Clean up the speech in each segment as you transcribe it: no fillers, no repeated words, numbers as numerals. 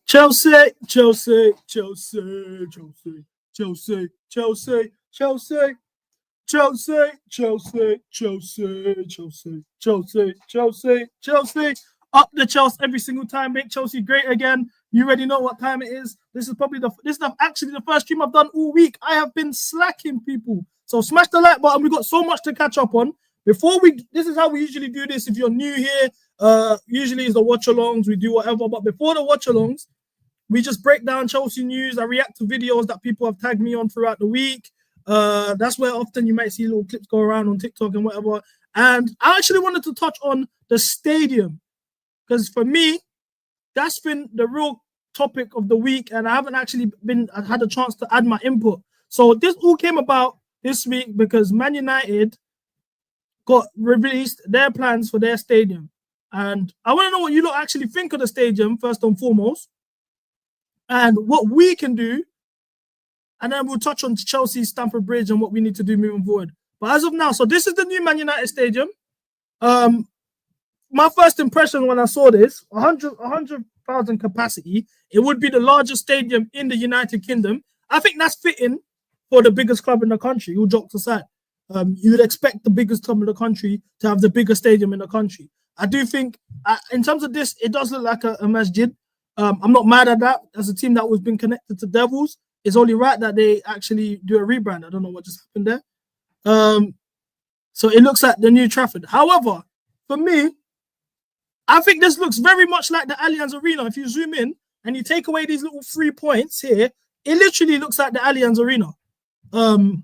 Chelsea, Chelsea, Chelsea, Chelsea, Chelsea, Chelsea, Chelsea, Chelsea, Chelsea, Chelsea, Chelsea, Chelsea, Chelsea, Chelsea. Up the Chelsea every single time. Make Chelsea great again. You already know what time it is. This is actually the first stream I've done all week. I have been slacking, people. So smash the like button. We got so much to catch up on. This is how we usually do this. If you're new here, usually it's the watch-alongs. We do whatever. But before the watch-alongs, we just break down Chelsea news. I react to videos that people have tagged me on throughout the week. That's where often you might see little clips go around on TikTok and whatever. And I actually wanted to touch on the stadium, because for me, that's been the real topic of the week, and I haven't actually had a chance to add my input. So this all came about this week because Man United got released their plans for their stadium. And I want to know what you lot actually think of the stadium, first and foremost, and what we can do. And then we'll touch on Chelsea, Stamford Bridge, and what we need to do moving forward. But as of now, so this is the new Man United stadium. My first impression when I saw this, 100,000 capacity, it would be the largest stadium in the United Kingdom. I think that's fitting for the biggest club in the country, all jokes aside. You would expect the biggest club in the country to have the biggest stadium in the country. I do think, in terms of this, it does look like a Matchday. I'm not mad at that. As a team that was been connected to Devils, it's only right that they actually do a rebrand. I don't know what just happened there. So it looks like the new Trafford. However, for me, I think this looks very much like the Allianz Arena. If you zoom in and you take away these little 3 points here, it literally looks like the Allianz Arena. I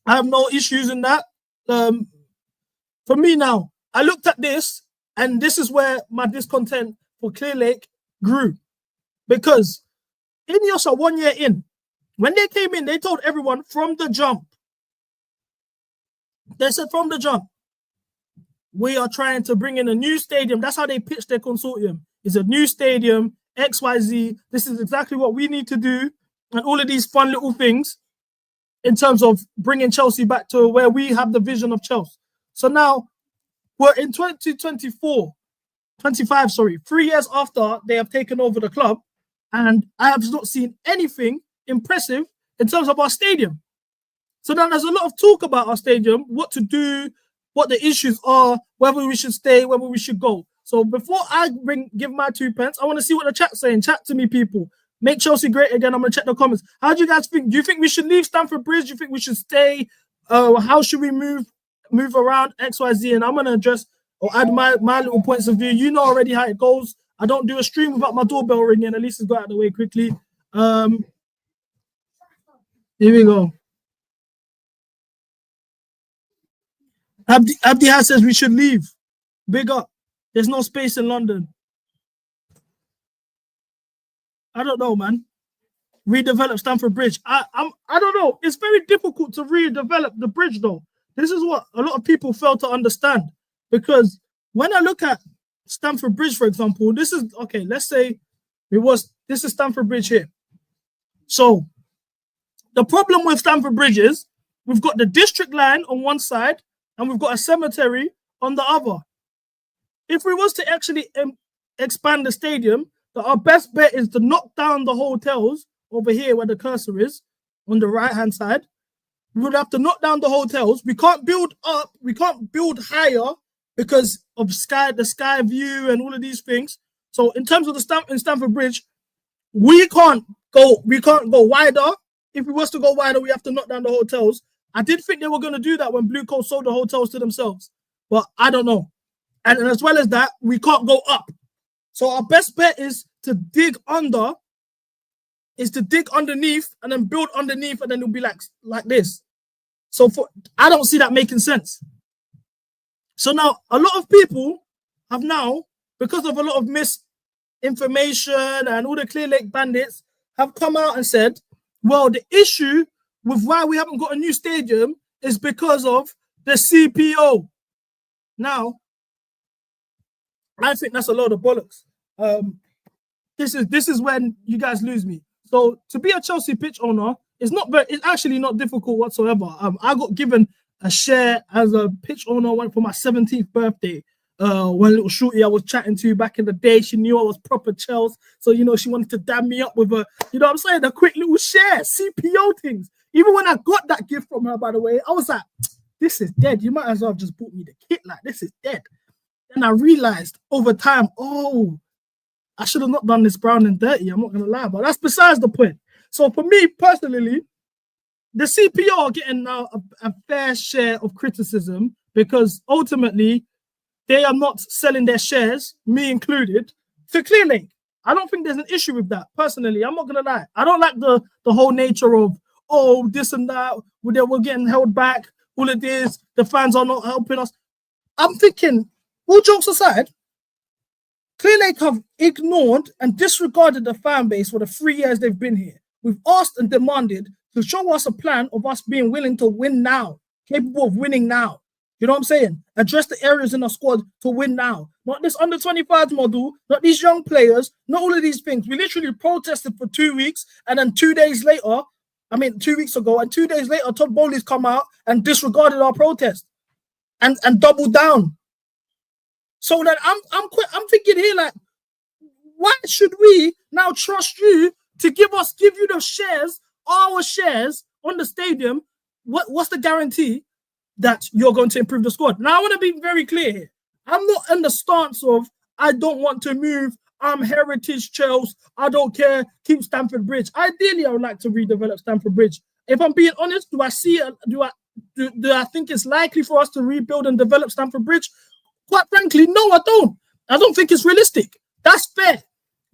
have no issues in that. For me now, I looked at this, and this is where my discontent for Clear Lake grew. Because Ineos 1 year in, when they came in, they told everyone from the jump. They said from the jump, we are trying to bring in a new stadium. That's how they pitched their consortium. It's a new stadium, XYZ. This is exactly what we need to do. And all of these fun little things in terms of bringing Chelsea back to where we have the vision of Chelsea. So now we're in 25, 3 years after they have taken over the club. And I have not seen anything impressive in terms of our stadium. So now there's a lot of talk about our stadium, what to do, what the issues are, whether we should stay, whether we should go. So before I give my 2 pence, I want to see what the chat's saying. Chat to me, people. Make Chelsea great again. I'm going to check the comments. How do you guys think? Do you think we should leave Stamford Bridge? Do you think we should stay? How should we move around XYZ? And I'm going to address or add my little points of view. You know already how it goes. I don't do a stream without my doorbell ringing. At least it's got out of the way quickly. Here we go. Abdi has says we should leave. Big up. There's no space in London. I don't know, man. Redevelop Stamford Bridge. I don't know. It's very difficult to redevelop the bridge, though. This is what a lot of people fail to understand. Because when I look at Stamford Bridge, for example, this is, okay, let's say this is Stamford Bridge here. So the problem with Stamford Bridge is we've got the district line on one side and we've got a cemetery on the other. If we was to actually expand the stadium, our best bet is to knock down the hotels over here where the cursor is on the right-hand side. We would have to knock down the hotels. We can't build up. We can't build higher because of the sky view and all of these things. So in terms of the Stamford Bridge, we can't go wider. If we was to go wider, we have to knock down the hotels. I did think they were going to do that when Blue Coat sold the hotels to themselves, but I don't know. And as well as that, we can't go up. So our best bet is to dig underneath and then build underneath, and then it'll be like this. So I don't see that making sense. So now a lot of people have now, because of a lot of misinformation and all the Clear Lake bandits, have come out and said, well, the issue with why we haven't got a new stadium is because of the CPO. Now, I think that's a load of bollocks. This is when you guys lose me. So to be a Chelsea pitch owner, it's actually not difficult whatsoever. I got given a share as a pitch owner for my 17th birthday. one little shorty I was chatting to back in the day, she knew I was proper Chelsea. So, you know, she wanted to dab me up with a, you know what I'm saying, a quick little share, CPO things. Even when I got that gift from her, by the way, I was like, this is dead. You might as well have just bought me the kit. Like, this is dead. And I realized over time, oh, I should have not done this brown and dirty. I'm not going to lie, but that's besides the point. So for me personally, the CPO are getting now a fair share of criticism because ultimately they are not selling their shares, me included, to Clearlake. I don't think there's an issue with that. Personally, I'm not going to lie. I don't like the whole nature of, oh, this and that, we're getting held back, all of this, the fans are not helping us. I'm thinking, all jokes aside, Clearlake have ignored and disregarded the fan base for the 3 years they've been here. We've asked and demanded to show us a plan of us being willing to win now, capable of winning now. You know what I'm saying? Address the areas in the squad to win now. Not this under 25 model, not these young players, not all of these things. We literally protested for 2 weeks, and then 2 days later, 2 weeks ago, and 2 days later, Todd Bowley's come out and disregarded our protest and doubled down. So then I'm thinking here, like, why should we now trust you to give you the shares, our shares on the stadium? What's the guarantee that you're going to improve the squad? Now, I want to be very clear here. I'm not in the stance of, I don't want to move, I'm heritage Chelsea, I don't care, keep Stamford Bridge. Ideally, I would like to redevelop Stamford Bridge. If I'm being honest, do I think it's likely for us to rebuild and develop Stamford Bridge? Quite frankly, no, I don't. I don't think it's realistic. That's fair.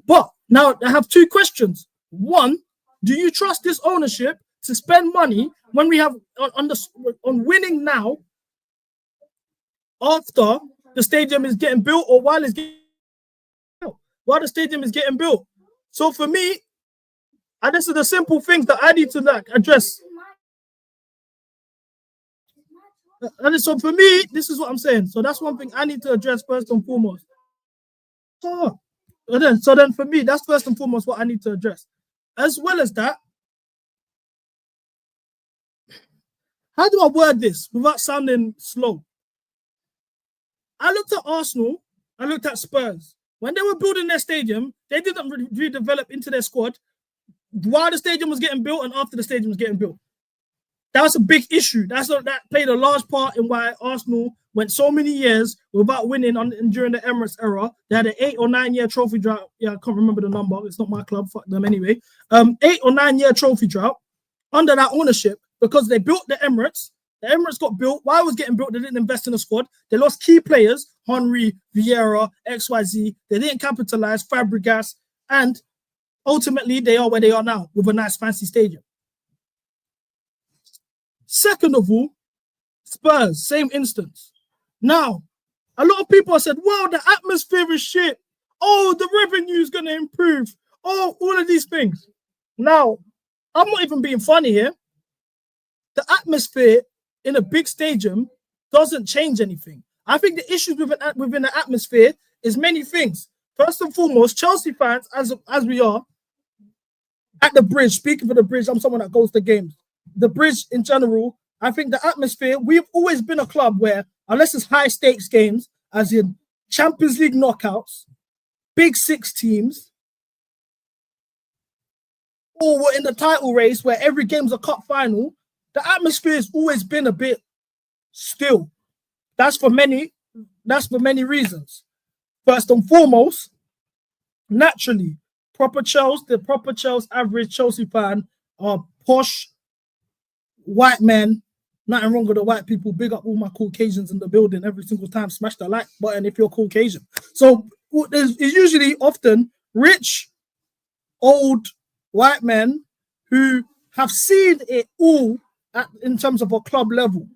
But now I have two questions. One, do you trust this ownership to spend money when we have on winning now after the stadium is getting built, or while it's getting built, while the stadium is getting built? So for me, and this is the simple things that I need to address. And so for me, this is what I'm saying. So that's one thing I need to address first and foremost. So then for me, that's first and foremost what I need to address. As well as that, how do I word this without sounding slow? I looked at Arsenal, I looked at Spurs. When they were building their stadium, they didn't redevelop into their squad while the stadium was getting built and after the stadium was getting built. That was a big issue. That played a large part in why Arsenal went so many years without winning during the Emirates era. They had an 8 or 9 year trophy drought. Yeah, I can't remember the number. It's not my club. Fuck them anyway. 8 or 9 year trophy drought under that ownership because they built the Emirates. The Emirates got built. While it was getting built, they didn't invest in the squad. They lost key players, Henry, Vieira, XYZ. They didn't capitalize, Fabregas, and ultimately they are where they are now with a nice fancy stadium. Second of all, Spurs, same instance. Now, a lot of people have said, well, the atmosphere is shit. Oh, the revenue is going to improve. Oh, all of these things. Now, I'm not even being funny here. The atmosphere in a big stadium doesn't change anything. I think the issues within the atmosphere is many things. First and foremost, Chelsea fans, as we are, at the Bridge, speaking for the Bridge, I'm someone that goes to games. The Bridge in general, I think the atmosphere, we've always been a club where, unless it's high stakes games, as in Champions League knockouts, Big Six teams, or we're in the title race where every game's a cup final, the atmosphere has always been a bit still. That's for many reasons. First and foremost, naturally, the proper Chelsea, average Chelsea fan are posh, white men. Nothing wrong with the white people. Big up all my Caucasians in the building every single time. Smash the like button if you're Caucasian. So it's usually often rich, old white men who have seen it all in terms of a club level.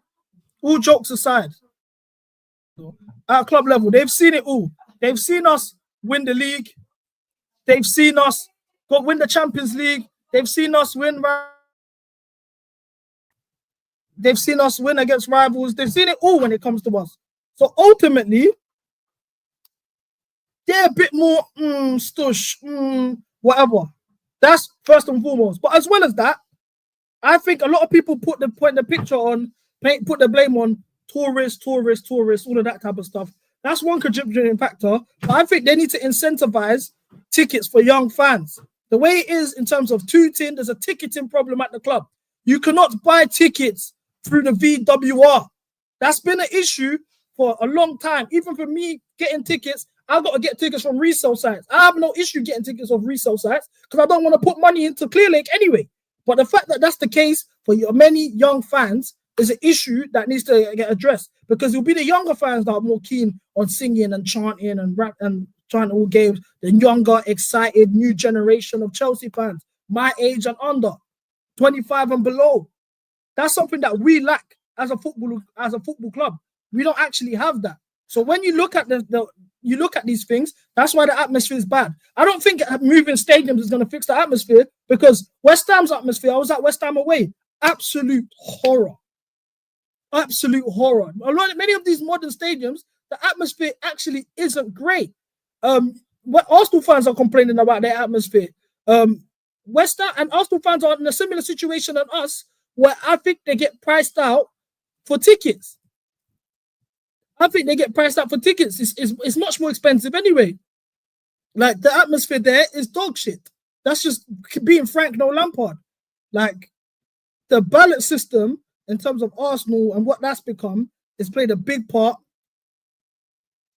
All jokes aside, at club level, they've seen it all. They've seen us win the league. They've seen us win the Champions League. They've seen us win. They've seen us win against rivals. They've seen it all when it comes to us. So ultimately, they're a bit more stush, whatever. That's first and foremost. But as well as that, I think a lot of people put the blame on tourists, all of that type of stuff. That's one contributing factor. But I think they need to incentivize tickets for young fans. The way it is in terms of tooting, there's a ticketing problem at the club. You cannot buy tickets through the VWR. That's been an issue for a long time. Even for me getting tickets, I've got to get tickets from resale sites. I have no issue getting tickets off resale sites because I don't want to put money into Clearlake anyway. But the fact that that's the case for many young fans is an issue that needs to get addressed, because it'll be the younger fans that are more keen on singing and chanting and rap and trying all games. The younger, excited, new generation of Chelsea fans, my age and under, 25 and below. That's something that we lack as a football club. We don't actually have that. So when you look at you look at these things, that's why the atmosphere is bad. I don't think moving stadiums is going to fix the atmosphere, because West Ham's atmosphere, I was at West Ham away, absolute horror. Absolute horror. Many of these modern stadiums, the atmosphere actually isn't great. What Arsenal fans are complaining about their atmosphere. West Ham and Arsenal fans are in a similar situation than us, where I think they get priced out for tickets. It's much more expensive anyway. Like, the atmosphere there is dog shit. That's just being frank, no Lampard. Like, the ballot system in terms of Arsenal and what that's become has played a big part.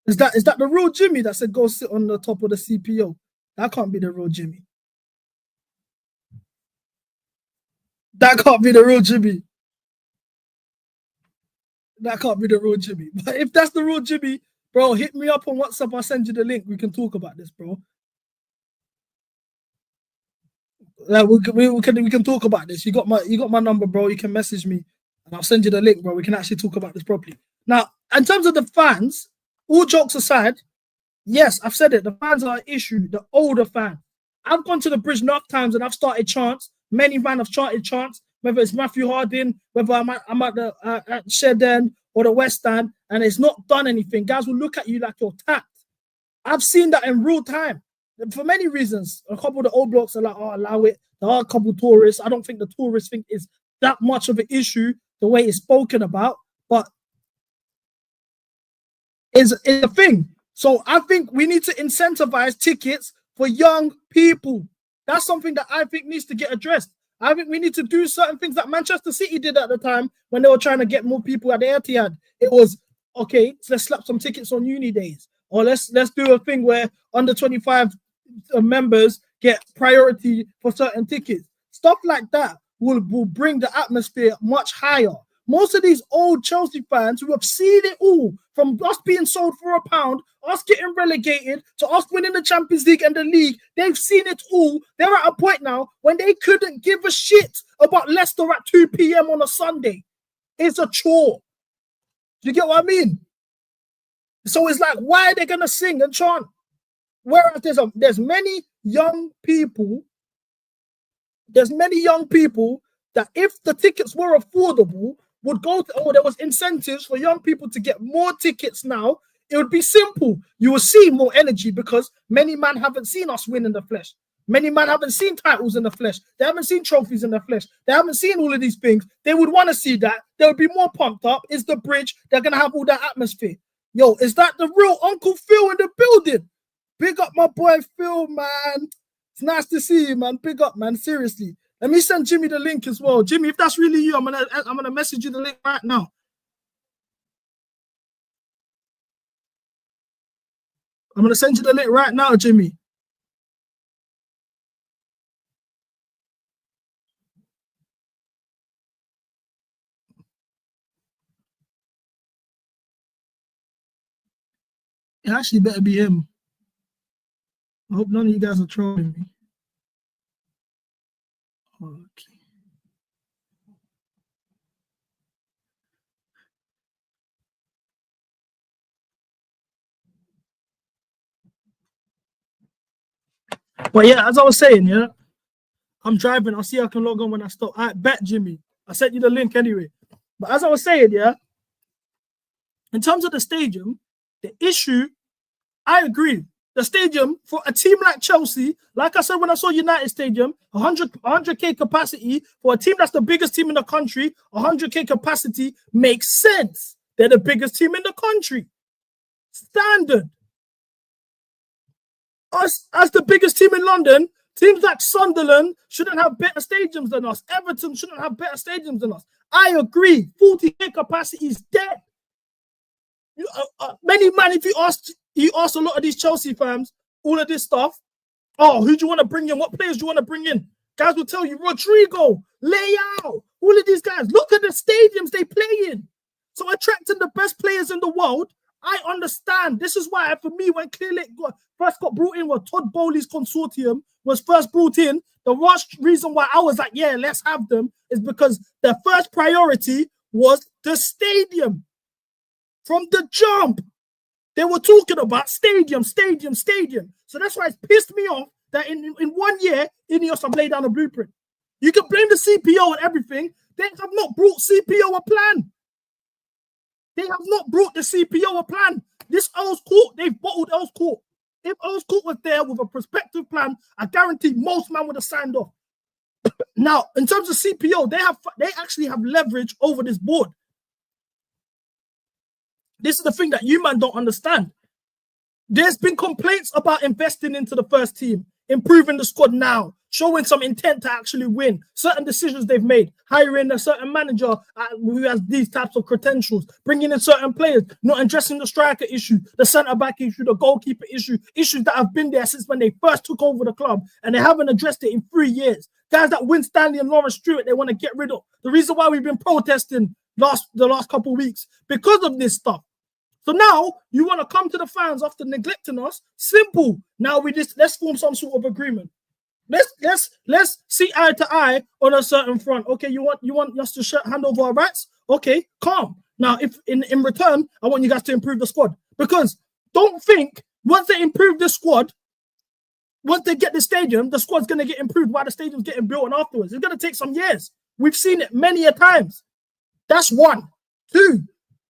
Is that the real Jimmy that said go sit on the top of the CPO? That can't be the real Jimmy. That can't be the real Jimmy. That can't be the real Jimmy. But if that's the real Jimmy, bro, hit me up on WhatsApp. I'll send you the link. We can talk about this, bro. Like, we can talk about this. You got my number, bro. You can message me and I'll send you the link, bro. We can actually talk about this properly. Now, in terms of the fans, all jokes aside, yes, I've said it. The fans are an issue. The older fan. I've gone to the bridge enough times and I've started chants. Many fans have started chants, whether it's Matthew Harding, whether I'm at the at Shed End or the West End, and it's not done anything. Guys will look at you like you're tapped. I've seen that in real time for many reasons. A couple of the old blocks are like, oh, allow it. There are a couple of tourists. I don't think the tourist thing is that much of an issue the way it's spoken about, but is a thing. So I think we need to incentivize tickets for young people. That's something that I think needs to get addressed. I think we need to do certain things that Manchester City did at the time when they were trying to get more people at the Etihad. It was, okay, so let's slap some tickets on uni days. Or let's do a thing where under 25 members get priority for certain tickets. Stuff like that will bring the atmosphere much higher. Most of these old Chelsea fans who have seen it all, from us being sold for £1, us getting relegated, to us winning the Champions League and the league, they've seen it all. They're at a point now when they couldn't give a shit about Leicester at 2 p.m. on a Sunday. It's a chore. Do you get what I mean? So it's like, why are they going to sing and chant? Whereas there's many young people that if the tickets were affordable, would go to, or there was incentives for young people to get more tickets now, it would be simple. You will see more energy because many men haven't seen us win in the flesh. Many men haven't seen titles in the flesh. They haven't seen trophies in the flesh. They haven't seen all of these things. They would want to see that. They would be more pumped up. It's the bridge. They're going to have all that atmosphere. Yo, is that the real Uncle Phil in the building? Big up my boy Phil, man. It's nice to see you, man. Big up, man. Seriously. Let me send Jimmy the link as well. Jimmy, if that's really you, I'm gonna message you the link right now. I'm gonna send you the link right now, Jimmy. It actually better be him. I hope none of you guys are trolling me. Okay. But yeah, as I was saying, yeah, I'm driving. I'll see how I can log on when I stop. I bet, Jimmy. I sent you the link anyway. But as I was saying, yeah, in terms of the stadium, the issue, I agree. The stadium for a team like Chelsea, like I said when I saw United Stadium, 100k capacity for a team that's the biggest team in the country, 100k capacity makes sense. They're the biggest team in the country. standard. Us, as the biggest team in London, teams like Sunderland shouldn't have better stadiums than us. Everton shouldn't have better stadiums than us. I agree. 40K capacity is dead. Many man, if you ask a lot of these Chelsea fans, all of this stuff, oh, who do you want to bring in? What players do you want to bring in? Guys will tell you, Rodrigo, Leao, all of these guys. Look at the stadiums they play in. So attracting the best players in the world, I understand. This is why, for me, when Clearlake first got brought in, when Todd Bowley's consortium was first brought in, the worst reason why I was like, yeah, let's have them, is because their first priority was the stadium. From the jump, they were talking about stadium. So that's why it's pissed me off that in 1 year, Ineos have laid down a blueprint. You can blame the CPO and everything. They have not brought CPO a plan. They have not brought the CPO a plan. This Earls Court, they've bottled Earls Court. If Earls Court was there with a prospective plan, I guarantee most men would have signed off. Now, in terms of CPO, they actually have leverage over this board. This is the thing that you man don't understand. There's been complaints about investing into the first team, improving the squad now, showing some intent to actually win. Certain decisions they've made, hiring a certain manager who has these types of credentials, bringing in certain players, not addressing the striker issue, the centre-back issue, the goalkeeper issue, issues that have been there since when they first took over the club, and they haven't addressed it in 3 years. Guys that Win Stanley and Lawrence Stewart, they want to get rid of. The reason why we've been protesting the last couple of weeks, because of this stuff. So now you want to come to the fans after neglecting us. Simple. Now let's form some sort of agreement. Let's see eye to eye on a certain front. Okay, you want us to hand over our rights? Okay, calm. Now, if in return, I want you guys to improve the squad. Because don't think once they improve the squad, once they get the stadium, the squad's going to get improved while the stadium's getting built and afterwards. It's going to take some years. We've seen it many a times. That's one. Two,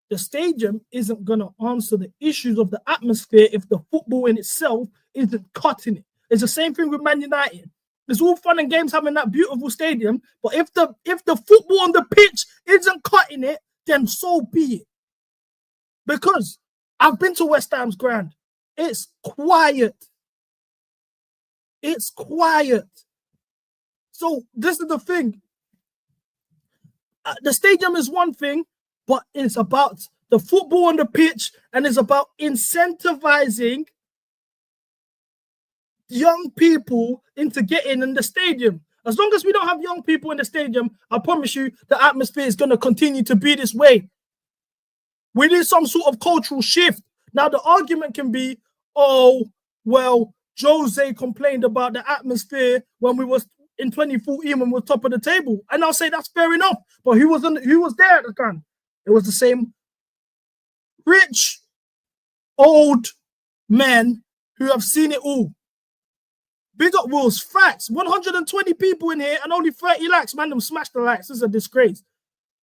the stadium isn't going to answer the issues of the atmosphere if the football in itself isn't cutting it. It's the same thing with Man United. It's all fun and games having that beautiful stadium, but if the football on the pitch isn't cutting it, then so be it. Because I've been to West Ham's ground. It's quiet. It's quiet. So this is the thing. The stadium is one thing, but it's about the football on the pitch, and it's about incentivizing young people into getting in the stadium. As long as we don't have young people in the stadium, I promise you the atmosphere is going to continue to be this way. We need some sort of cultural shift. Now, the argument can be, oh, well, Jose complained about the atmosphere when we was in 2014 when we were top of the table. And I'll say that's fair enough. But who was there at the time? It was the same rich, old men who have seen it all. Big up Wills, facts. 120 people in here and only 30 likes. Man, them smash the likes. This is a disgrace.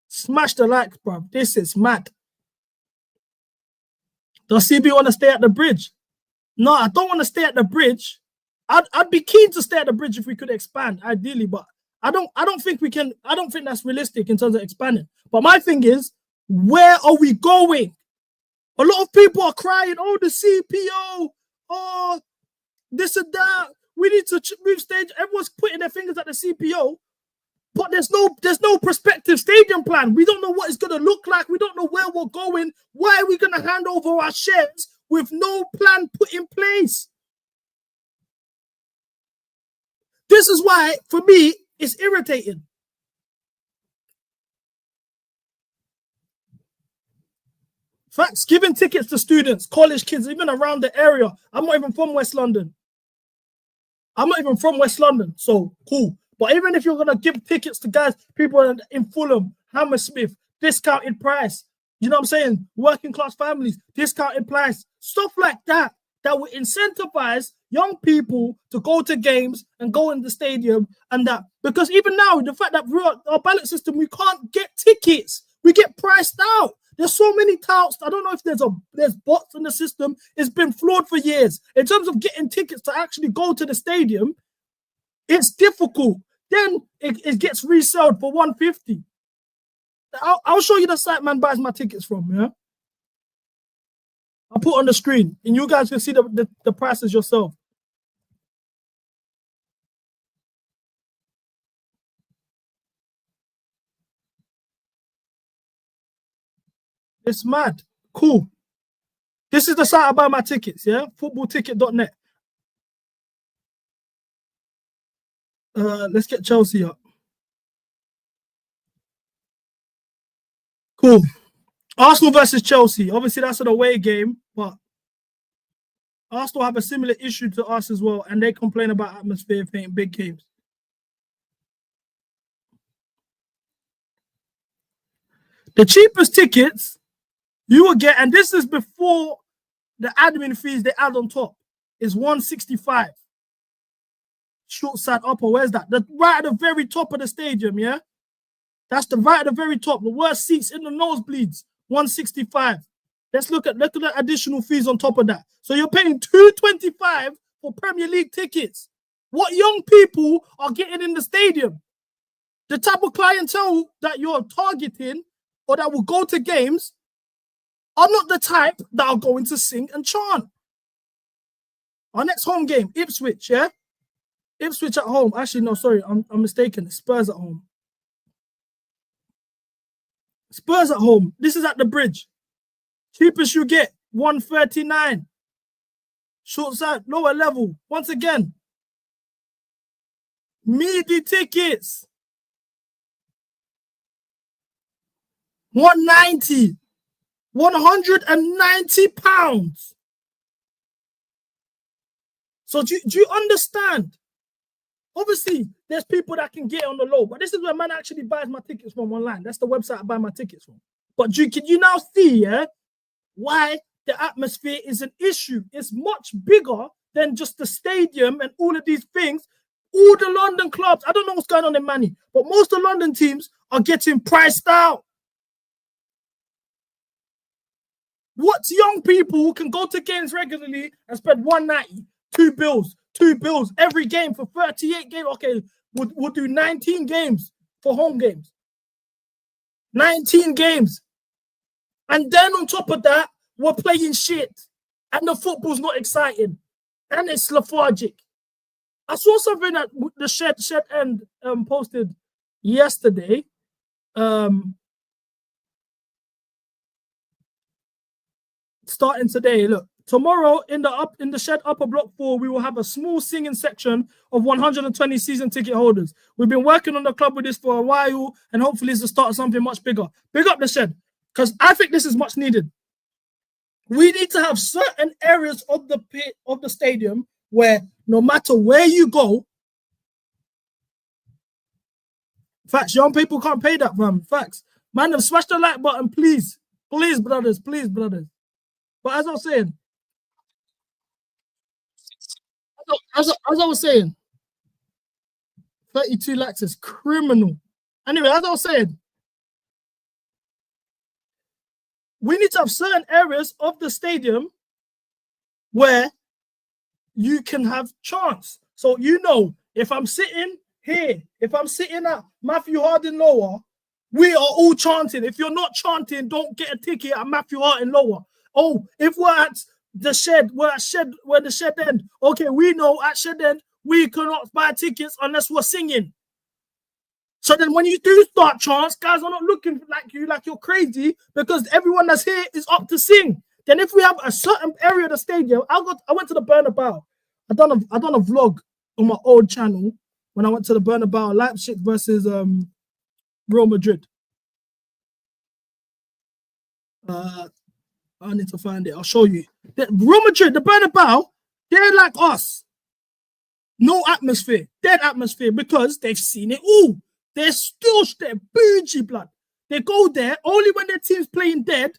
Smash the likes, bro. This is mad. Does CB want to stay at the bridge? No, I don't want to stay at the bridge. I'd be keen to stay at the bridge if we could expand, ideally, but I don't think we can. I don't think that's realistic in terms of expanding. But my thing is, where are we going? A lot of people are crying, oh, the CPO, oh, this and that. We need to move stage. Everyone's putting their fingers at the CPO, but there's no prospective stadium plan. We don't know what it's going to look like. We don't know where we're going. Why are we going to hand over our shares with no plan put in place? This is why, for me, it's irritating. Facts, giving tickets to students, college kids, even around the area. I'm not even from West London. So cool. But even if you're going to give tickets to guys, people in Fulham, Hammersmith, discounted price, you know what I'm saying? Working class families, discounted price, stuff like that, that will incentivize young people to go to games and go in the stadium and that. Because even now, the fact that our ballot system, we can't get tickets. We get priced out. There's so many touts. I don't know if there's bots in the system. It's been flawed for years. In terms of getting tickets to actually go to the stadium, it's difficult. Then it gets resold for 150. I'll show you the site man buys my tickets from, yeah? I'll put on the screen, and you guys can see the prices yourself. It's mad. Cool. This is the site I buy my tickets, yeah? Footballticket.net. Let's get Chelsea up. Cool. Arsenal versus Chelsea. Obviously, that's an away game, but Arsenal have a similar issue to us as well, and they complain about atmosphere in big games. The cheapest tickets you will get, and this is before the admin fees they add on top, is 165. Short side upper, where's that? Right at the very top of the stadium, yeah? That's right at the very top. The worst seats in the nosebleeds, 165. Let's look at the additional fees on top of that. So you're paying 225 for Premier League tickets. What young people are getting in the stadium? The type of clientele that you're targeting or that will go to games are not the type that are going to sing and chant. Our next home game, Ipswich, yeah? Ipswich at home. Actually, no, sorry, I'm mistaken. It's Spurs at home. Spurs at home. This is at the Bridge. Cheapest you get, 139. Short side, lower level. Once again, meaty tickets, 190. 190 pounds. So do you understand? Obviously, there's people that can get on the low, but this is where man actually buys my tickets from online. That's the website I buy my tickets from. But can you now see, yeah, why the atmosphere is an issue? It's much bigger than just the stadium and all of these things. All the London clubs, I don't know what's going on in Manny, but most of the London teams are getting priced out. What young people can go to games regularly and spend 190, two bills every game for 38 games? Okay, we'll do 19 games for home games. 19 games. And then on top of that, we're playing shit. And the football's not exciting. And it's lethargic. I saw something that the Shed End posted yesterday. Starting today, look, tomorrow in the Shed Upper Block 4, we will have a small singing section of 120 season ticket holders. We've been working on the club with this for a while, and hopefully it's the start of something much bigger. Big up the Shed, because I think this is much needed. We need to have certain areas of the pit of the stadium where no matter where you go, facts, young people can't pay that, fam. Facts. Man, smash the like button, please. Please, brothers, please, brothers. But as I was saying, as I was saying, 32 lakhs is criminal. Anyway, as I was saying, we need to have certain areas of the stadium where you can have chance. So, you know, if I'm sitting here, if I'm sitting at Matthew Harding Lower, we are all chanting. If you're not chanting, don't get a ticket at Matthew Harding Lower. Oh, if we're at the Shed, we're the Shed End. Okay, we know at Shed End, we cannot buy tickets unless we're singing. So then when you do start chants, guys are not looking like you're crazy, because everyone that's here is up to sing. Then if we have a certain area of the stadium, I went to the Bernabeu. I done a vlog on my old channel when I went to the Bernabeu, Leipzig versus Real Madrid. I need to find it. I'll show you. Real Madrid, the Bernabeu, they're like us. No atmosphere. Dead atmosphere, because they've seen it all. They're bougie blood. They go there, only when their team's playing dead,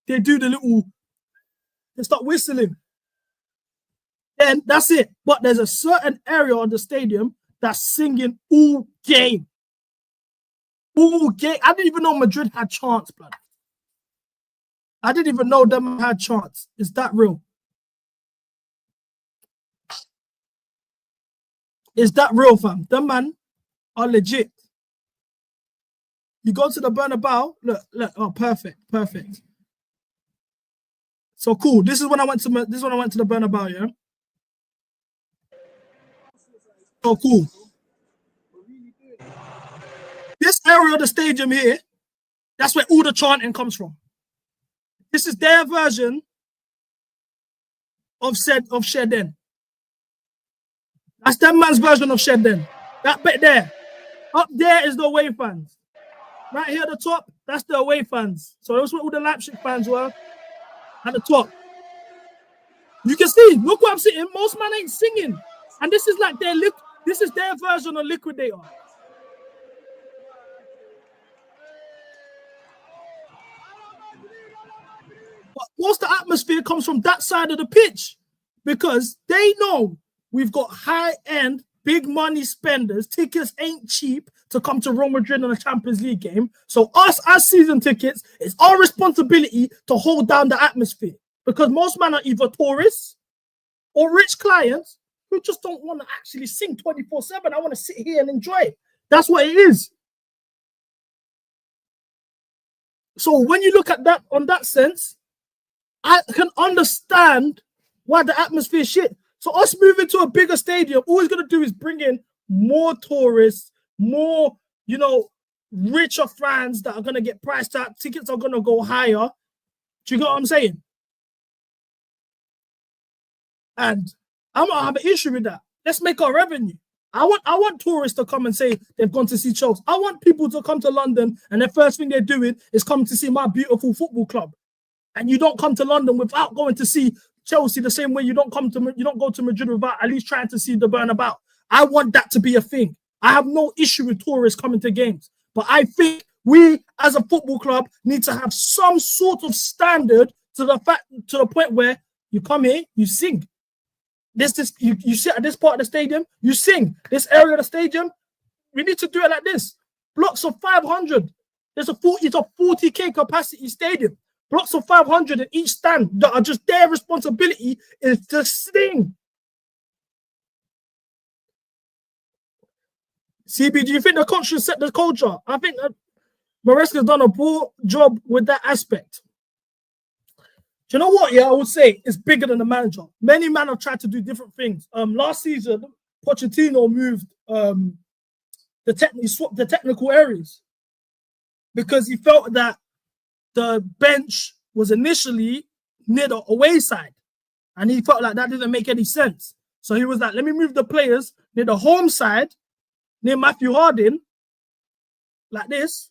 they do they start whistling. Then that's it. But there's a certain area of the stadium that's singing all game. All game. I didn't even know Madrid had chants, blood. I didn't even know them had chants. Is that real? Is that real, fam? Them man are legit. You go to the Bernabeu, look, oh, perfect. So cool. This is when I went to the Bernabeu, yeah. So cool. This area of the stadium here, that's where all the chanting comes from. This is their version of Sheden. That's that man's version of Sheden. That bit there. Up there is the away fans. Right here at the top, that's the away fans. So that's where all the Leipzig fans were at the top. You can see, look what I'm saying. Most man ain't singing. And this is like this is their version of Liquidator. But most of the atmosphere comes from that side of the pitch because they know we've got high-end, big money spenders. Tickets ain't cheap to come to Real Madrid in a Champions League game. So us as season tickets, it's our responsibility to hold down the atmosphere because most men are either tourists or rich clients who just don't want to actually sing 24/7. I want to sit here and enjoy it. That's what it is. So when you look at that on that sense, I can understand why the atmosphere is shit. So us moving to a bigger stadium, all it's going to do is bring in more tourists, more, richer fans that are going to get priced out. Tickets are going to go higher. Do you get what I'm saying? And I'm going to have an issue with that. Let's make our revenue. I want tourists to come and say they've gone to see shows. I want people to come to London and the first thing they're doing is come to see my beautiful football club. And you don't come to London without going to see Chelsea the same way you don't go to Madrid without at least trying to see the Bernabeu. I want that to be a thing. I have no issue with tourists coming to games, but I think we as a football club need to have some sort of standard to the point where you come here, you sing. You sit at this part of the stadium, you sing. This area of the stadium, we need to do it like this. Blocks of 500. It's a 40k capacity stadium. Blocks of 500 in each stand that are just their responsibility is to sing. CB, do you think the coach should set the culture? I think Maresca's done a poor job with that aspect. Do you know what? Yeah, I would say it's bigger than the manager. Many men have tried to do different things. Last season, Pochettino moved he swapped the technical areas because he felt that the bench was initially near the away side, and he felt like that didn't make any sense. So he was like, let me move the players near the home side, near Matthew Harding, like this.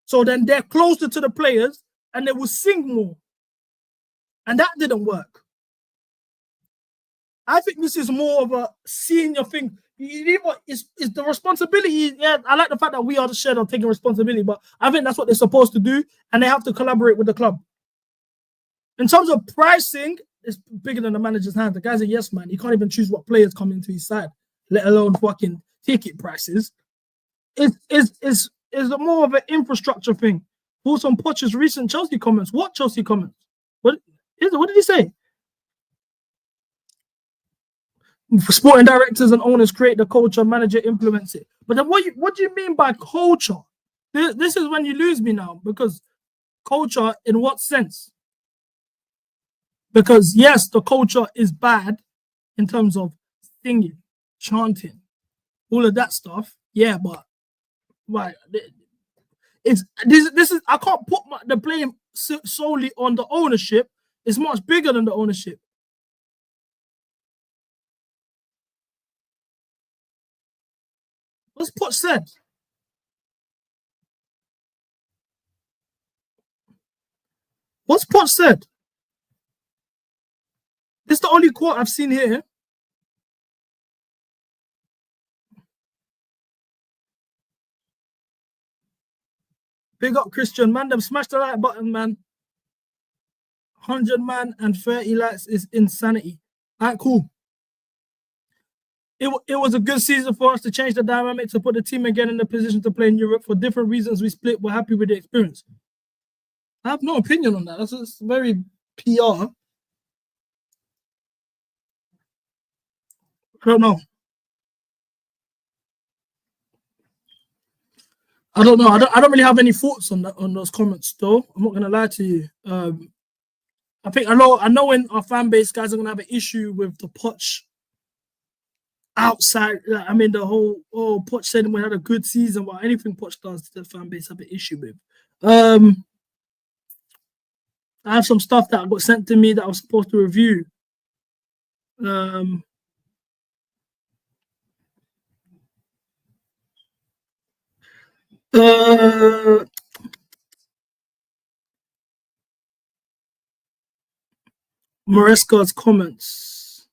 So then they're closer to the players and they will sing more. And that didn't work. I think this is more of a senior thing. It's the responsibility. Yeah, I like the fact that we are the shed on taking responsibility, but I think that's what they're supposed to do, and they have to collaborate with the club. In terms of pricing, it's bigger than the manager's hand. The guy's a yes man. He can't even choose what players come into his side, let alone fucking ticket prices. It's more of an infrastructure thing. Thoughts on Poch's recent Chelsea comments? What Chelsea comments? What did he say? Sporting directors and owners create the culture, manager implements it. But then what do you mean by culture? This is when you lose me now, because culture in what sense? Because yes, the culture is bad in terms of singing, chanting, all of that stuff. Yeah, but right, this is I can't put the blame solely on the ownership. It's much bigger than the ownership. What's Poch said? What's Poch said? This is the only quote I've seen here. Big up Christian, man. Them smash the like button, man. 100 man and 30 likes is insanity. All right, cool. It was a good season for us to change the dynamic, to put the team again in the position to play in Europe. For different reasons, we split. We're happy with the experience. I have no opinion on that. That's very PR. I don't know. I don't know. I don't really have any thoughts on those comments, though. I'm not gonna lie to you. I know when our fan base guys are gonna have an issue with the Poch outside. I mean, the whole Poch said we had a good season, but anything Poch does, the fan base have an issue with. I have some stuff that got sent to me that I was supposed to review. Maresca's comments.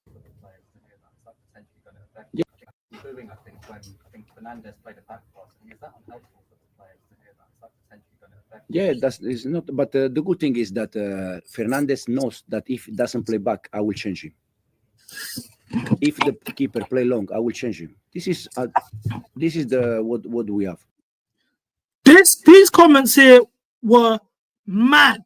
Yeah. I think when Fernandes played a back pass, is that unhelpful for the players to hear that? Is that potentially going to affect? Yeah, that's not. But the good thing is that Fernandes knows that if he doesn't play back, I will change him. If the keeper play long, I will change him. This is the what we have. These comments here were mad.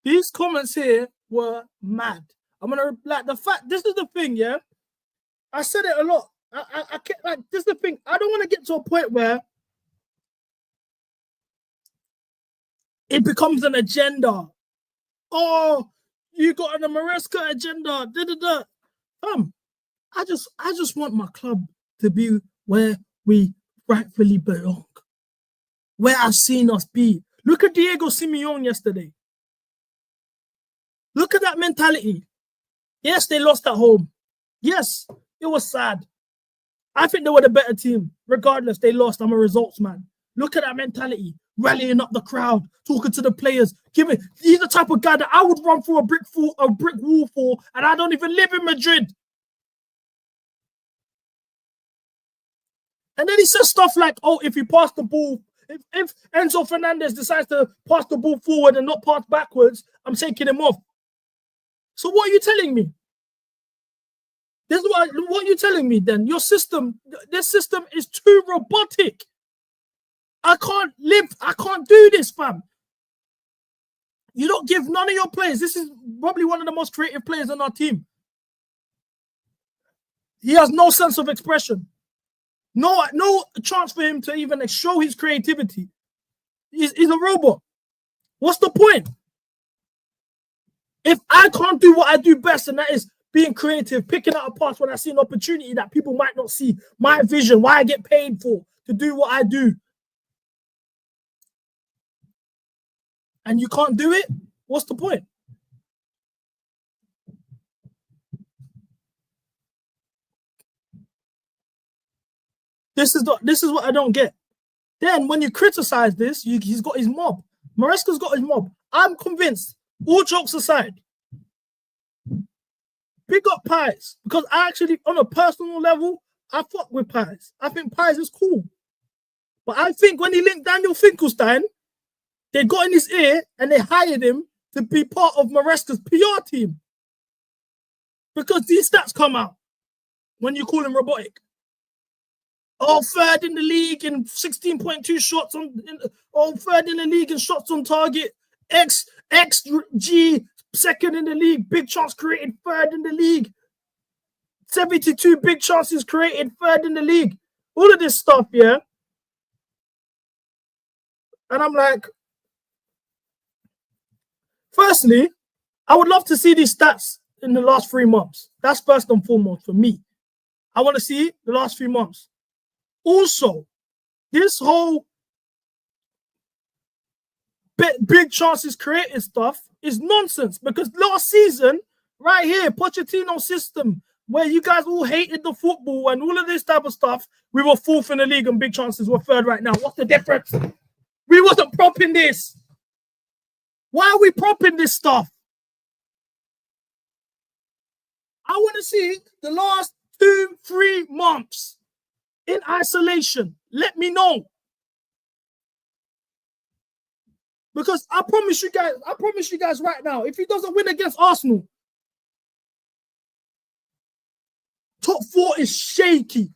These comments here were mad. I'm gonna like the fact. This is the thing, yeah. I said it a lot. I can't, like, this is the thing. I don't want to get to a point where it becomes an agenda. Oh, you got an Maresca agenda. I just want my club to be where we rightfully belong, where I've seen us be. Look at Diego Simeone yesterday. Look at that mentality. Yes, they lost at home. Yes, it was sad. I think they were the better team. Regardless, they lost. I'm a results man. Look at that mentality. Rallying up the crowd, talking to the players. He's the type of guy that I would run through a brick wall for, and I don't even live in Madrid. And then he says stuff like, oh, if you pass the ball, if Enzo Fernandez decides to pass the ball forward and not pass backwards, I'm taking him off. So what are you telling me? This is what you're telling me then. Your system, this system is too robotic. I can't do this, fam. You don't give none of your players. This is probably one of the most creative players on our team. He has no sense of expression. No chance for him to even show his creativity. He's a robot. What's the point? If I can't do what I do best, and that is being creative, picking out a pass when I see an opportunity that people might not see, my vision, why I get paid for, to do what I do, and you can't do it, what's the point? This is what I don't get. Then when you criticize this, he's got his mob. Maresca's got his mob. I'm convinced, all jokes aside, big up Pies, because I actually, on a personal level, I fuck with Pies. I think Pies is cool. But I think when he linked Daniel Finkelstein, they got in his ear and they hired him to be part of Maresca's PR team. Because these stats come out when you call him robotic. Oh, third in the league in 16.2 shots third in the league in shots on target. XG, second in the league. Big chance created, third in the league. 72 big chances created, third in the league. All of this stuff, yeah. And I'm like, firstly, I would love to see these stats in the last 3 months. That's first and foremost for me. I want to see the last 3 months. Also, this whole big chances created stuff is nonsense, because last season, right here, Pochettino's system, where you guys all hated the football and all of this type of stuff, we were 4th in the league and big chances were 3rd right now. What's the difference? We wasn't propping this. Why are we propping this stuff? I want to see the last 2-3 months in isolation. Let me know. Because I promise you guys right now, if he doesn't win against Arsenal, top 4 is shaky.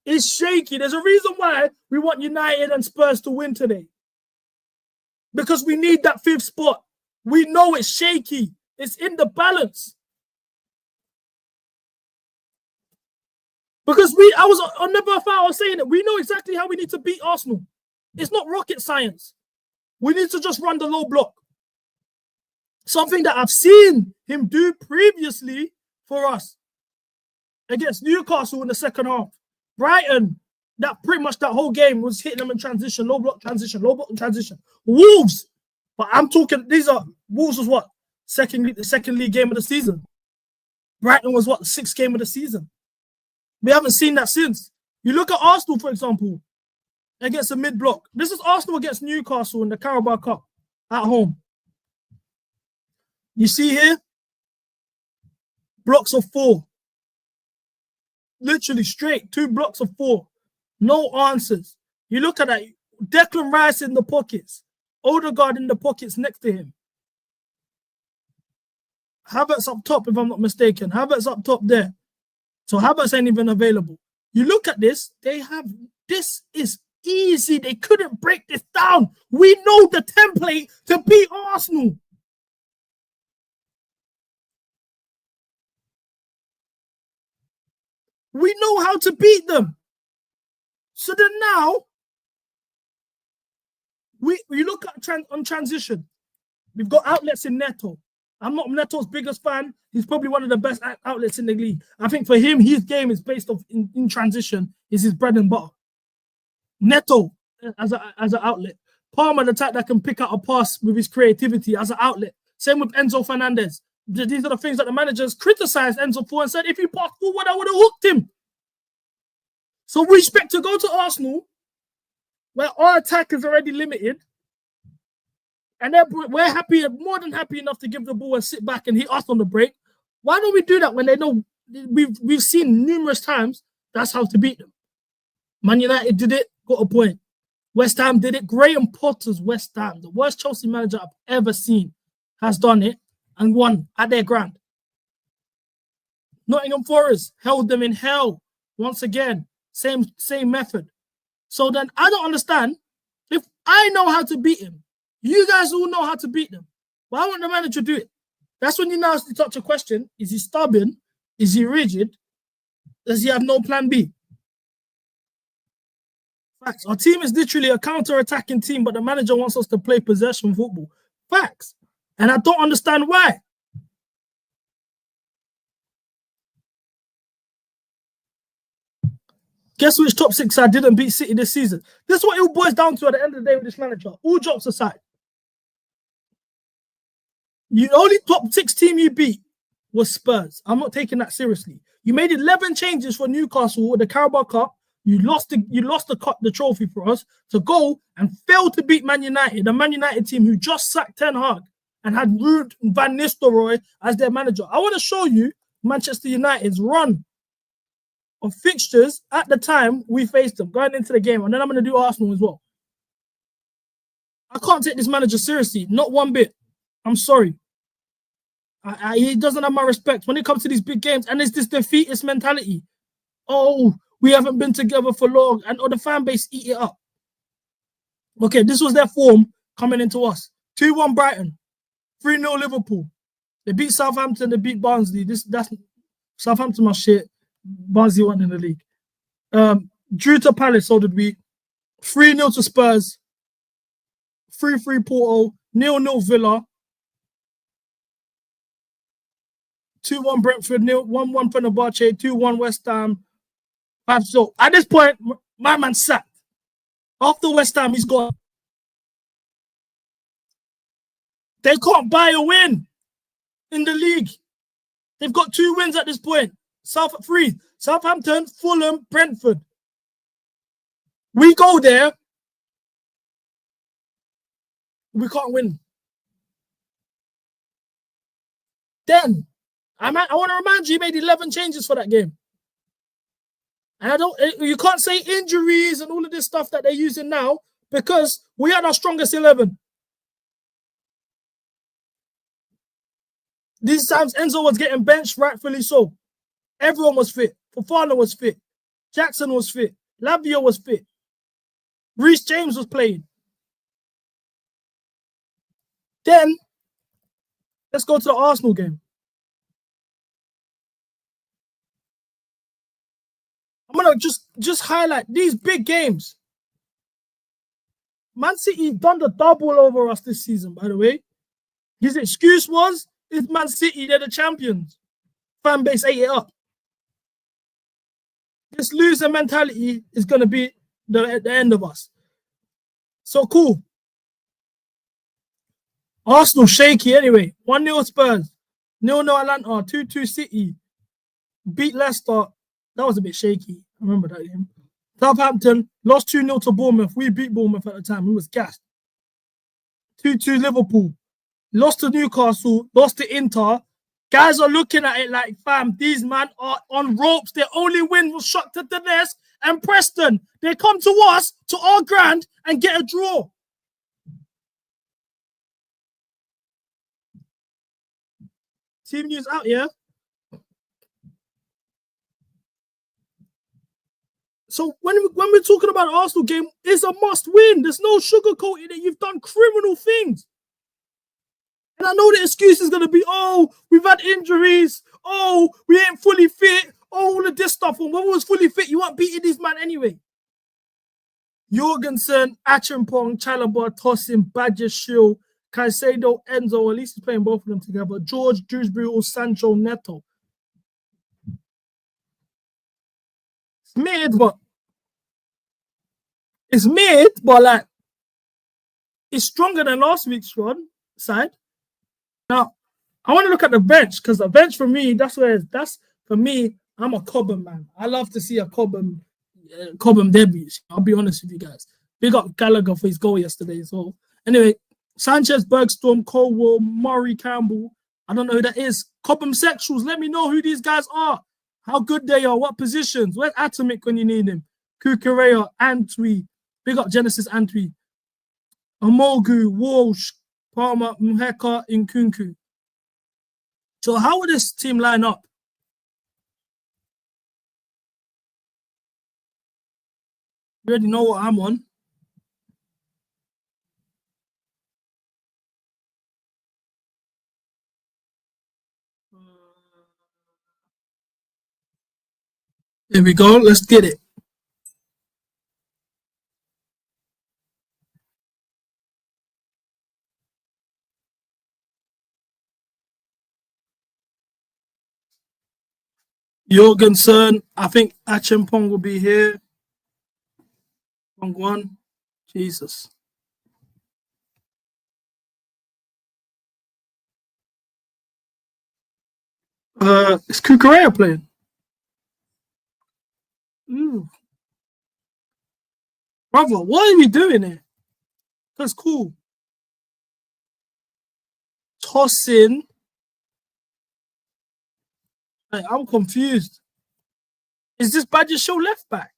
It's shaky. There's a reason why we want United and Spurs to win today. Because we need that 5th spot. We know it's shaky. It's in the balance. Because I was on the birth I was saying it. We know exactly how we need to beat Arsenal. It's not rocket science. We need to just run the low block. Something that I've seen him do previously for us against Newcastle in the second half. Brighton, that pretty much that whole game was hitting them in transition, low block transition, low block transition. Wolves, but I'm talking, Wolves was what? The second league game of the season. Brighton was what? The 6th game of the season. We haven't seen that since. You look at Arsenal, for example, against a mid-block. This is Arsenal against Newcastle in the Carabao Cup at home. You see here? Blocks of 4. Literally straight, 2 blocks of 4. No answers. You look at that. Declan Rice in the pockets. Odegaard in the pockets next to him. Havertz up top, if I'm not mistaken. Havertz up top there. So Havertz ain't even available. You look at this. This is easy. They couldn't break this down. We know the template to beat Arsenal. We know how to beat them. So then now, we look at on transition. We've got outlets in Neto. I'm not Neto's biggest fan. He's probably one of the best outlets in the league. I think for him, his game is based off in transition, is his bread and butter. Neto as an outlet. Palmer, the type that can pick out a pass with his creativity as an outlet. Same with Enzo Fernandez. These are the things that the managers criticized Enzo for and said, if he passed forward, I would have hooked him. So we expect to go to Arsenal, where our attack is already limited, and we're more than happy enough to give the ball and sit back and hit us on the break. Why don't we do that when they know we've seen numerous times that's how to beat them? Man United did it, got a point. West Ham did it. Graham Potter's West Ham, the worst Chelsea manager I've ever seen, has done it and won at their ground. Nottingham Forest held them in hell once again. Same method. So then I don't understand. If I know how to beat him, you guys all know how to beat them. Why won't the manager do it? That's when you now touch a question. Is he stubborn? Is he rigid? Does he have no plan B? Facts. Our team is literally a counter-attacking team, but the manager wants us to play possession football. Facts. And I don't understand why. Guess which top 6 side didn't beat City this season? This is what it all boils down to at the end of the day with this manager. All jokes aside. The only top 6 team you beat was Spurs. I'm not taking that seriously. You made 11 changes for Newcastle with the Carabao Cup. You lost the trophy for us to go and fail to beat Man United, the Man United team who just sacked Ten Hag and had Ruud van Nistelrooy as their manager. I want to show you Manchester United's run of fixtures at the time we faced them going into the game, and then I'm going to do Arsenal as well. I can't take this manager seriously, not one bit. I'm sorry. He doesn't have my respect when it comes to these big games, and it's this defeatist mentality. Oh, we haven't been together for long, and the fan base eat it up. Okay, this was their form coming into us. 2-1 Brighton, 3-0 Liverpool. They beat Southampton, they beat Barnsley. That's Southampton my shit. Barnsley won in the league. Drew to Palace, so did we. 3-0 to Spurs. 3-3 Porto. 0-0 Villa. 2-1 Brentford. 1-1 Fenerbahce. 2-1 West Ham. 5-0. At this point, my man's sacked. After West Ham, he's gone. They can't buy a win in the league. They've got 2 wins at this point. Southampton, Fulham, Brentford. We go there. We can't win. Then, I want to remind you, he made 11 changes for that game. And you can't say injuries and all of this stuff that they're using now because we had our strongest 11. These times Enzo was getting benched, rightfully so. Everyone was fit. Fofana was fit. Jackson was fit. Lavia was fit. Reece James was playing. Then, let's go to the Arsenal game. want to just highlight these big games. Man City done the double over us this season, by the way. His excuse was, it's Man City, they're the champions. Fan base ate it up. This loser mentality is going to be the end of us. So cool. Arsenal shaky anyway. 1-0 Spurs. 0-0 Atlanta. 2-2 City. Beat Leicester. That was a bit shaky. I remember that game. Southampton lost 2-0 to Bournemouth. We beat Bournemouth at the time. We was gassed. 2-2 Liverpool. Lost to Newcastle. Lost to Inter. Guys are looking at it like, fam, these men are on ropes. Their only win was Shakhtar Donetsk and Preston. They come to us, to our ground, and get a draw. Team news out, yeah? So when we're talking about the Arsenal game, it's a must win. There's no sugarcoating it. You've done criminal things. And I know the excuse is going to be, oh, we've had injuries. Oh, we ain't fully fit. Oh, all of this stuff. And when we was fully fit, you weren't beating these man anyway. Jorgensen, Achimpong, Chalobah, Tosin, Badiashile, Caicedo, Enzo. At least he's playing both of them together. George, Dewsbury, or Sancho, Neto. It's mid, but like, it's stronger than last week's side. Now, I want to look at the bench, because the bench for me, for me, I'm a Cobham man. I love to see a Cobham debut. I'll be honest with you guys. Big up Gallagher for his goal yesterday. So anyway, Sanchez, Bergstrom, Colwell, Murray, Campbell. I don't know who that is. Cobham sexuals. Let me know who these guys are. How good they are. What positions. Where's Atomic when you need him? Kukurea, Antwi. Big up Genesis Antwi. Amogu, Walsh, Palmer, Mheka, Nkunku. So how would this team line up? You already know what I'm on. Here we go. Let's get it. Jorgensen. I think Achimpong will be here. Wrong one. Jesus. Is Kukurea playing? Ooh. Brother, what are we doing here? That's cool. Tosin. Hey, I'm confused. Is this Badiashile left back?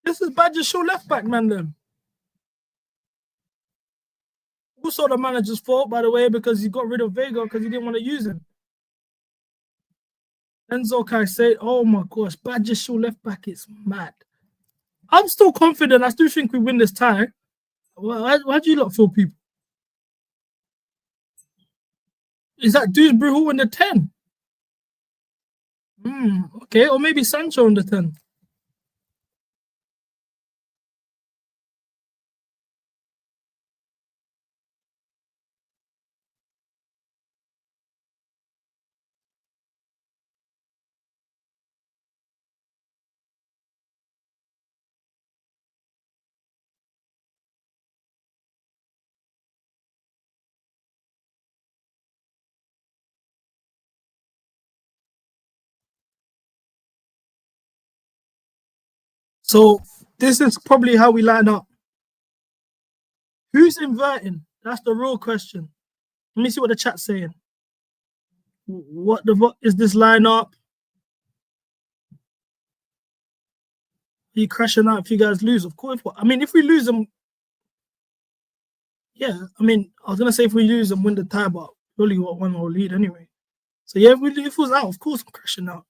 This is Badiashile left back, man. Them. Also the manager's fault, by the way, because he got rid of Vega because he didn't want to use him. Enzo Caicedo, oh my gosh, Badiashile left back is mad. I'm still confident. I still think we win this tie. Why do you lot feel, people? Is that Dewsbury who in the 10? Okay, or maybe Sancho in the 10. So this is probably how we line up. Who's inverting? That's the real question. Let me see what the chat's saying. What is this lineup? Are you crashing out if you guys lose? Of course. I mean, if we lose them, yeah. I mean, I was gonna say if we lose and win the tie, but we only got 1-0 lead anyway. So yeah, if it was out, of course I'm crashing out.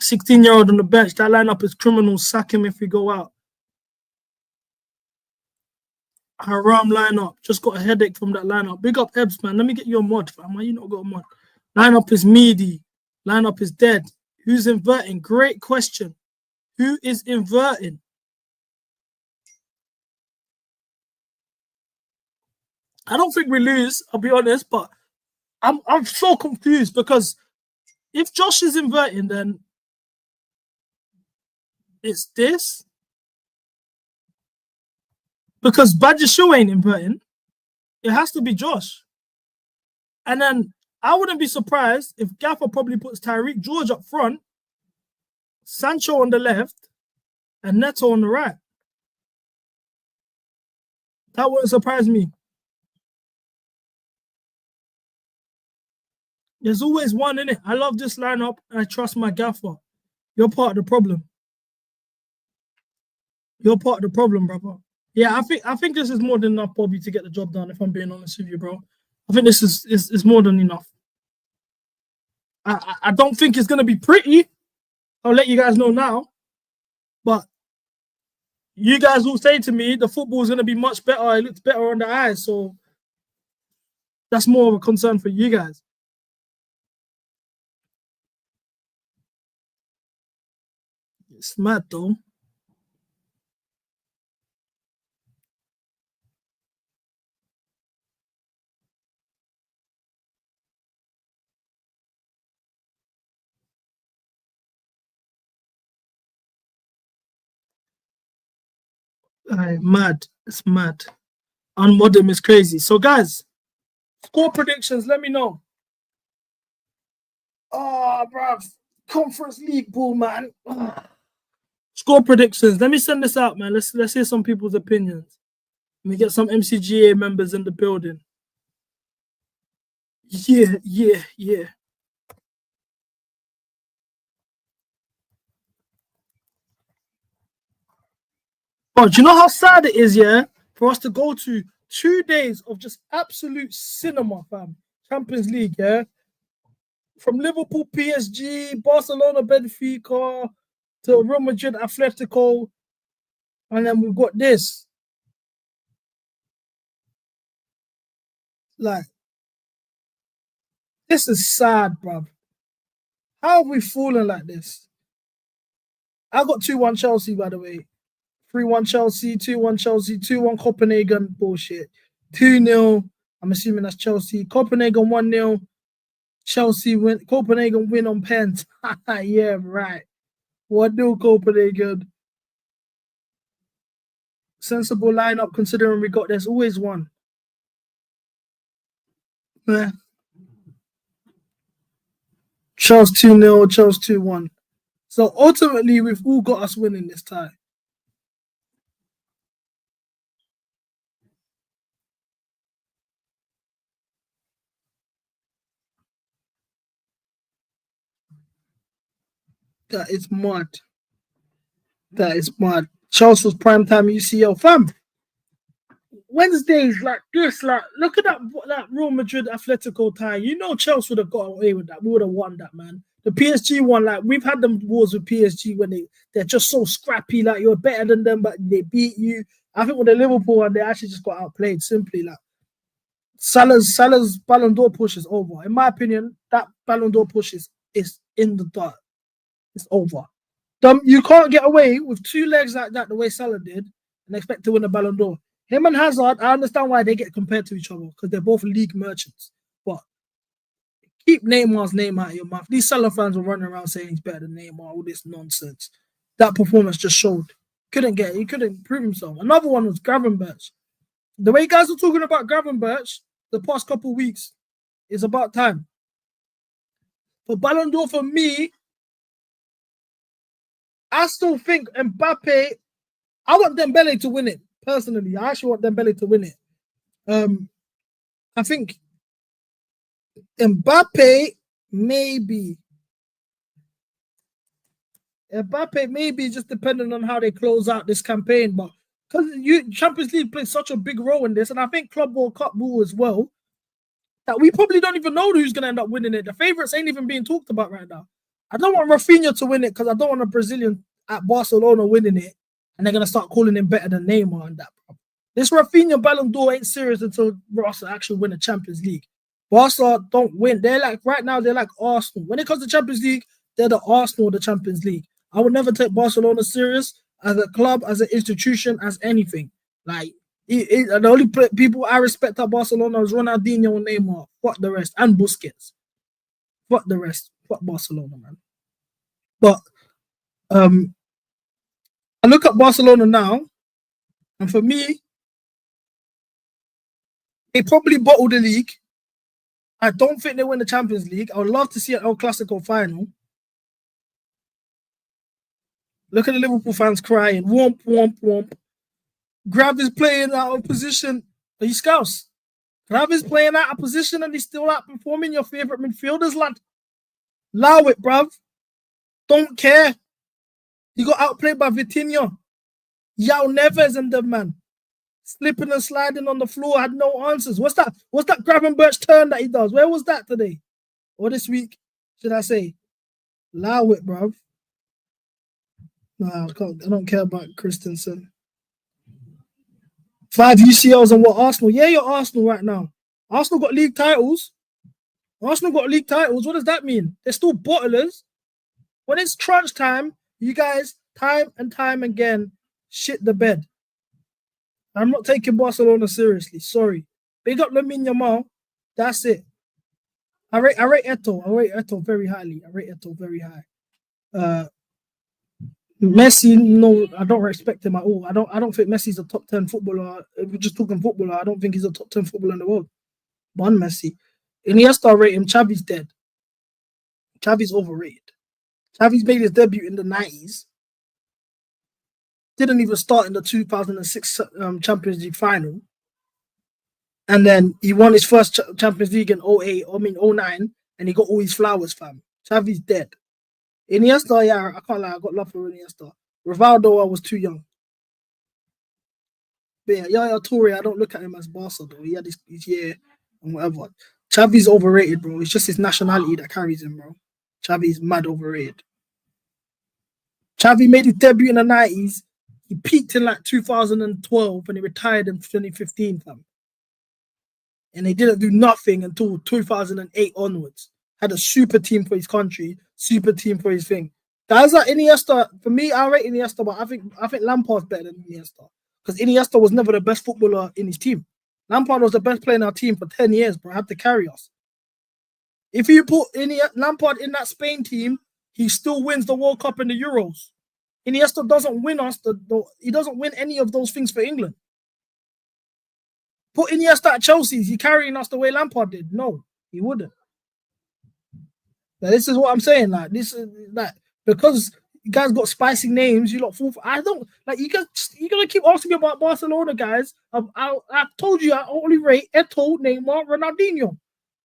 16-year-old on the bench. That lineup is criminal. Sack him if we go out. Haram lineup. Just got a headache from that lineup. Big up Ebbs, man. Let me get you a mod, fam. Why you not got a mod? Lineup is meaty. Lineup is dead. Who's inverting? Great question. Who is inverting? I don't think we lose, I'll be honest, but I'm so confused because if Josh is inverting, then it's this. Because Badiashile ain't inverting. It has to be Josh. And then I wouldn't be surprised if Gaffer probably puts Tyreek George up front, Sancho on the left, and Neto on the right. That wouldn't surprise me. There's always one in it. I love this lineup and I trust my Gaffer. You're part of the problem. You're part of the problem, brother. Yeah, I think this is more than enough, Bobby, to get the job done, if I'm being honest with you, bro. I think this is more than enough. I don't think it's going to be pretty. I'll let you guys know now. But you guys will say to me, the football is going to be much better. It looks better on the eyes. So that's more of a concern for you guys. It's mad, though. Mad. It's mad. Unmodern is crazy. So, guys, score predictions. Let me know. Oh, bruv. Conference League ball, man. Score predictions. Let me send this out, man. Let's hear some people's opinions. Let me get some MCGA members in the building. Yeah. Oh, do you know how sad it is, yeah, for us to go to 2 days of just absolute cinema, fam? Champions League, yeah? From Liverpool, PSG, Barcelona, Benfica, to Real Madrid, Atletico, and then we've got this. Like, this is sad, bruv. How have we fallen like this? I got 2-1 Chelsea, by the way. 3-1 Chelsea, 2-1 Chelsea, 2-1 Copenhagen. Bullshit. 2-0. I'm assuming that's Chelsea. Copenhagen 1-0. Chelsea win. Copenhagen win on pens. Yeah, right. 1-0 Copenhagen. Sensible lineup considering we got there's always one. Yeah. Chelsea 2-0, Chelsea 2-1. So ultimately, we've all got us winning this tie. That is mad. That is mad. Chelsea's primetime UCL. Fam, Wednesdays like this, like, look at that Real Madrid Atletico tie. You know Chelsea would have got away with that. We would have won that, man. The PSG one, like, we've had them wars with PSG when they're just so scrappy, like, you're better than them, but they beat you. I think with the Liverpool one, they actually just got outplayed, simply. Like, Salah's Ballon d'Or push is over. In my opinion, that Ballon d'Or push is in the dirt. It's over. You can't get away with 2 legs like that the way Salah did and expect to win a Ballon d'Or. Him and Hazard, I understand why they get compared to each other because they're both league merchants. But keep Neymar's name out of your mouth. These Salah fans were running around saying he's better than Neymar, all this nonsense. That performance just showed. He couldn't prove himself. Another one was Gravenberch. The way guys are talking about Gravenberch the past couple of weeks is about time. For Ballon d'Or, for me, I still think Mbappe, I want Dembele to win it, personally. I actually want Dembele to win it. I think Mbappe maybe just depending on how they close out this campaign, but because Champions League plays such a big role in this, and I think Club World Cup will as well, that we probably don't even know who's going to end up winning it. The favourites ain't even being talked about right now. I don't want Rafinha to win it because I don't want a Brazilian at Barcelona winning it and they're going to start calling him better than Neymar and that. This Rafinha Ballon d'Or ain't serious until Ross actually win a Champions League. Barca don't win. They're like, right now, they're like Arsenal. When it comes to Champions League, they're the Arsenal of the Champions League. I would never take Barcelona serious as a club, as an institution, as anything. Like, the only people I respect at Barcelona is Ronaldinho and Neymar. Fuck the rest. And Busquets. Fuck the rest. Fuck Barcelona, man. But I look at Barcelona now, and for me, they probably bottled the league. I don't think they win the Champions League. I would love to see an El Clasico final. Look at the Liverpool fans crying. Womp, womp, womp. Grav is playing out of position. Are you scouts? Grav is playing out of position and he's still outperforming your favourite midfielders, lad. Allow it, bruv. Don't care. He got outplayed by Vitinha. Yao Neves and them, man. Slipping and sliding on the floor, had no answers. What's that? What's that Gravenberch turn that he does? Where was that today? Or this week, should I say? Allow it, bruv. Nah, I don't care about Christensen. 5 UCLs and what, Arsenal? Yeah, you're Arsenal right now. Arsenal got league titles. Arsenal got league titles. What does that mean? They're still bottlers. When it's crunch time, you guys, time and time again, shit the bed. I'm not taking Barcelona seriously. Sorry. Big up Lamine Yamal. That's it. I rate Eto'o. I rate Eto'o very highly. I rate Eto'o very high. Messi, no, I don't respect him at all. I don't think Messi's a top 10 footballer. If we're just talking footballer, I don't think he's a top 10 footballer in the world. One Messi. Iniesta, I rate him. Xavi's dead. Xavi's overrated. Xavi's made his debut in the 90s. Didn't even start in the 2006 Champions League final. And then he won his first Champions League in 09, and he got all his flowers, fam. Xavi's dead. Iniesta, yeah, I can't lie, I got love for Iniesta. Rivaldo, I was too young. But yeah, Yaya Toure, I don't look at him as Barca, though. He had his year and whatever. Xavi's overrated, bro. It's just his nationality that carries him, bro. Xavi's mad overrated. Xavi made his debut in the 90s. He peaked in like 2012 and he retired in 2015, fam. And he didn't do nothing until 2008 onwards. Had a super team for his country, super team for his thing. Guys like Iniesta, for me, I rate Iniesta, but I think Lampard's better than Iniesta. Because Iniesta was never the best footballer in his team. Lampard was the best player in our team for 10 years, bro. Had to carry us. If you put Lampard in that Spain team, he still wins the World Cup and the Euros. Iniesta doesn't win us. He doesn't win any of those things for England. Put Iniesta at Chelsea. Is he carrying us the way Lampard did? No, he wouldn't. Now, this is what I'm saying. Like, this is like, because you guys got spicy names, you lot fall. I don't like you guys. You're gonna keep asking me about Barcelona, guys. I've told you I only rate Eto'o, Neymar, Ronaldinho.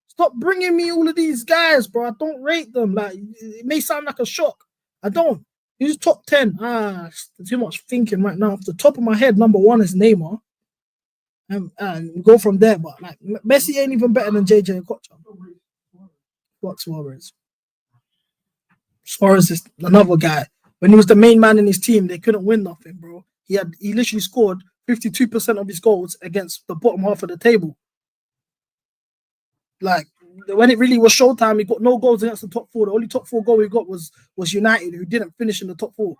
Stop bringing me all of these guys, bro. I don't rate them. Like, it may sound like a shock. I don't. Who's top 10? Too much thinking right now. Off the top of my head, number 1 is Neymar. And go from there. But like, Messi ain't even better than JJ Okocha. What Suarez? Suarez is another guy. When he was the main man in his team, they couldn't win nothing, bro. He literally scored 52% of his goals against the bottom half of the table. Like, when it really was showtime, he got no goals against the top 4. The only top 4 goal he got was United, who didn't finish in the top 4.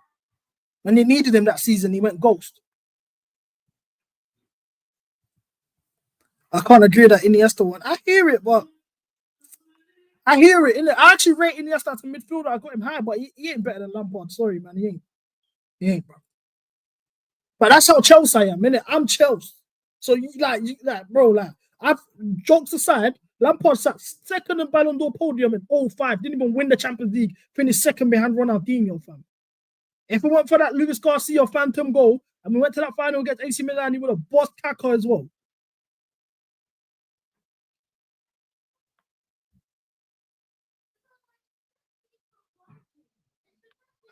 When they needed him that season, he went ghost. I can't agree with that Iniesta one. I hear it, but I hear it. I actually rate Iniesta as a midfielder. I got him high, but he ain't better than Lampard. Sorry, man. He ain't, bro. But that's how Chelsea I am, innit? I'm Chelsea. So bro, I've jokes aside, Lampard sat second in Ballon d'Or podium in 2005. Didn't even win the Champions League. Finished second behind Ronaldinho, fam. If we went for that Luis Garcia phantom goal and we went to that final against AC Milan, he would have bossed Kaka as well.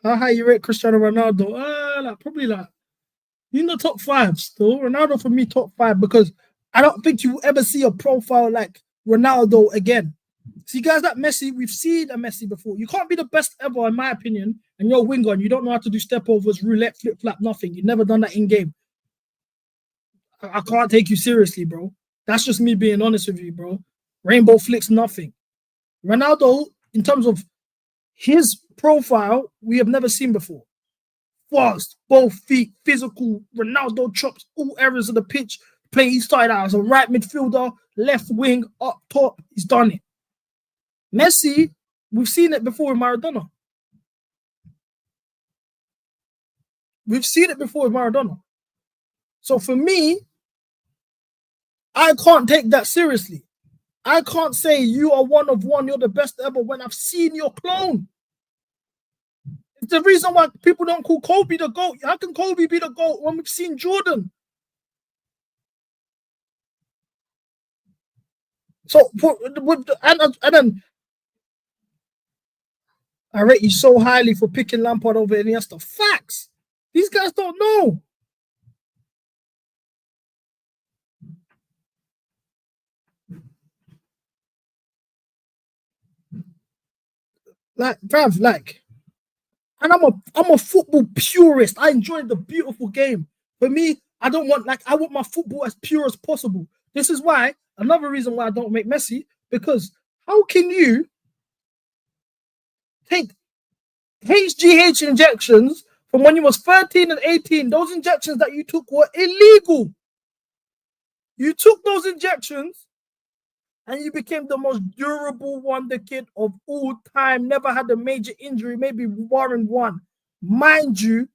How high you rate Cristiano Ronaldo? Probably in the top 5 still. Ronaldo for me, top 5, because I don't think you will ever see a profile like Ronaldo again. See, guys like Messi, we've seen a Messi before. You can't be the best ever, in my opinion, and you're a winger and you don't know how to do step overs, roulette, flip flap, nothing. You've never done that in game. I can't take you seriously, bro. That's just me being honest with you, bro. Rainbow flicks, nothing. Ronaldo, in terms of his profile, we have never seen before. Fast, both feet, physical. Ronaldo chops all areas of the pitch. He started out as a right midfielder, left wing, up top. He's done it. Messi, we've seen it before with Maradona. We've seen it before with Maradona. So for me, I can't take that seriously. I can't say you are one of one, you're the best ever when I've seen your clone. It's the reason why people don't call Kobe the GOAT. How can Kobe be the GOAT when we've seen Jordan? So, and then I rate you so highly for picking Lampard over Iniesta. Facts. These guys don't know. And I'm a football purist. I enjoy the beautiful game. For me, I want my football as pure as possible. This is why, another reason why I don't make Messi, because how can you take HGH injections from when you was 13 and 18? Those injections that you took were illegal. You took those injections and you became the most durable wonder kid of all time. Never had a major injury, maybe barring one. Mind you,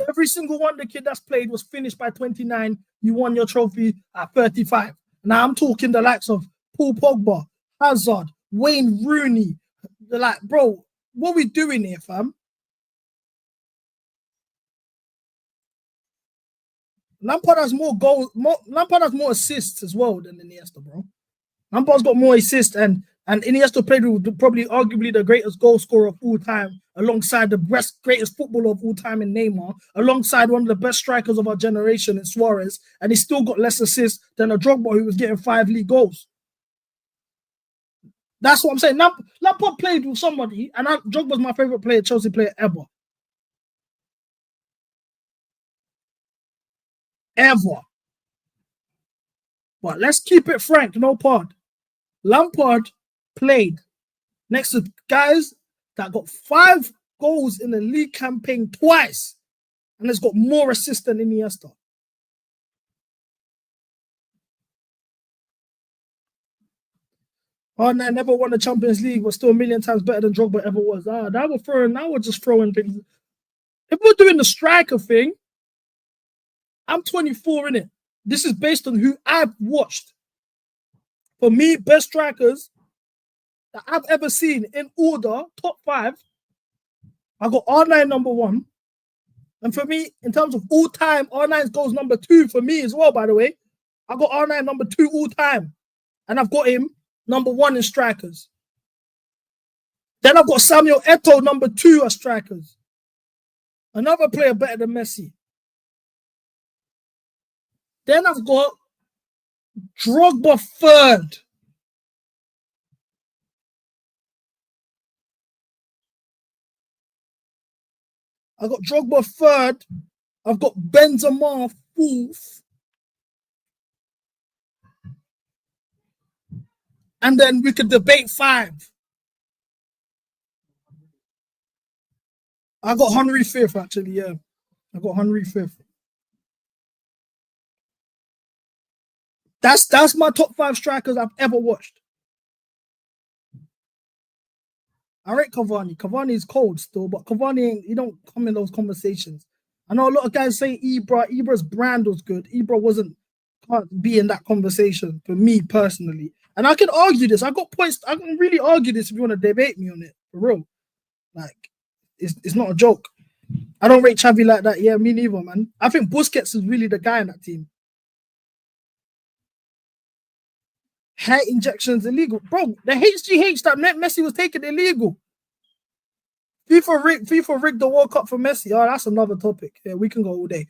every single wonder kid that's played was finished by 29. You won your trophy at 35. Now I'm talking the likes of Paul Pogba, Hazard, Wayne Rooney. They're like, bro, what are we doing here, fam? Lampard has more goals. Lampard has more assists as well than Iniesta, bro. Lampard's got more assists, and Iniesta played with probably arguably the greatest goal scorer of all time, alongside the greatest footballer of all time in Neymar, alongside one of the best strikers of our generation in Suarez, and he still got less assists than a Drogba who was getting 5 league goals. That's what I'm saying. Lampard played with somebody, and Drogba's my favorite player, Chelsea player ever. Ever. But let's keep it frank, no pod. Lampard played next to guys that got 5 goals in the league campaign twice, and has got more assists than Iniesta. Oh, no, never won the Champions League, but still a million times better than Drogba ever was. Now we're just throwing things. If we're doing the striker thing, I'm 24 in it. This is based on who I've watched. For me, best strikers that I've ever seen in order, top 5, I got R9 number 1. And for me, in terms of all time, R9 goes number 2 for me as well, by the way. I got R9 number 2 all time. And I've got him number 1 in strikers. Then I've got Samuel Eto'o number 2 as strikers. Another player better than Messi. Then I've got Drogba 3rd. I've got Drogba 3rd. I've got Benzema 4th. And then we could debate 5. I got Henry 5th, actually, yeah. I got Henry 5th. That's my top 5 strikers I've ever watched. I rate Cavani. Cavani is cold still, but Cavani, he don't come in those conversations. I know a lot of guys say Ibra. Ibra's brand was good. Ibra can't be in that conversation for me personally. And I can argue this. I got points. I can really argue this if you want to debate me on it, for real. Like, it's not a joke. I don't rate Xavi like that. Yeah, me neither, man. I think Busquets is really the guy in that team. Hair injections illegal. Bro, the HGH that Messi was taking illegal. FIFA rigged the World Cup for Messi. Oh, that's another topic. Yeah, we can go all day.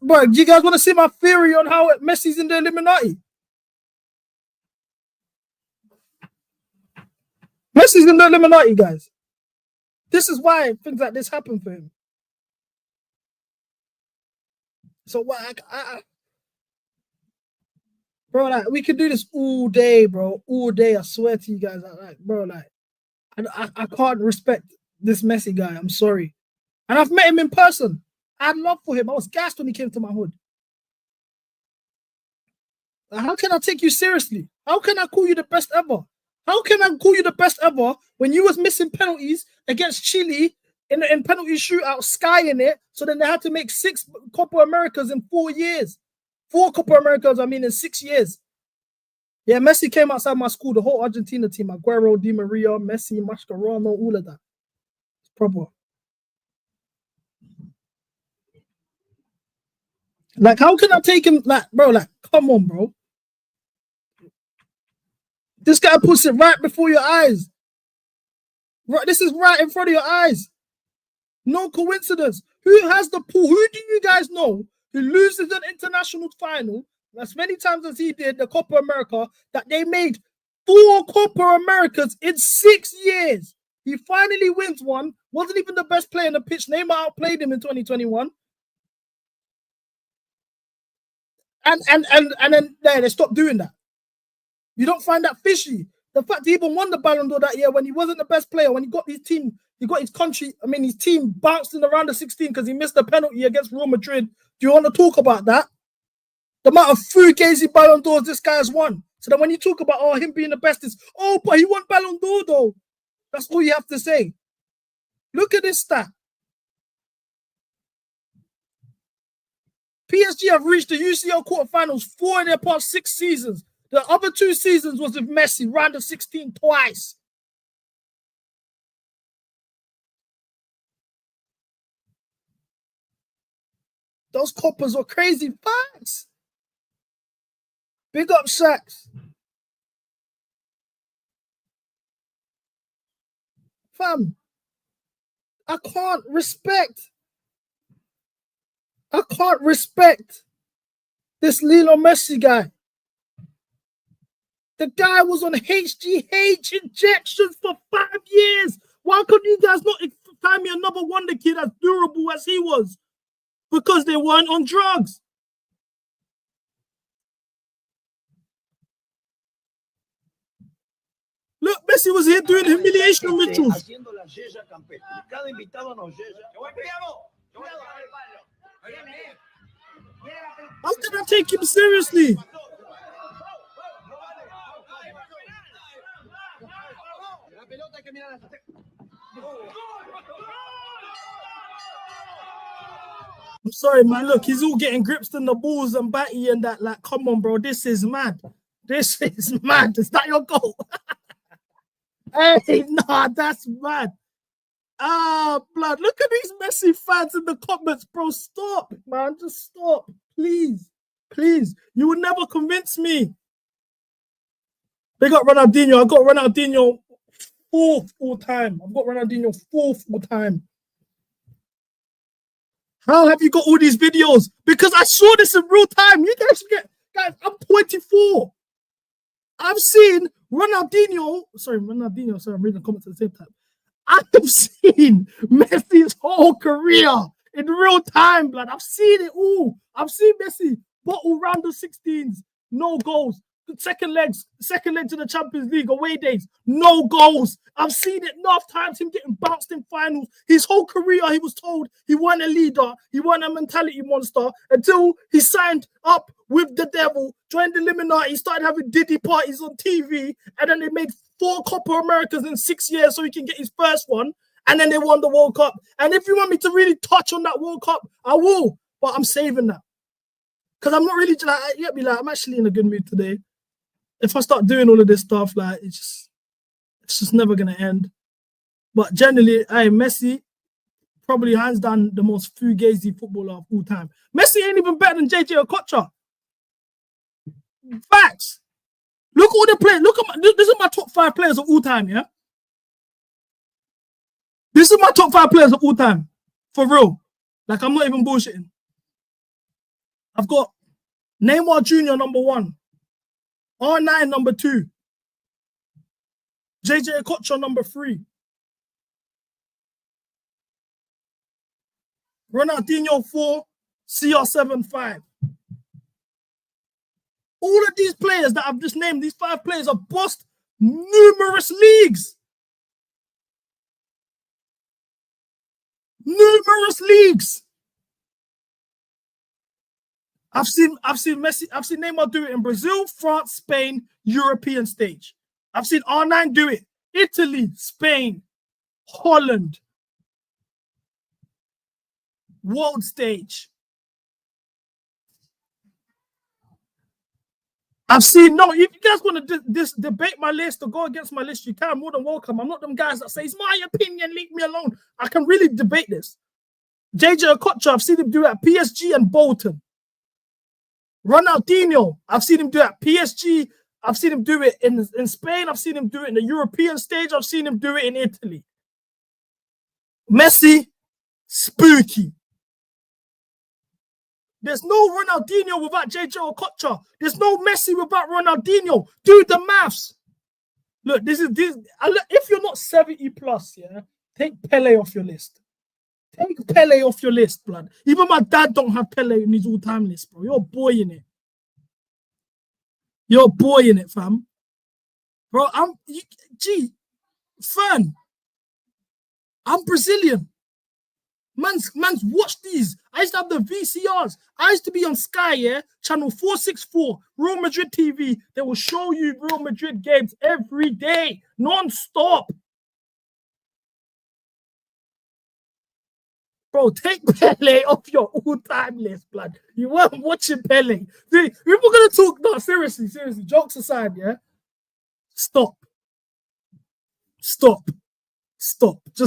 Bro, do you guys want to see my theory on how Messi's in the Illuminati? Messi's in the Illuminati, guys. This is why things like this happen for him. So what? Bro, like, we could do this all day, bro. All day, I swear to you guys. Like, bro, like, I can't respect this Messi guy. I'm sorry. And I've met him in person. I had love for him. I was gassed when he came to my hood. How can I take you seriously? How can I call you the best ever? How can I call you the best ever when you was missing penalties against Chile in penalty shootout, Sky in it? So then they had to make 6 Copa Americas in 4 years. 4 Copa Americas, I mean, in 6 years. Yeah, Messi came outside my school, the whole Argentina team, Aguero, Di Maria, Messi, Mascherano, all of that. It's proper. Like, how can I take him? Like, bro, like, come on, bro. This guy puts it right before your eyes. Right, this is right in front of your eyes. No coincidence. Who has the pool? Who do you guys know who loses an international final as many times as he did, the Copa America, that they made 4 Copa Americas in 6 years? He finally wins one. Wasn't even the best player on the pitch. Neymar outplayed him in 2021. And then they stopped doing that. You don't find that fishy. The fact he even won the Ballon d'Or that year when he wasn't the best player, when he got his team, he got his country, I mean, his team bounced in the round of 16 because he missed a penalty against Real Madrid. Do you want to talk about that? The amount of fugazi Ballon d'Ors this guy has won. So that when you talk about, oh, him being the best, it's, oh, but he won Ballon d'Or though. That's all you have to say. Look at this stat. PSG have reached the UCL quarterfinals 4 in their past 6 seasons. The other 2 seasons was with Messi, round of 16 twice. Those coppers were crazy facts. Big up Shaqs. Fam, I can't respect this Lionel Messi guy. The guy was on HGH injections for 5 years. Why couldn't you guys not find me another wonder kid as durable as he was? Because they weren't on drugs. Look, Messi was here doing humiliation rituals. How can I take him seriously? I'm sorry, man. Look, he's all getting grips on the balls and batty and that. Like, come on, bro. This is mad. This is mad. Is that your goal? Hey, nah, that's mad. Ah, blood. Look at these Messi fans in the comments, bro. Stop, man. Just stop. Please. Please. You will never convince me. They got Ronaldinho. I got Ronaldinho 4th all time. I've got Ronaldinho 4th all time. How have you got all these videos? Because I saw this in real time. You guys forget. Guys, I'm 24. I've seen Ronaldinho. Sorry, I'm reading the comments at the same time. I've seen Messi's whole career in real time, blood. I've seen it all. I've seen Messi bottle round of 16s, no goals. Second leg to the Champions League away days, no goals. I've seen it enough times, him getting bounced in finals. His whole career, he was told he wasn't a leader, he wasn't a mentality monster until he signed up with the devil, joined the Illuminati, started having Diddy parties on TV, and then they made 4 Copa Americas in 6 years so he can get his first one, and then they won the World Cup. And if you want me to really touch on that World Cup, I will, but I'm saving that. Because I'm not really, I'm actually in a good mood today. If I start doing all of this stuff, like, it's just never going to end. But generally, Messi, probably hands down the most fugazi footballer of all time. Messi ain't even better than JJ Okocha. Facts. Look at all the players. This is my top 5 players of all time, yeah? This is my top 5 players of all time. For real. Like, I'm not even bullshitting. I've got Neymar Jr. number 1. R9 number 2. JJ Okocha number 3. Ronaldinho 4. CR7 5. All of these players that I've just named, these 5 players, have bossed numerous leagues. Numerous leagues. I've seen Messi, I've seen Neymar do it in Brazil, France, Spain, European stage. I've seen R9 do it. Italy, Spain, Holland, world stage. I've seen, no, if you guys want to debate my list or go against my list, you can, more than welcome. I'm not them guys that say, it's my opinion, leave me alone. I can really debate this. JJ Okocha, I've seen him do it at PSG and Bolton. Ronaldinho, I've seen him do it at PSG. I've seen him do it in Spain. I've seen him do it in the European stage. I've seen him do it in Italy. Messi, spooky. There's no Ronaldinho without JJ Okocha. There's no Messi without Ronaldinho. Do the maths. Look, this. If you're not 70 plus, yeah, take Pele off your list. Take Pele off your list, blood. Even my dad don't have Pele in his all-time list, bro. You're a boy in it. You're a boy in it, fam. Bro, Fern, I'm Brazilian. Man's watch these. I used to have the VCRs. I used to be on Sky, yeah, channel 464, Real Madrid TV. They will show you Real Madrid games every day, non-stop. Bro, take Pele off your all-time list, blood. You weren't watching Pele. See, if we're going to talk, no, seriously, jokes aside, yeah? Stop. Just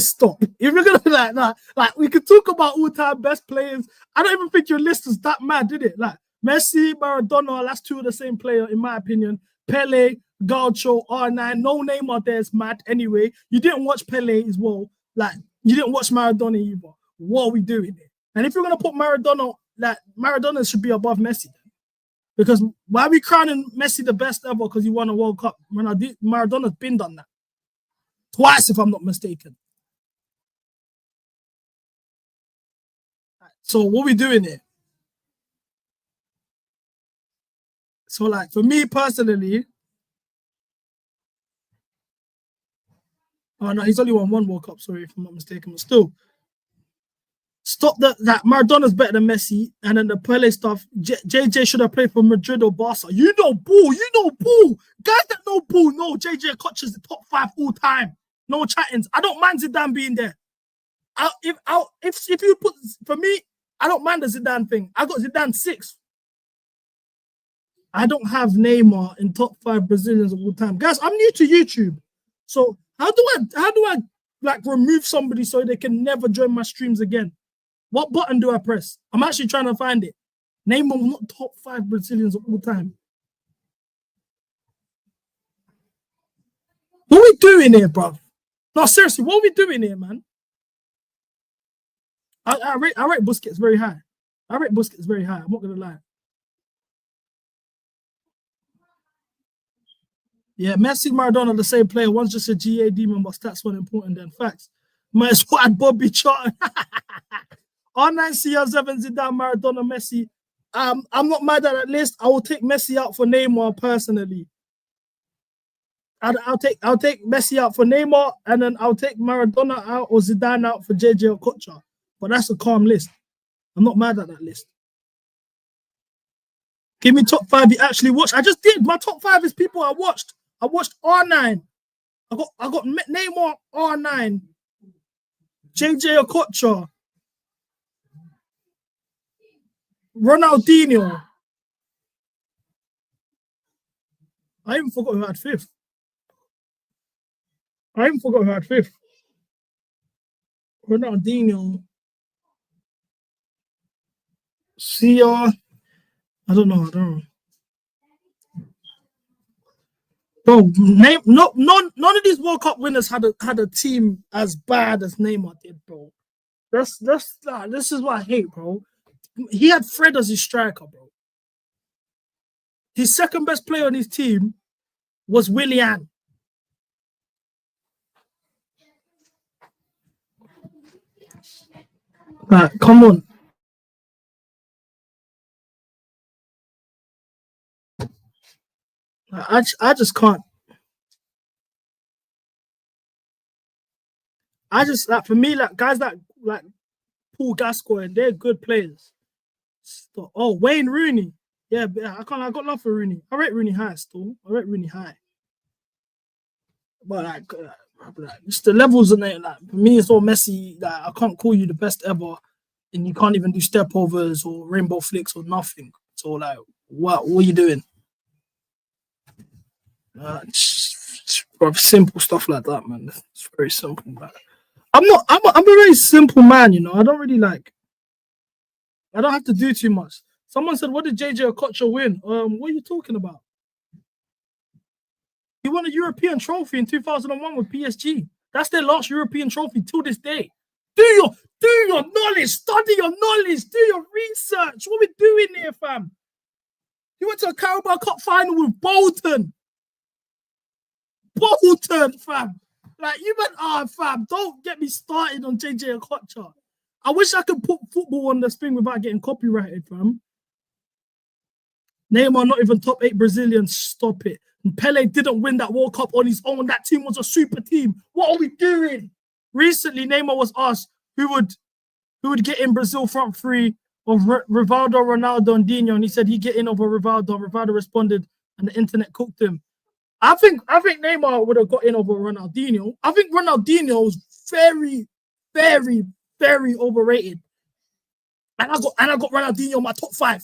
stop. If you're going to be like that, like, we could talk about all-time best players. I don't even think your list is that mad, did it? Like, Messi, Maradona, that's 2 of the same player, in my opinion. Pele, Gaucho, R9, no Neymar there is mad anyway. You didn't watch Pele as well. Like, you didn't watch Maradona either. What are we doing here? And if you're going to put Maradona, like, Maradona should be above Messi. Because why are we crowning Messi the best ever because he won a World Cup? Maradona's been done that. Twice, if I'm not mistaken. So what are we doing here? So, like, for me personally, oh no, he's only won 1 World Cup, sorry, if I'm not mistaken, but still. Stop that Maradona's better than Messi, and then the Pele stuff. JJ should have played for Madrid or Barca. You know bull. Guys that know bull know JJ Okocha's the top 5 all time. No chattings. I don't mind Zidane being there. If you put, for me, I don't mind the Zidane thing. I got Zidane 6. I don't have Neymar in top 5 Brazilians of all time. Guys, I'm new to YouTube, so how do I like remove somebody so they can never join my streams again? What button do I press? I'm actually trying to find it. Neymar not top 5 Brazilians of all time. What are we doing here, bro? No, seriously, what are we doing here, man? I rate Busquets very high. I'm not gonna lie. Yeah, Messi, Maradona, the same player. One's just a GA demon, but stats weren't important than facts. My squad, Bobby Charlton. R9, CR7, Zidane, Maradona, Messi. I'm not mad at that list. I will take Messi out for Neymar personally. I'll take Messi out for Neymar, and then I'll take Maradona out or Zidane out for JJ Okocha. But that's a calm list. I'm not mad at that list. Give me top 5 you actually watched. I just did. My top 5 is people I watched. I watched R9. I got Neymar, R9, JJ Okocha, Ronaldinho. I even forgot who had 5th. Ronaldinho. CR. I don't know. Bro, none of these World Cup winners had a team as bad as Neymar did, bro. This is what I hate, bro. He had Fred as his striker, bro. His second best player on his team was Willian. Come on. I just can't. I just like for me like guys like Paul Gascoigne, they're good players. So, Wayne Rooney. Yeah, I got love for Rooney. I rate Rooney high still. I rate Rooney high. But like it's the levels in it. Like for me, it's all messy. Like I can't call you the best ever, and you can't even do step overs or rainbow flicks or nothing. So like, what are you doing? Simple stuff like that, man. It's very simple. Man. I'm a very simple man, you know. I don't have to do too much. Someone said, "What did JJ Okocha win?" What are you talking about? He won a European trophy in 2001 with PSG. That's their last European trophy till this day. Do your knowledge, study your knowledge, do your research. What we doing here, fam? He went to a Carabao Cup final with Bolton. Fam. Like, you meant, fam, don't get me started on JJ Okocha. I wish I could put football on this thing without getting copyrighted, fam. Neymar, not even top 8 Brazilians. Stop it. And Pele didn't win that World Cup on his own. That team was a super team. What are we doing? Recently, Neymar was asked who would get in Brazil front three of Rivaldo, Ronaldo, and Dino, and he said he'd get in over Rivaldo. Rivaldo responded, and the internet cooked him. I think Neymar would have got in over Ronaldinho. I think Ronaldinho is very, very, very overrated. And I got Ronaldinho in my top 5.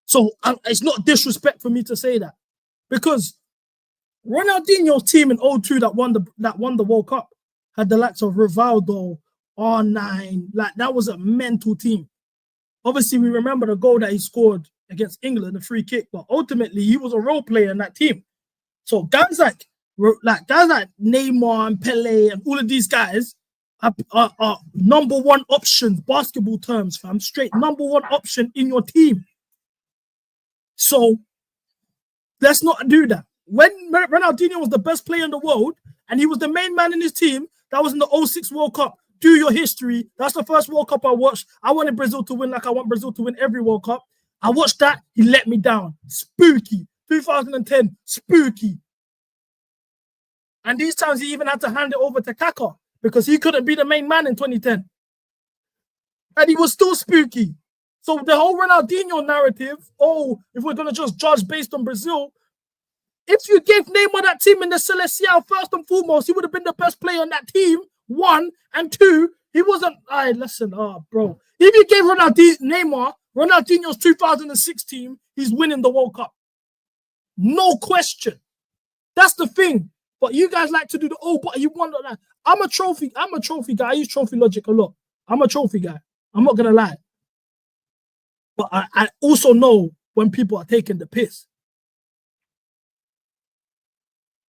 So it's not disrespect for me to say that, because Ronaldinho's team in 2002 that won the World Cup had the likes of Rivaldo, R9. Like, that was a mental team. Obviously, we remember the goal that he scored against England, the free kick, but ultimately he was a role player in that team. So guys like Neymar and Pele and all of these guys are number one options, basketball terms, fam. Straight number one option in your team. So let's not do that. When Ronaldinho was the best player in the world and he was the main man in his team, that was in the 2006 World Cup. Do your history. That's the first World Cup I watched. I wanted Brazil to win like I want Brazil to win every World Cup. I watched that. He let me down. Spooky. 2010, spooky. And these times he even had to hand it over to Kaká because he couldn't be the main man in 2010. And he was still spooky. So the whole Ronaldinho narrative, if we're going to just judge based on Brazil, if you gave Neymar that team in the Celestial, first and foremost, he would have been the best player on that team. 1 and 2, he wasn't. Bro. If you gave Neymar Ronaldinho's 2006 team, he's winning the World Cup. No question. That's the thing. But you guys like to do but you want that. I'm a trophy guy. I use trophy logic a lot. I'm a trophy guy. I'm not going to lie. But I also know when people are taking the piss.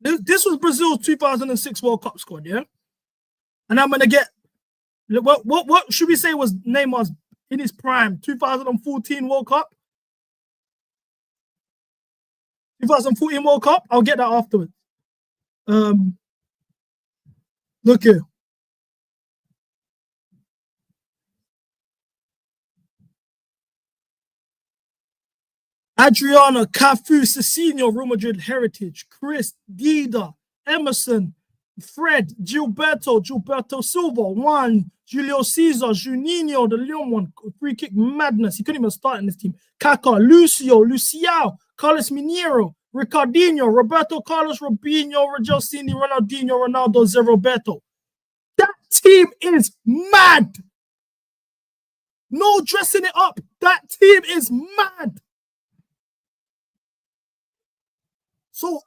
This was Brazil's 2006 World Cup squad, yeah? And I'm going to get... What should we say was Neymar's in his prime? 2014 World Cup? 2014 World Cup? I'll get that afterwards. Look here. Adriana, Cafu, Cicinho, Real Madrid heritage. Chris, Dida, Emerson, Fred, Gilberto Silva, Juan, Julio Cesar, Juninho, the Leon one, free kick madness. He couldn't even start in this team. Kaká, Luciao, Carlos Mineiro, Ricardinho, Roberto Carlos, Robinho, Rogelsini, Ronaldinho, Ronaldo, Zé Roberto. That team is mad. No dressing it up. That team is mad. So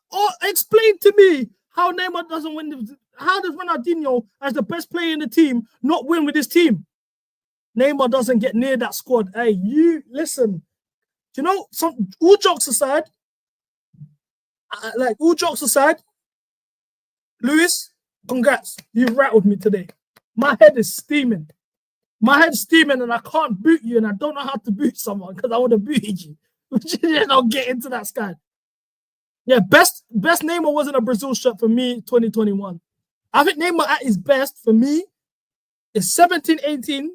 explain to me how Neymar doesn't win. How does Ronaldinho, as the best player in the team, not win with his team? Neymar doesn't get near that squad. Hey, you listen. You know, all jokes aside, Lewis, congrats. You rattled me today. My head is steaming. And I can't boot you, and I don't know how to boot someone because I would have booted you. You don't get into that sky. Yeah, best Neymar wasn't a Brazil shirt for me, 2021. I think Neymar at his best for me is 17-18.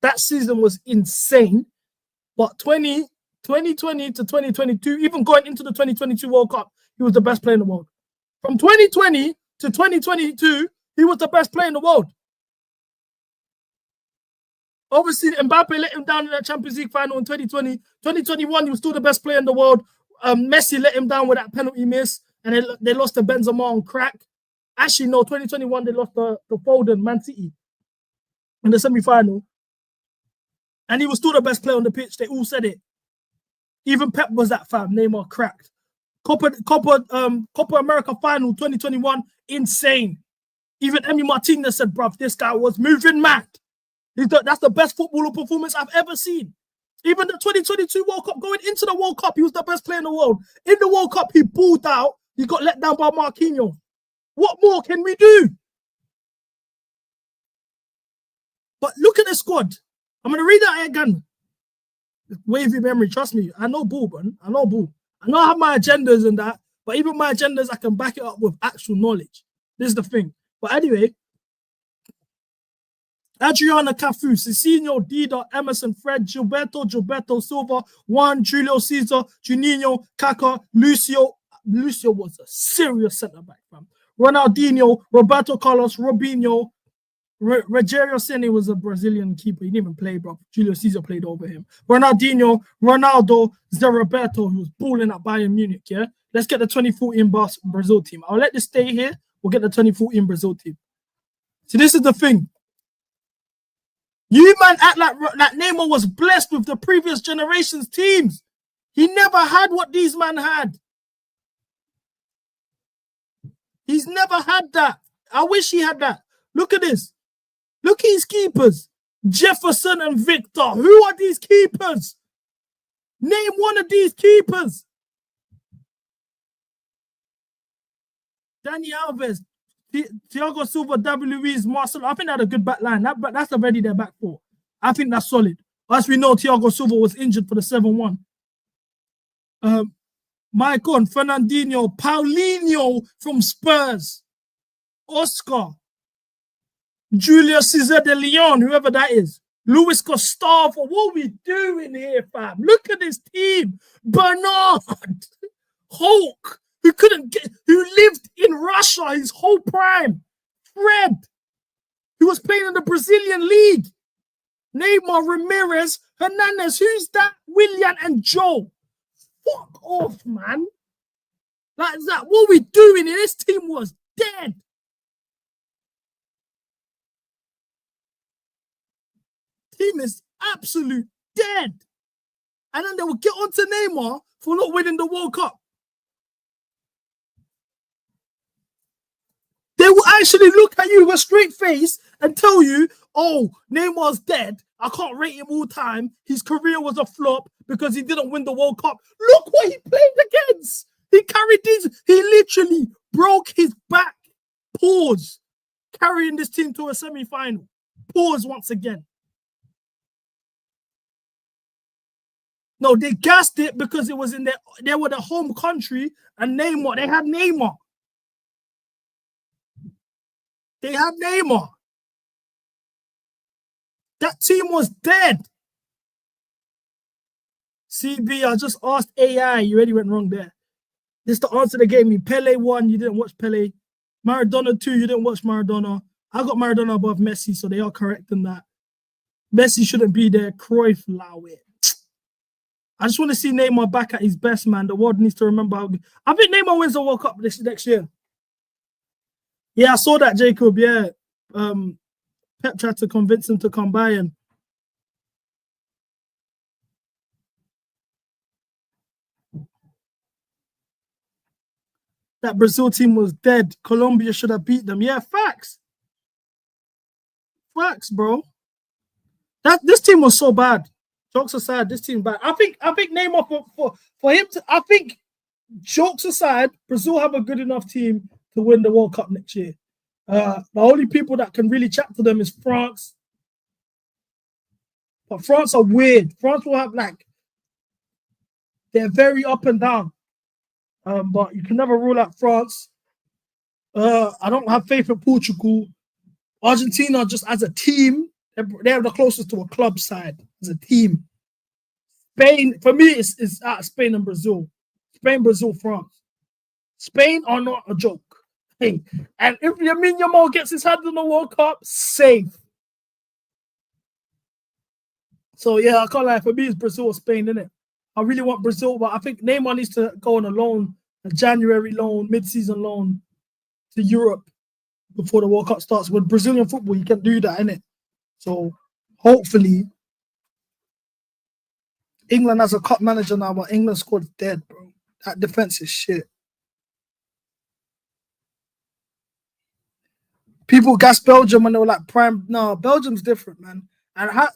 That season was insane. But 20 2020 to 2022, even going into the 2022 World Cup, he was the best player in the world. From 2020 to 2022, he was the best player in the world. Obviously, Mbappe let him down in that Champions League final in 2020. 2021, he was still the best player in the world. Messi let him down with that penalty miss, and they lost to Benzema on crack. Actually, no, 2021, they lost to Foden, Man City, in the semi-final. And he was still the best player on the pitch. They all said it. Even Pep was that, fam. Neymar cracked. Copa America final 2021, insane. Even Emi Martinez said, bruv, this guy was moving mad. That's the best footballer performance I've ever seen. Even the 2022 World Cup, going into the World Cup, he was the best player in the world. In the World Cup, he balled out. He got let down by Marquinhos. What more can we do? But look at the squad. I'm going to read that again. Wavy memory, trust me. I know ball, man. I know ball. I know I have my agendas and that, but even my agendas, I can back it up with actual knowledge. This is the thing. But anyway, Adriana Cafu, Cicinho, Dida, Emerson, Fred, Gilberto Silva, Juan, Julio Cesar, Juninho, Kaká, Lucio. Lucio was a serious centre-back, fam. Ronaldinho, Roberto Carlos, Robinho, Rogério Ceni was a Brazilian keeper. He didn't even play, bro. Julio Cesar played over him. Ronaldinho, Ronaldo, Zé Roberto, who was balling at Bayern Munich, yeah? Let's get the 2014 Brazil team. I'll let this stay here. We'll get the 2014 Brazil team. See, this is the thing. You, man, act like Neymar was blessed with the previous generation's teams. He never had what these men had. He's never had that. I wish he had that. Look at this. Look at his keepers. Jefferson and Victor. Who are these keepers? Name one of these keepers. Dani Alves, Thiago Silva, David Luiz, Marcelo. I think they had a good back line. That's already their back four. I think that's solid. As we know, Thiago Silva was injured for the 7-1. My God, Fernandinho, Paulinho from Spurs, Oscar, Julius Cesar de Leon, whoever that is, Luis Gustavo. What are we doing here, fam? Look at this team. Bernard, Hulk, who lived in Russia his whole prime. Fred, who was playing in the Brazilian league. Neymar, Ramirez, Hernandez. Who's that? Willian and Joe. Fuck off, man. Like that. What are we doing here? This team was dead. Team is absolute dead. And then they will get on to Neymar for not winning the World Cup. They will actually look at you with a straight face and tell you, oh, Neymar's dead. I can't rate him all time. His career was a flop because he didn't win the World Cup. Look what he played against. He carried these. He literally broke his back. Pause. Carrying this team to a semi-final. Pause once again. No, they gassed it because it was in they were the home country and Neymar. They had Neymar. They had Neymar. That team was dead. CB, I just asked AI. You already went wrong there. This is the answer they gave me. Pele 1, you didn't watch Pele. Maradona 2, you didn't watch Maradona. I got Maradona above Messi, so they are correct in that. Messi shouldn't be there. Cruyff, allow it. I just want to see Neymar back at his best, man. The world needs to remember how good. I think Neymar wins the World Cup this next year. Yeah, I saw that, Jacob. Yeah. Pep tried to convince him to come by and that Brazil team was dead. Colombia should have beat them. Yeah, facts. Facts, bro. This team was so bad. Jokes aside, this team bad. I think Neymar for him to. I think jokes aside, Brazil have a good enough team to win the World Cup next year. The only people that can really chat to them is France. But France are weird. France will have they're very up and down. But you can never rule out France. I don't have faith in Portugal. Argentina, just as a team, they're the closest to a club side as a team. Spain, for me, it's Spain and Brazil. Spain, Brazil, France. Spain are not a joke. Hey, and if Lamine Yamal gets his hand on the World Cup, safe. So yeah, I can't lie. For me, it's Brazil or Spain, innit? I really want Brazil, but I think Neymar needs to go on a loan, a January loan, mid-season loan to Europe before the World Cup starts. With Brazilian football, you can do that, innit? So hopefully, England has a cup manager now, but England's squad's dead, bro. That defense is shit. People gas Belgium when they were like prime. No, Belgium's different, man. And how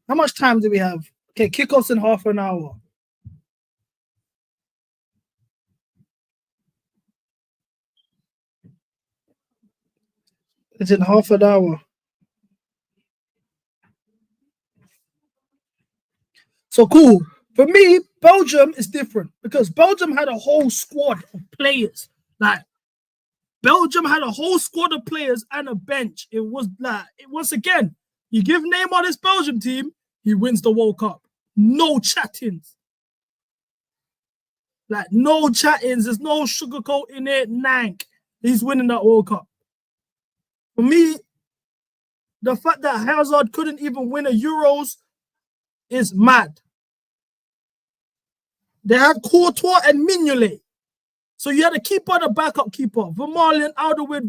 much time do we have? Okay, kickoffs in half an hour. It's in half an hour. So cool. For me, Belgium is different because Belgium had a whole squad of players. Like, Belgium had a whole squad of players and a bench. It was like, once again, you give Neymar this Belgium team, he wins the World Cup. No chattings. Like, no chattings. There's no sugarcoat in it. Nank. He's winning that World Cup. For me, the fact that Hazard couldn't even win a Euros is mad. They had Courtois and Mignolet. So you had a keeper and a backup keeper. Vermaelen, Alderweireld,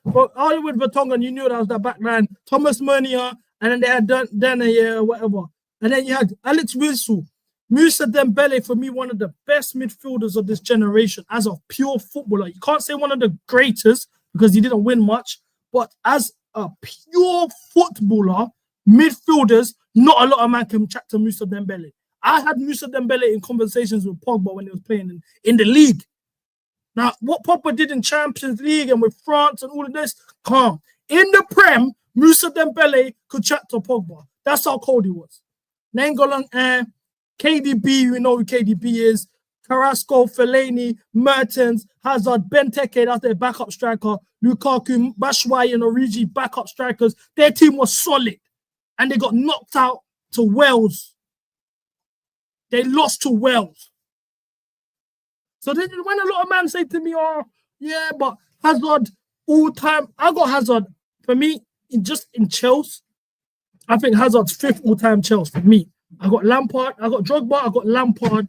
Vertonghen, you knew that was the back line. Thomas Meunier, and then they had Dana, whatever. And then you had Alex Witsel. Moussa Dembele, for me, one of the best midfielders of this generation as a pure footballer. You can't say one of the greatest because he didn't win much. But as a pure footballer, midfielders, not a lot of man can chat to Moussa Dembele. I had Moussa Dembele in conversations with Pogba when he was playing in the league. Now, what Pogba did in Champions League and with France and all of this, calm. In the Prem, Moussa Dembele could chat to Pogba. That's how cold he was. Nangolan, KDB, you know who KDB is. Carrasco, Fellaini, Mertens, Hazard, Benteke, that's their backup striker. Lukaku, Batshuayi, and Origi, backup strikers. Their team was solid. And they got knocked out to Wales. They lost to Wales. So then when a lot of men say to me, oh, yeah, but Hazard all time, I got Hazard, for me, in Chelsea, I think Hazard's 5th all-time Chelsea for me. I got Lampard, I got Drogba, I got Lampard.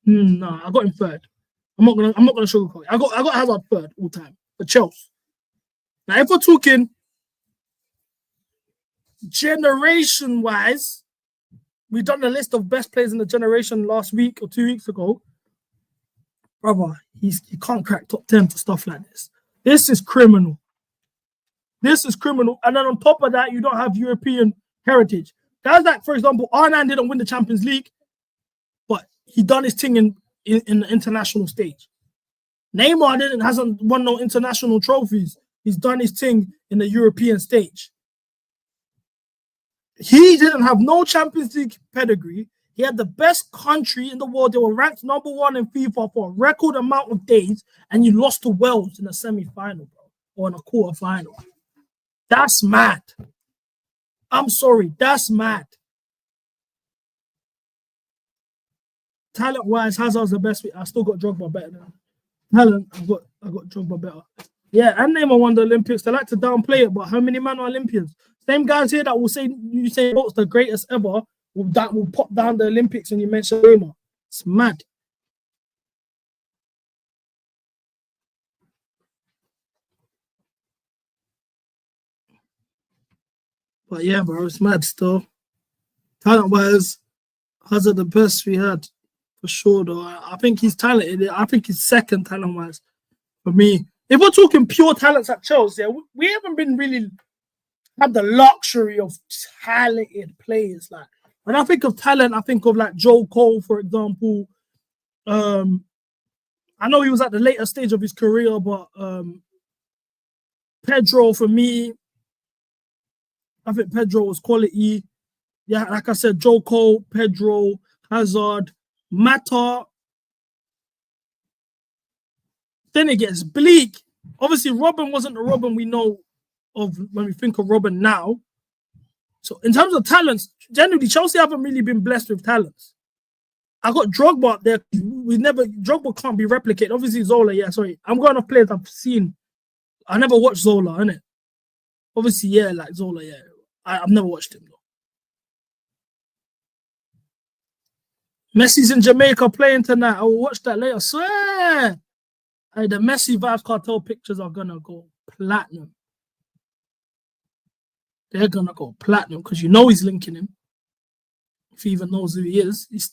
No, I got him 3rd. I'm not gonna sugarcoat it. I got Hazard 3rd all-time for Chelsea. Now, if we're talking generation-wise, we done the list of best players in the generation last week or 2 weeks ago. Brother, he can't crack top 10 for stuff like this. This is criminal. This is criminal. And then on top of that, you don't have European heritage. That's like, for example, R9 didn't win the Champions League, but he done his thing in the international stage. Neymar hasn't won no international trophies. He's done his thing in the European stage. He didn't have no Champions League pedigree. He had the best country in the world. They were ranked #1 in FIFA for a record amount of days, and you lost to Wales in a semi-final, bro, or in a quarter-final. That's mad. I'm sorry, that's mad. Talent-wise, Hazard's the best. I still got Drogba better than talent. I got Drogba better. Yeah, and Neymar won the Olympics. They like to downplay it, but how many men are Olympians? Same guys here that will say Usain Bolt's the greatest ever will pop down the Olympics when you mention Neymar. It's mad. But yeah, bro, it's mad still. Talent-wise, Hazard the best we had. For sure, though. I think he's talented. I think he's 2nd talent-wise for me. If we're talking pure talents at Chelsea, we haven't been really had the luxury of talented players. Like, when I think of talent, I think of like Joe Cole, for example. I know he was at the later stage of his career, but Pedro, for me, I think Pedro was quality. Yeah, like I said, Joe Cole, Pedro, Hazard, Mata. Then it gets bleak. Obviously, Robin wasn't the Robin we know of when we think of Robin now. So in terms of talents, generally Chelsea haven't really been blessed with talents. I got Drogba up there. Drogba can't be replicated. Obviously Zola, yeah, sorry. I'm going off players I've seen. I never watched Zola, innit? Obviously, yeah, like Zola, yeah. I've never watched him though. Messi's in Jamaica playing tonight. I will watch that later. I swear. Hey, the Messi Vibes Cartel pictures are gonna go platinum. They're gonna go platinum because you know he's linking him. If he even knows who he is, he's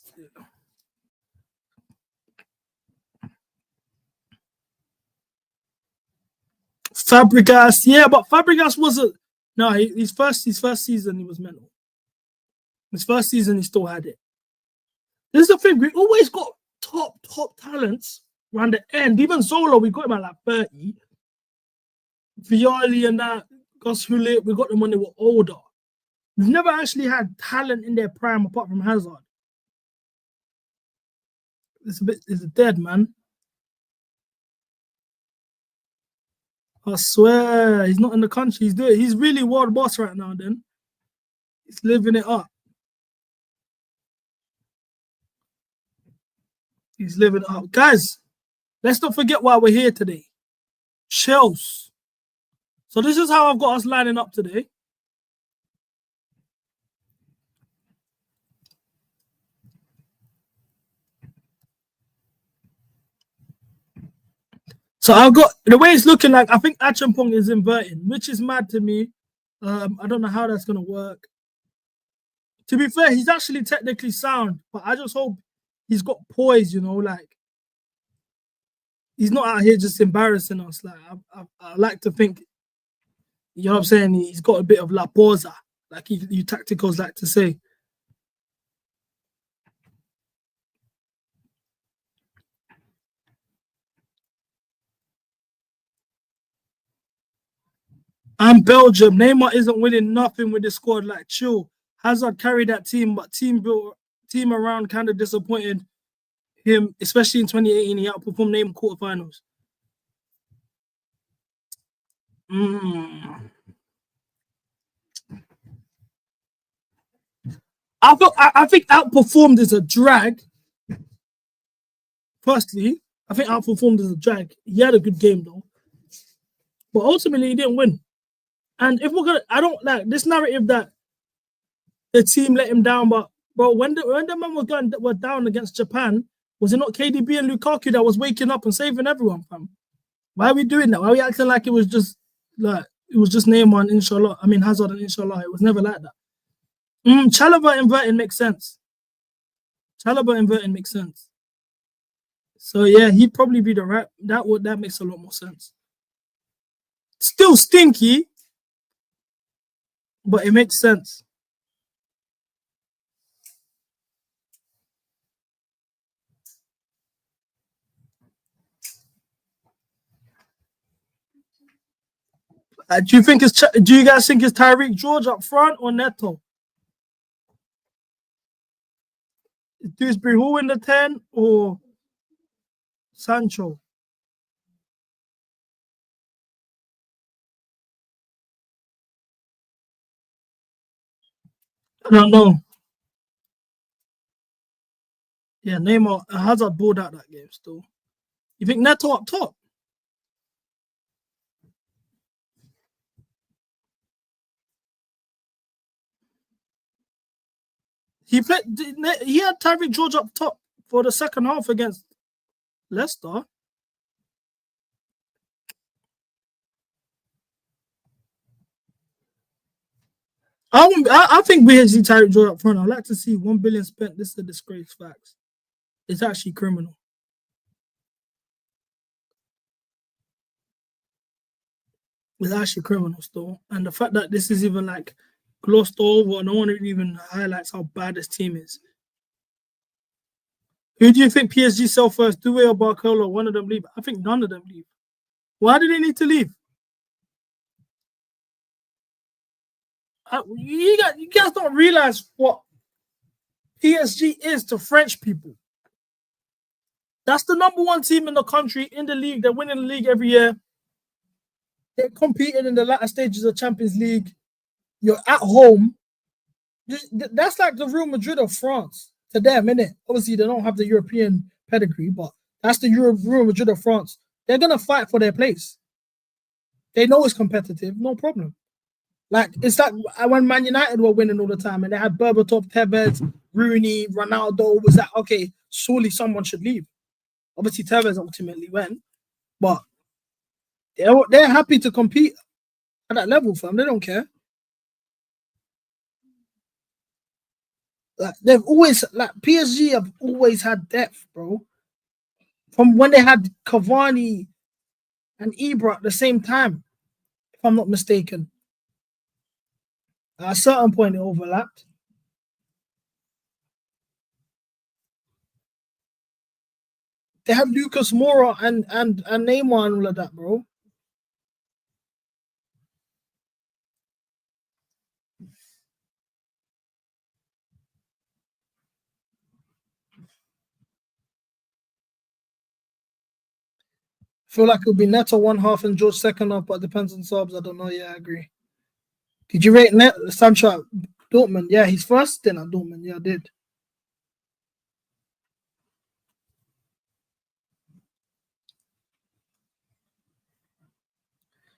Fabregas. Yeah, but Fabregas wasn't. No, his first season he was mental. His first season he still had it. This is the thing. We always got top talents around the end. Even Solo, we got him at like 30. Violi and that, Gus Hulit, we got them when they were older. We've never actually had talent in their prime apart from Hazard. It's dead, man. I swear, he's not in the country. He's really world boss right now, then. He's living it up. He's living it up. Guys, let's not forget why we're here today. Chelsea. So this is how I've got us lining up today. So I've got, the way it's looking like, I think Achampong is inverting, which is mad to me. I don't know how that's going to work. To be fair, he's actually technically sound, but I just hope he's got poise, you know, like he's not out here just embarrassing us. Like I like to think, you know what I'm saying, he's got a bit of la posa, like you tacticals like to say. And Belgium, Neymar isn't winning nothing with the squad. Like, chill. Hazard carried that team, but team around kind of disappointed him, especially in 2018. He outperformed Neymar quarterfinals. I think outperformed is a drag. Firstly, I think outperformed is a drag. He had a good game though, but ultimately he didn't win. And if we're gonna, I don't like this narrative that the team let him down. But bro, when the man were down against Japan, was it not KDB and Lukaku that was waking up and saving everyone, fam? Why are we doing that? Why are we acting like it was just Neymar and Inshallah? I mean Hazard and Inshallah. It was never like that. Chalobah inverting makes sense. Chalobah inverting makes sense. So yeah, he'd probably be the right. That makes a lot more sense. Still stinky, but it makes sense. Do you guys think it's Tyreek George up front or Neto? Dewsbury who in the 10 or Sancho? I don't know. Yeah, Neymar Hazard balled out that game still. You think Neto up top? He had Tyreek George up top for the second half against Leicester. I think we see Tyreek George up front. I'd like to see 1 billion spent. This is a disgrace, facts. It's actually criminal. It's actually criminal still. And the fact that this is even like glossed over, no one even highlights how bad this team is. Who do you think PSG sell first? Doué or Barcola? One of them leave? I think none of them leave. Why do they need to leave? You guys don't realize what PSG is to French people. That's the #1 team in the country, in the league. They're winning the league every year. They're competing in the latter stages of Champions League. You're at home. That's like the Real Madrid of France to them, innit? Obviously, they don't have the European pedigree, but that's the Real Madrid of France. They're gonna fight for their place. They know it's competitive, no problem. Like it's like when Man United were winning all the time, and they had Berbatov, Tevez, Rooney, Ronaldo. Was that okay? Surely someone should leave. Obviously, Tevez ultimately went, but they're happy to compete at that level, fam. They don't care. Like they've always like PSG have always had depth, bro. From when they had Cavani and Ibra at the same time, if I'm not mistaken. At a certain point, it overlapped. They had Lucas Moura and Neymar and all of that, bro. Feel like it would be Neto one half and George second half, but it depends on subs. I don't know. Yeah, I agree. Did you rate Sancho at Dortmund? Yeah, he's first then at Dortmund. Yeah, I did.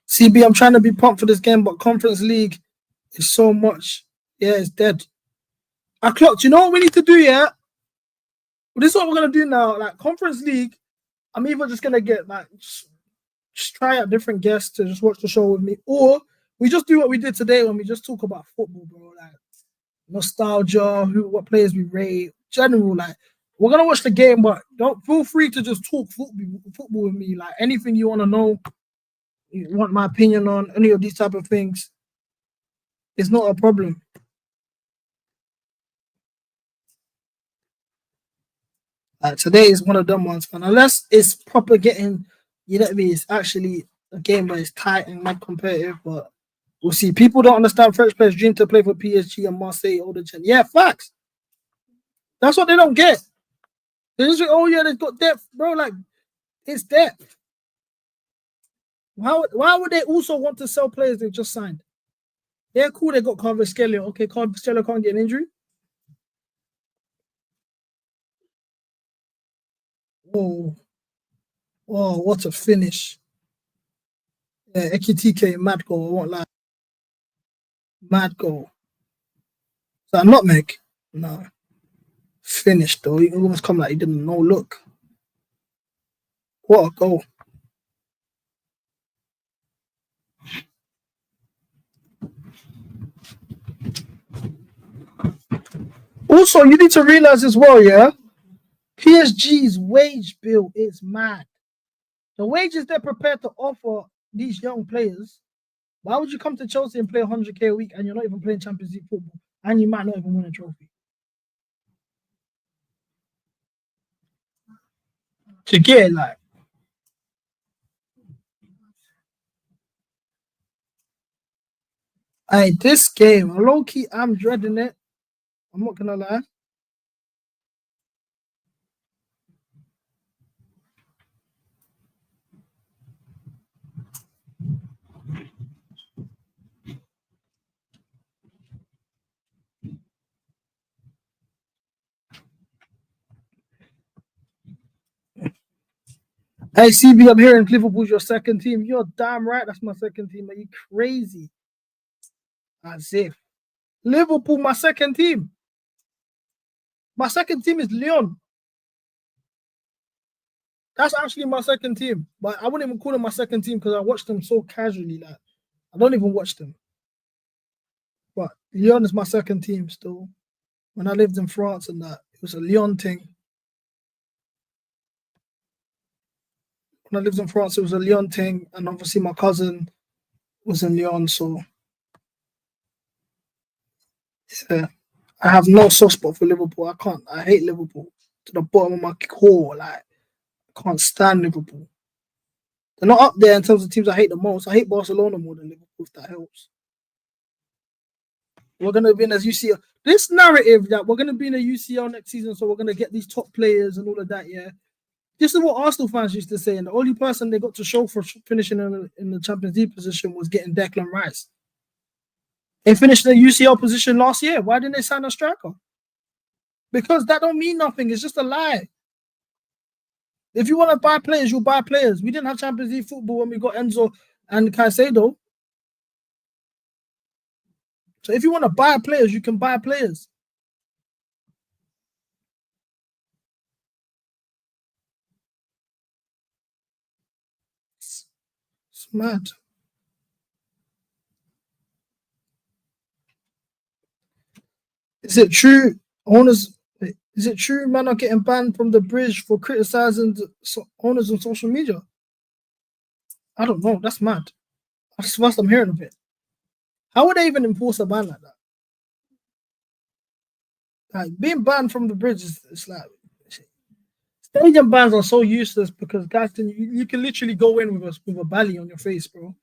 CB, I'm trying to be pumped for this game, but Conference League is so much. Yeah, it's dead. I clocked. You know what we need to do, yeah? Well, this is what we're going to do now. Like, Conference League, I'm either just going to get, like, just try out different guests to just watch the show with me, or we just do what we did today when we just talk about football, bro. Like, nostalgia, what players we rate, general, like, we're going to watch the game, but don't feel free to just talk football with me. Like, anything you want to know, you want my opinion on any of these type of things, it's not a problem. Today is one of them ones, man. Unless it's proper getting, you know what I mean? It's actually a game where it's tight and not competitive, but we'll see. People don't understand French players dream to play for PSG and Marseille all the time. Yeah, facts. That's what they don't get. They just say, oh yeah, they've got depth, bro. Like, it's depth. Why would they also want to sell players they just signed? Yeah, cool, they got Kvaratskhelia. Okay, Kvaratskhelia can't get an injury. Oh, what a finish. Yeah, Ekitike, mad goal. I won't lie. Mad goal. Is that nutmeg? No. Finished though. He almost come like he didn't know. Look. What a goal. Also, you need to realize as well, yeah, PSG's wage bill is mad. The wages they're prepared to offer these young players. Why would you come to Chelsea and play 100K a week and you're not even playing Champions League football and you might not even win a trophy? To get like, hey, this game, low key, I'm dreading it. I'm not gonna lie. Hey, CB, I'm hearing Liverpool's your second team. You're damn right. That's my second team. Are you crazy? As if. Liverpool, my second team. My second team is Lyon. That's actually my second team. But I wouldn't even call them my second team because I watch them so casually. Like, I don't even watch them. But Lyon is my second team still. When I lived in France and that, it was a Lyon thing. When I lived in France, it was a Lyon thing. And obviously my cousin was in Lyon, so yeah. I have no soft spot for Liverpool. I hate Liverpool to the bottom of my core. Like, I can't stand Liverpool. They're not up there in terms of teams I hate the most. I hate Barcelona more than Liverpool, if that helps. We're going to be in as UCL. This narrative that we're going to be in a UCL next season, so we're going to get these top players and all of that, yeah. This is what Arsenal fans used to say, and the only person they got to show for finishing in the Champions League position was getting Declan Rice. They finished the UCL position last year. Why didn't they sign a striker? Because that don't mean nothing. It's just a lie. If you want to buy players, you'll buy players. We didn't have Champions League football when we got Enzo and Caicedo. So if you want to buy players, you can buy players. It's mad. Is it true owners? Is it true men are getting banned from the bridge for criticizing owners on social media? I don't know. That's mad. That's the first I'm hearing of it. How would they even enforce a ban like that? Like being banned from the bridge is like stadium bans are so useless because guys, you can literally go in with a belly on your face, bro,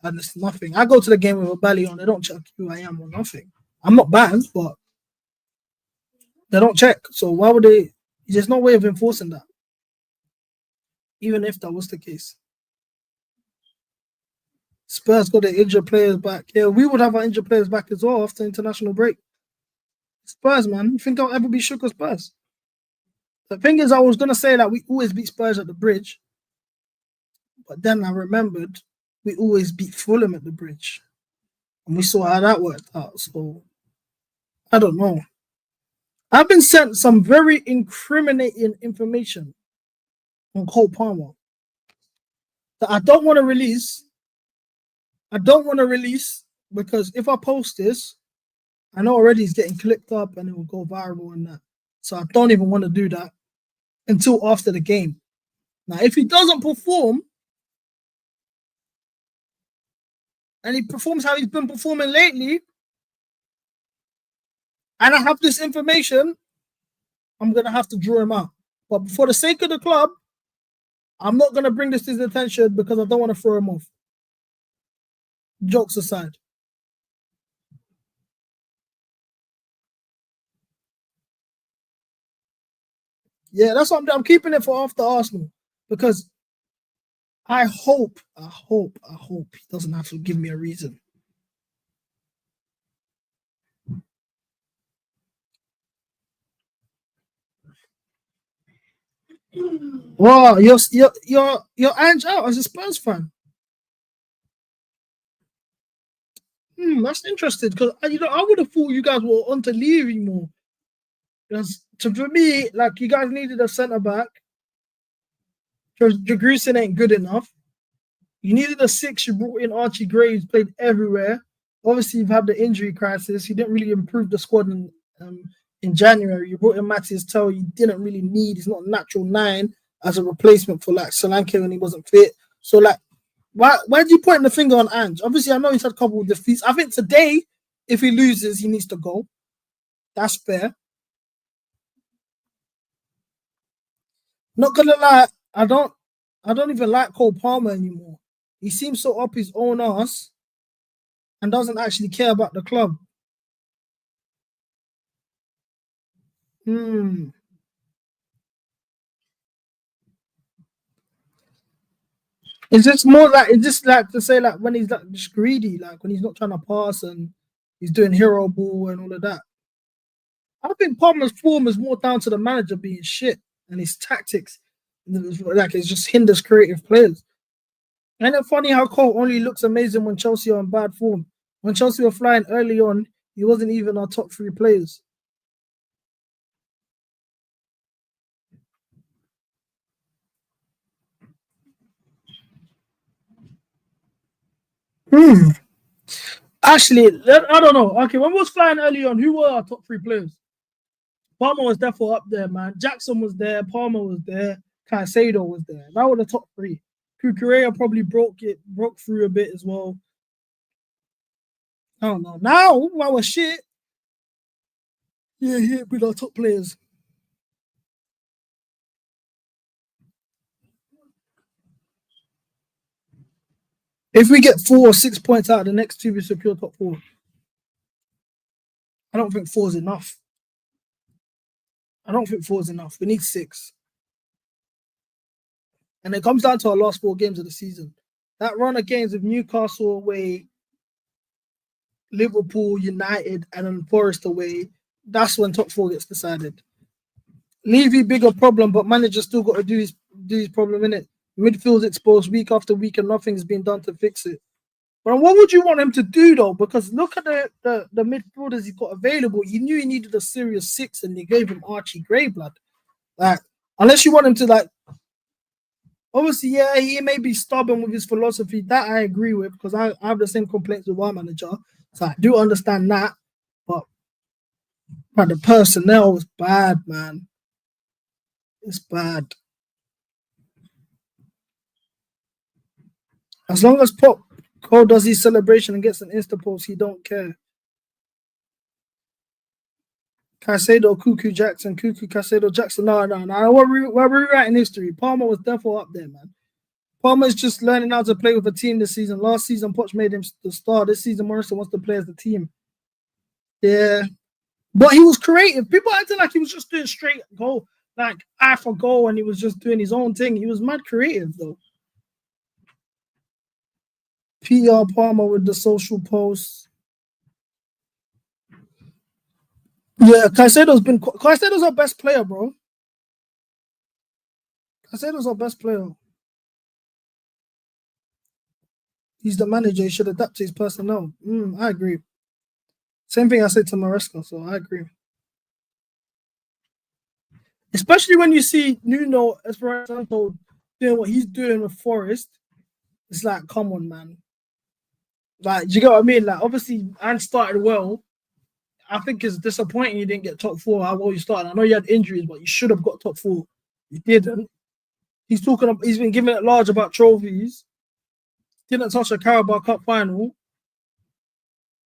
and it's nothing. I go to the game with a belly on. They don't check who I am or nothing. I'm not banned, but they don't check. So why would they? There's no way of enforcing that, even if that was the case. Spurs got their injured players back. Yeah, we would have our injured players back as well after international break. Spurs, man. You think I'll ever be shook of Spurs? The thing is, I was going to say that we always beat Spurs at the bridge. But then I remembered we always beat Fulham at the bridge. And we saw how that worked out. So, I don't know. I've been sent some very incriminating information on Cole Palmer that I don't want to release. Because if I post this, I know already it's getting clipped up and it will go viral and that. So I don't even want to do that until after the game. Now, if he doesn't perform, and he performs how he's been performing lately, and I have this information, I'm going to have to draw him out. But for the sake of the club, I'm not going to bring this to his attention because I don't want to throw him off. Jokes aside. Yeah, that's what I'm keeping it for after Arsenal because I hope he doesn't have to give me a reason. Wow, you're Ange out as a Spurs fan. That's interesting because I would have thought you guys were on to leaving more. Because for me, like you guys needed a centre back. Because Jagrusin ain't good enough. You needed a 6. You brought in Archie Gray, who's played everywhere. Obviously, you've had the injury crisis. You didn't really improve the squad in January. You brought in Matthias Tell. You didn't really need. He's not a natural 9 as a replacement for like Solanke when he wasn't fit. So like, why do you point the finger on Ange? Obviously, I know he's had a couple of defeats. I think today, if he loses, he needs to go. That's fair. Not gonna lie, I don't even like Cole Palmer anymore. He seems so up his own ass and doesn't actually care about the club. It's just like to say like when he's like just greedy, like when he's not trying to pass and he's doing hero ball and all of that. I think Palmer's form is more down to the manager being shit and his tactics. Like it just hinders creative players. And it's funny how Cole only looks amazing when Chelsea are in bad form. When Chelsea were flying early on, he wasn't even our top 3 players. Actually, I don't know. Okay, when we was flying early on, who were our top 3 players? Palmer was definitely up there, man. Jackson was there. Palmer was there. Caicedo was there. That were the top 3. Kukurea probably broke through a bit as well. I don't know. Now, we're shit. Yeah, with our top players. If we get 4 or 6 points out of the next 2, we secure top 4. I don't think 4 is enough. We need 6. And it comes down to our last 4 games of the season. That run of games with Newcastle away, Liverpool, United, and then Forest away, that's when top 4 gets decided. Levy, bigger problem, but manager still got to do his problem in it. Midfield's exposed week after week, and nothing's been done to fix it. But what would you want him to do though? Because look at the midfielders he got available. You knew he needed a serious 6, and you gave him Archie Greyblood. Like, unless you want him to like, obviously, yeah, he may be stubborn with his philosophy. That I agree with, because I have the same complaints with our manager. So I do understand that. But the personnel was bad, man. It's bad. As long as Pop Cole does his celebration and gets an Insta post, he don't care. Caicedo, Cuckoo Jackson, Cuckoo Caicedo Jackson. No. We're rewriting history. Palmer was definitely up there, man. Palmer's just learning how to play with a team this season. Last season, Poch made him the star. This season, Morrison wants to play as the team. Yeah. But he was creative. People acting like he was just doing straight goal, like eye for goal, and he was just doing his own thing. He was mad creative, though. PR Palmer with the social posts. Yeah, Caicedo's our best player, bro. Caicedo's our best player. He's the manager. He should adapt to his personnel. I agree. Same thing I said to Maresca, so I agree. Especially when you see Nuno Espirito doing what he's doing with Forest. It's like, come on, man. Like, do you get what I mean? Like, obviously, Ant started well. I think it's disappointing you didn't get top 4. How well you started. I know you had injuries, but you should have got top 4. You didn't. He's been giving it large about trophies. Didn't touch a Carabao Cup final.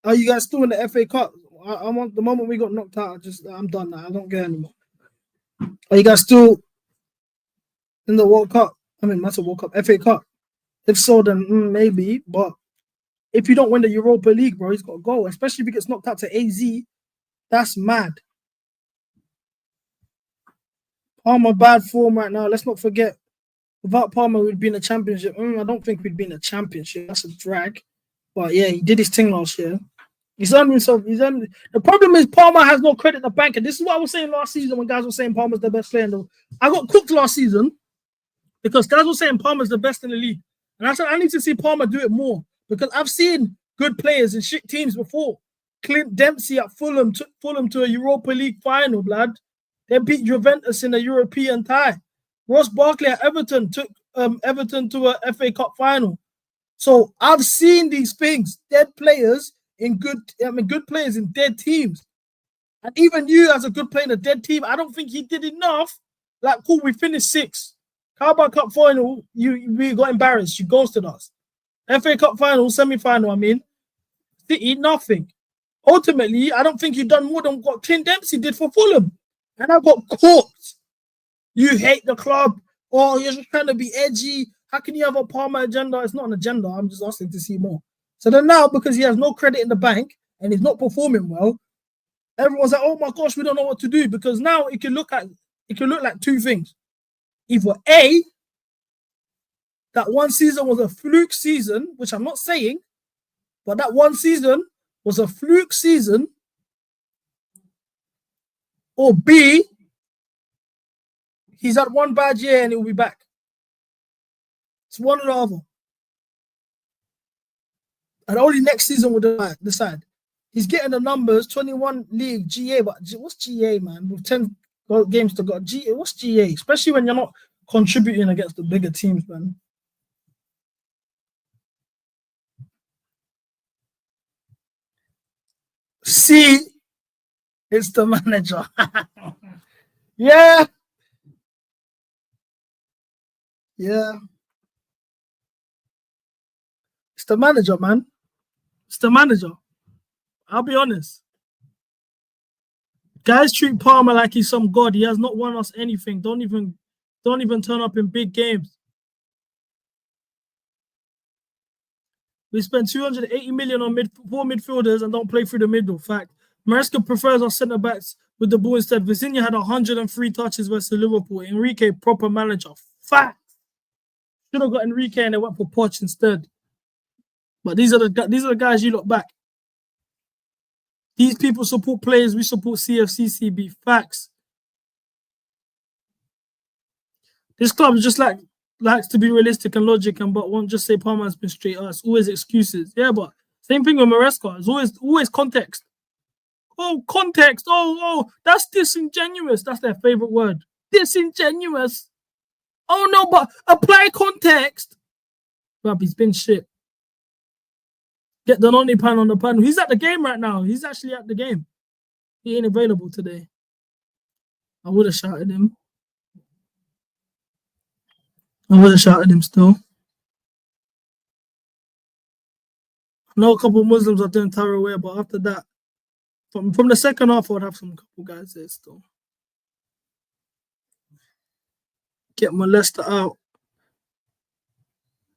Are you guys still in the FA Cup? The moment we got knocked out, I'm done now. I don't care anymore. Are you guys still in the World Cup? I mean, that's a World Cup, FA Cup. If so, then maybe. But if you don't win the Europa League, bro, he's got to go. Especially if he gets knocked out to AZ. That's mad. Palmer, bad form right now. Let's not forget. Without Palmer, we'd be in the championship. I don't think we'd be in the championship. That's a drag. But yeah, he did his thing last year. He's earned himself. The problem is Palmer has no credit in the bank. And this is what I was saying last season when guys were saying Palmer's the best player. I got cooked last season because guys were saying Palmer's the best in the league. And I said, I need to see Palmer do it more. Because I've seen good players in shit teams before. Clint Dempsey at Fulham took Fulham to a Europa League final, blood. They beat Juventus in a European tie. Ross Barkley at Everton took Everton to a FA Cup final. So I've seen these things. Dead players in good players in dead teams. And even you as a good player in a dead team, I don't think he did enough. Like, cool, we finished 6th. Carabao Cup final, we got embarrassed. You ghosted us. FA Cup final, semi-final, City, nothing. Ultimately, I don't think you've done more than what Clint Dempsey did for Fulham. And I got caught. You hate the club. Oh, you're just trying to be edgy. How can you have a Palmer agenda? It's not an agenda. I'm just asking to see more. So then now, because he has no credit in the bank and he's not performing well, everyone's like, oh my gosh, we don't know what to do. Because now it can look like 2 things. Either A, that one season was a fluke season, which I'm not saying, but that one season was a fluke season. Or B, he's had one bad year and he'll be back. It's one or the other. And only next season will decide. He's getting the numbers, 21 league, GA, but what's GA, man? With 10 games to go. GA, what's GA? Especially when you're not contributing against the bigger teams, man. C, it's the manager. Yeah. Yeah. It's the manager, man. It's the manager. I'll be honest. Guys treat Palmer like he's some god. He has not won us anything. Don't even turn up in big games. We spent 280 million on 4 midfielders and don't play through the middle. Fact. Maresca prefers our centre backs with the ball instead. Vizinha had 103 touches versus Liverpool. Enrique, proper manager. Fact. Should have got Enrique and they went for Poch instead. But these are the guys you look back. These people support players. We support CFCCB. Facts. This club just likes to be realistic and logic, but won't just say Palmer has been straight up. It's always excuses. Yeah, but same thing with Maresca. It's always context. Oh, context. Oh, that's disingenuous. That's their favorite word. Disingenuous. Oh no, but apply context. Bruv, he's been shit. Get the Nonny pan on the panel. He's at the game right now. He's actually at the game. He ain't available today. I would have shouted him. Still. I know a couple of Muslims are doing Tarawih, but after that, from the second half, I would have some couple guys there still. Get Molester out.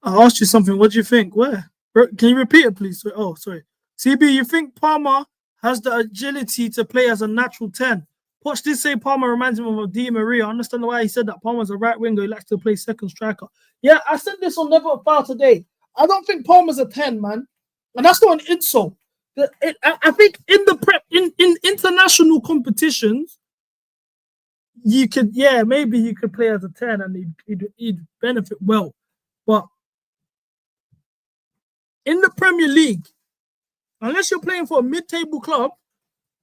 I asked you something. What do you think? Where? Can you repeat it, please? Oh, sorry. CB, you think Palmer has the agility to play as a natural 10? Poch did say Palmer reminds him of Di Maria. I understand why he said that. Palmer's a right winger. He likes to play second striker. Yeah, I said this on Never Foul today. I don't think Palmer's a 10, man. And that's not an insult. I think in international competitions, you could, maybe he could play as a 10 and he'd benefit well. But in the Premier League, unless you're playing for a mid-table club,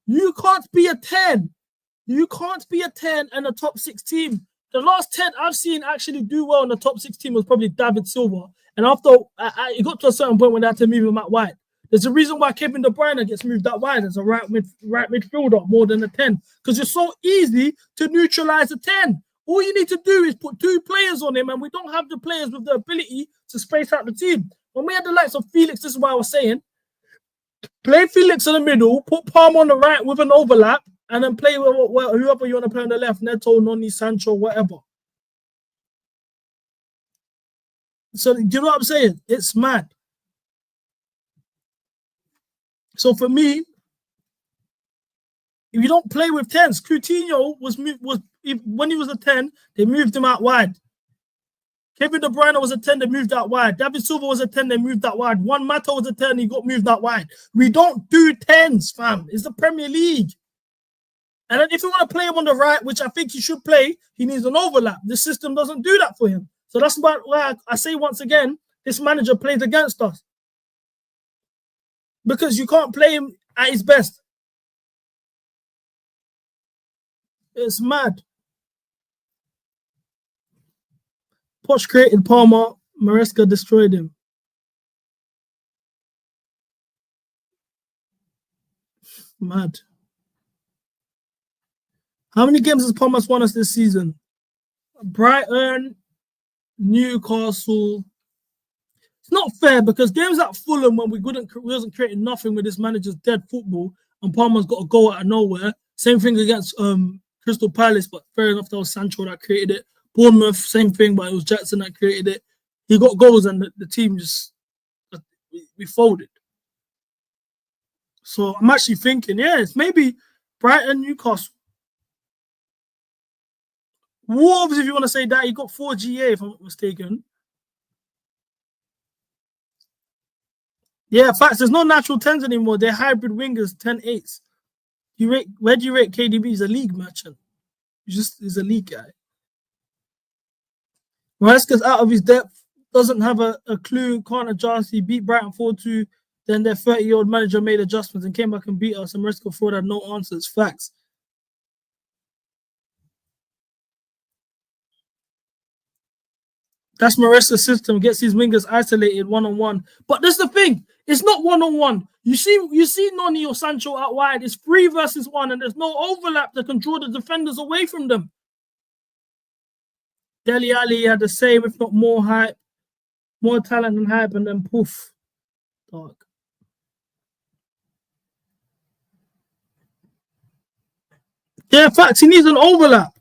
you can't be a 10. You can't be a 10 and a top 6 team. The last 10 I've seen actually do well in the top 6 team was probably David Silva. And after it got to a certain point when they had to move him out wide. There's a reason why Kevin De Bruyne gets moved out wide as a right midfielder more than a 10. Because it's so easy to neutralize a 10. All you need to do is put 2 players on him, and we don't have the players with the ability to space out the team. When we had the likes of Felix, this is what I was saying. Play Felix in the middle, put Palm on the right with an overlap, and then play with whoever you want to play on the left, Neto, Noni, Sancho, whatever. So, do you know what I'm saying? It's mad. So, for me, if you don't play with 10s, Coutinho when he was a 10, they moved him out wide. Kevin De Bruyne was a 10, they moved out wide. David Silva was a 10, they moved out wide. Juan Mata was a 10, he got moved out wide. We don't do 10s, fam. It's the Premier League. And then if you want to play him on the right, which I think he should play, he needs an overlap. The system doesn't do that for him. So that's why I say once again, this manager plays against us. Because you can't play him at his best. It's mad. Poch created Palmer, Maresca destroyed him. Mad. How many games has Palmer won us this season? Brighton, Newcastle. It's not fair because games at Fulham when we wasn't creating nothing with this manager's dead football and Palmer's got a goal out of nowhere. Same thing against Crystal Palace, but fair enough, that was Sancho that created it. Bournemouth, same thing, but it was Jackson that created it. He got goals and the team just, we folded. So I'm actually thinking, it's maybe Brighton, Newcastle. Wolves, if you want to say that, he got 4 GA, if I'm not mistaken. Yeah, facts. There's no natural 10s anymore. They're hybrid wingers, 10-8s. Where do you rate KDB? He's a league merchant. He's a league guy. Maresca's out of his depth, doesn't have a clue, can't adjust. He beat Brighton 4-2. Then their 30-year-old manager made adjustments and came back and beat us. And Maresca Ford had no answers. Facts. That's Maresca's system. Gets his wingers isolated one-on-one. But that's the thing. It's not one-on-one. You see Noni or Sancho out wide. It's 3 versus 1, and there's no overlap that can draw the defenders away from them. Dele Alli had the same, if not more hype, more talent than hype, and then poof. Dark. Yeah, in fact, he needs an overlap.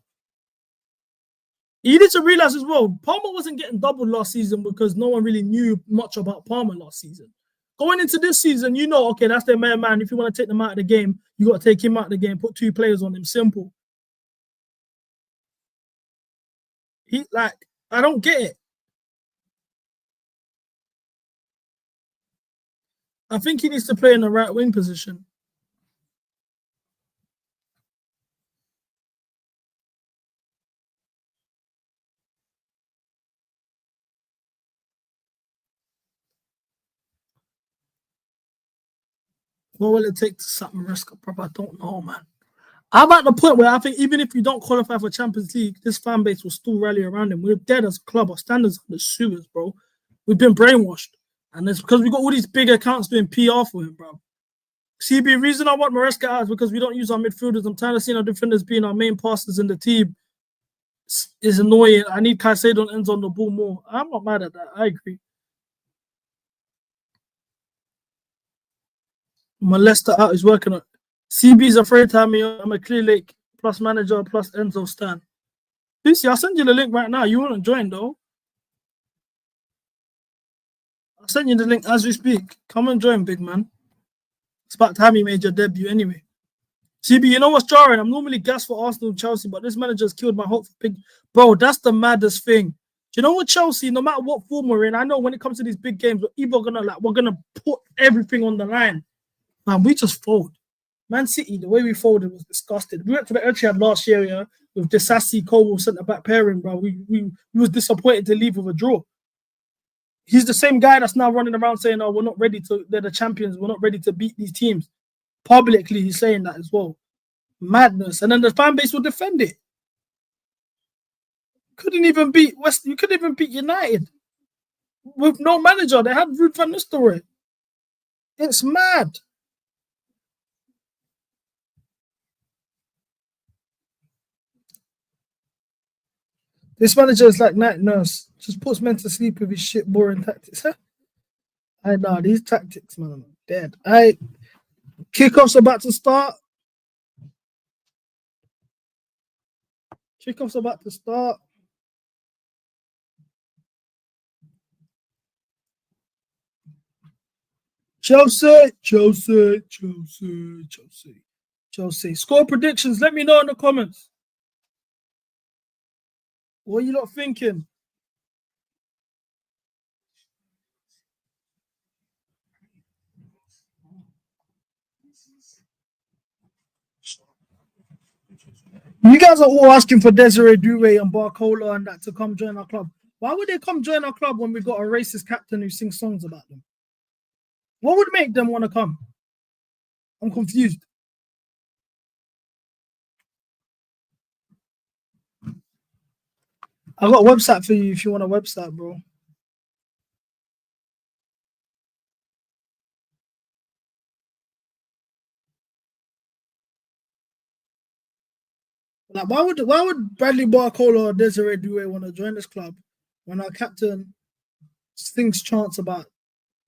You need to realize as well, Palmer wasn't getting doubled last season because no one really knew much about Palmer last season. Going into this season, you know, okay, that's their main man. If you want to take them out of the game, you got to take him out of the game, put 2 players on him. Simple. I don't get it. I think he needs to play in the right wing position. What will it take to sack Maresca, bro? I don't know, man. I'm at the point where I think even if you don't qualify for Champions League, this fan base will still rally around him. We're dead as a club. Our standards are the sewers, bro. We've been brainwashed. And it's because we got all these big accounts doing PR for him, bro. CB, the reason I want Maresca out is because we don't use our midfielders. I'm tired of seeing our defenders being our main passers in the team. It's annoying. I need Caicedo and Enzo on the ball more. I'm not mad at that. I agree. Molester out is working on. CB's afraid to have me. I'm a Clear Lake plus manager plus Enzo Stan. Lucy, I'll send you the link right now. You want to join though? I'll send you the link as we speak. Come and join, big man. It's about time you made your debut anyway. CB, you know what's jarring? I'm normally gassed for Arsenal and Chelsea, but this manager's killed my hope for big. Bro, that's the maddest thing. Do you know what, Chelsea, no matter what form we're in, I know when it comes to these big games, we're gonna put everything on the line. Man, we just fold. Man City, the way we folded was disgusting. We went to the Etihad last year, yeah, with Disasi, Cole centre-back pairing, bro. We was disappointed to leave with a draw. He's the same guy that's now running around saying, oh, we're not ready to, they're the champions, we're not ready to beat these teams. Publicly, he's saying that as well. Madness. And then the fan base will defend it. Couldn't even beat West, you couldn't even beat United. With no manager, they had Ruud van Nistelrooy. It's mad. This manager is like night nurse. Just puts men to sleep with his shit boring tactics. Huh? I know these tactics, man. I'm dead. Kickoff's about to start. Kickoff's about to start. Chelsea. Score predictions. Let me know in the comments. What are you lot thinking? You guys are all asking for Desiree Doué and Barcola and that to come join our club. Why would they come join our club when we got a racist captain who sings songs about them? What would make them want to come? I'm confused. I got a website for you if you want a website, bro. Like, why would Bradley Barcola or Desiree Doué want to join this club when our captain thinks chants about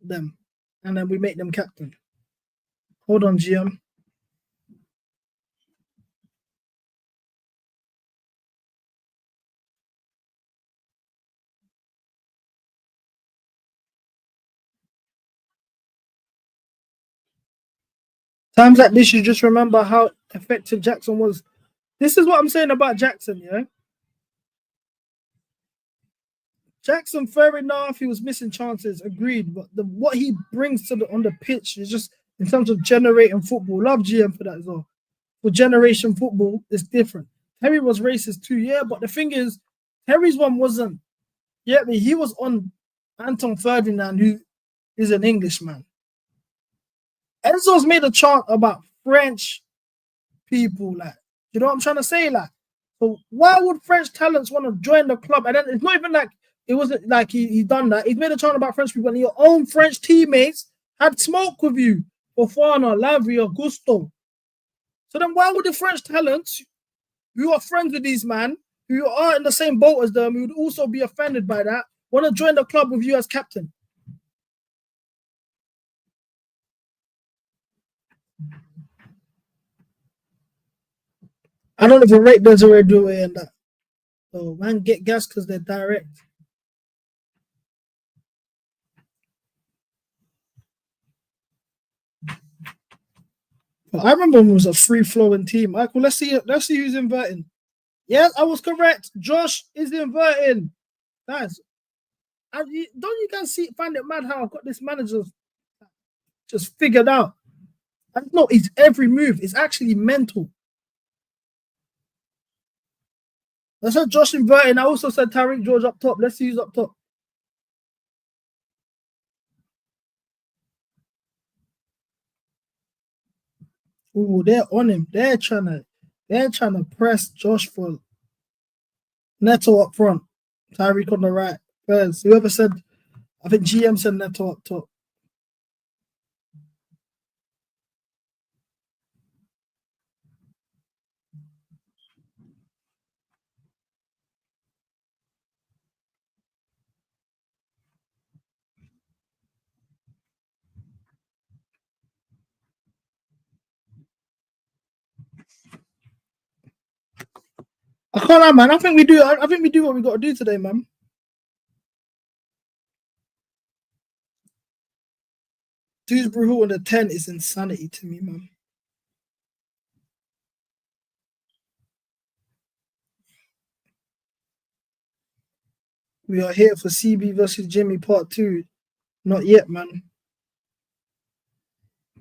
them and then we make them captain? Hold on, GM. Times like this, you just remember how effective Jackson was. This is what I'm saying about Jackson, yeah? Jackson, fair enough, he was missing chances, agreed. But what he brings to on the pitch is just in terms of generating football. Love GM for that as well. For generation football, it's different. Terry was racist too, yeah, but the thing is, Terry's one wasn't. Yeah, he was on Anton Ferdinand, who is an Englishman. Enzo's made a chant about French people, like, you know what I'm trying to say? Like, so why would French talents want to join the club? And then it's not even like it wasn't like he done that. He's made a chant about French people, and your own French teammates had smoke with you, Fofana, Lavia, Gusto. So then why would the French talents, who are friends with these man, who are in the same boat as them, who would also be offended by that, want to join the club with you as captain? I don't even rate Desiree Doué and that. So man, get gas because they're direct. But I remember when it was a free-flowing team. Michael, let's see who's inverting. Yes, I was correct. Josh is inverting. Guys, don't you guys find it mad how I've got this manager just figured out? And no, it's every move. It's actually mental. I said Josh inverting. I also said Tariq George up top. Let's see who's up top. Ooh, they're on him. They're trying to press Josh for Neto up front. Tyreek on the right. First, whoever said, I think GM said Neto up top. I can't lie, man. I think we do what we got to do today, man. Dewsbury on the 10 is insanity to me, man. We are here for CB versus Jimmy part 2. Not yet, man.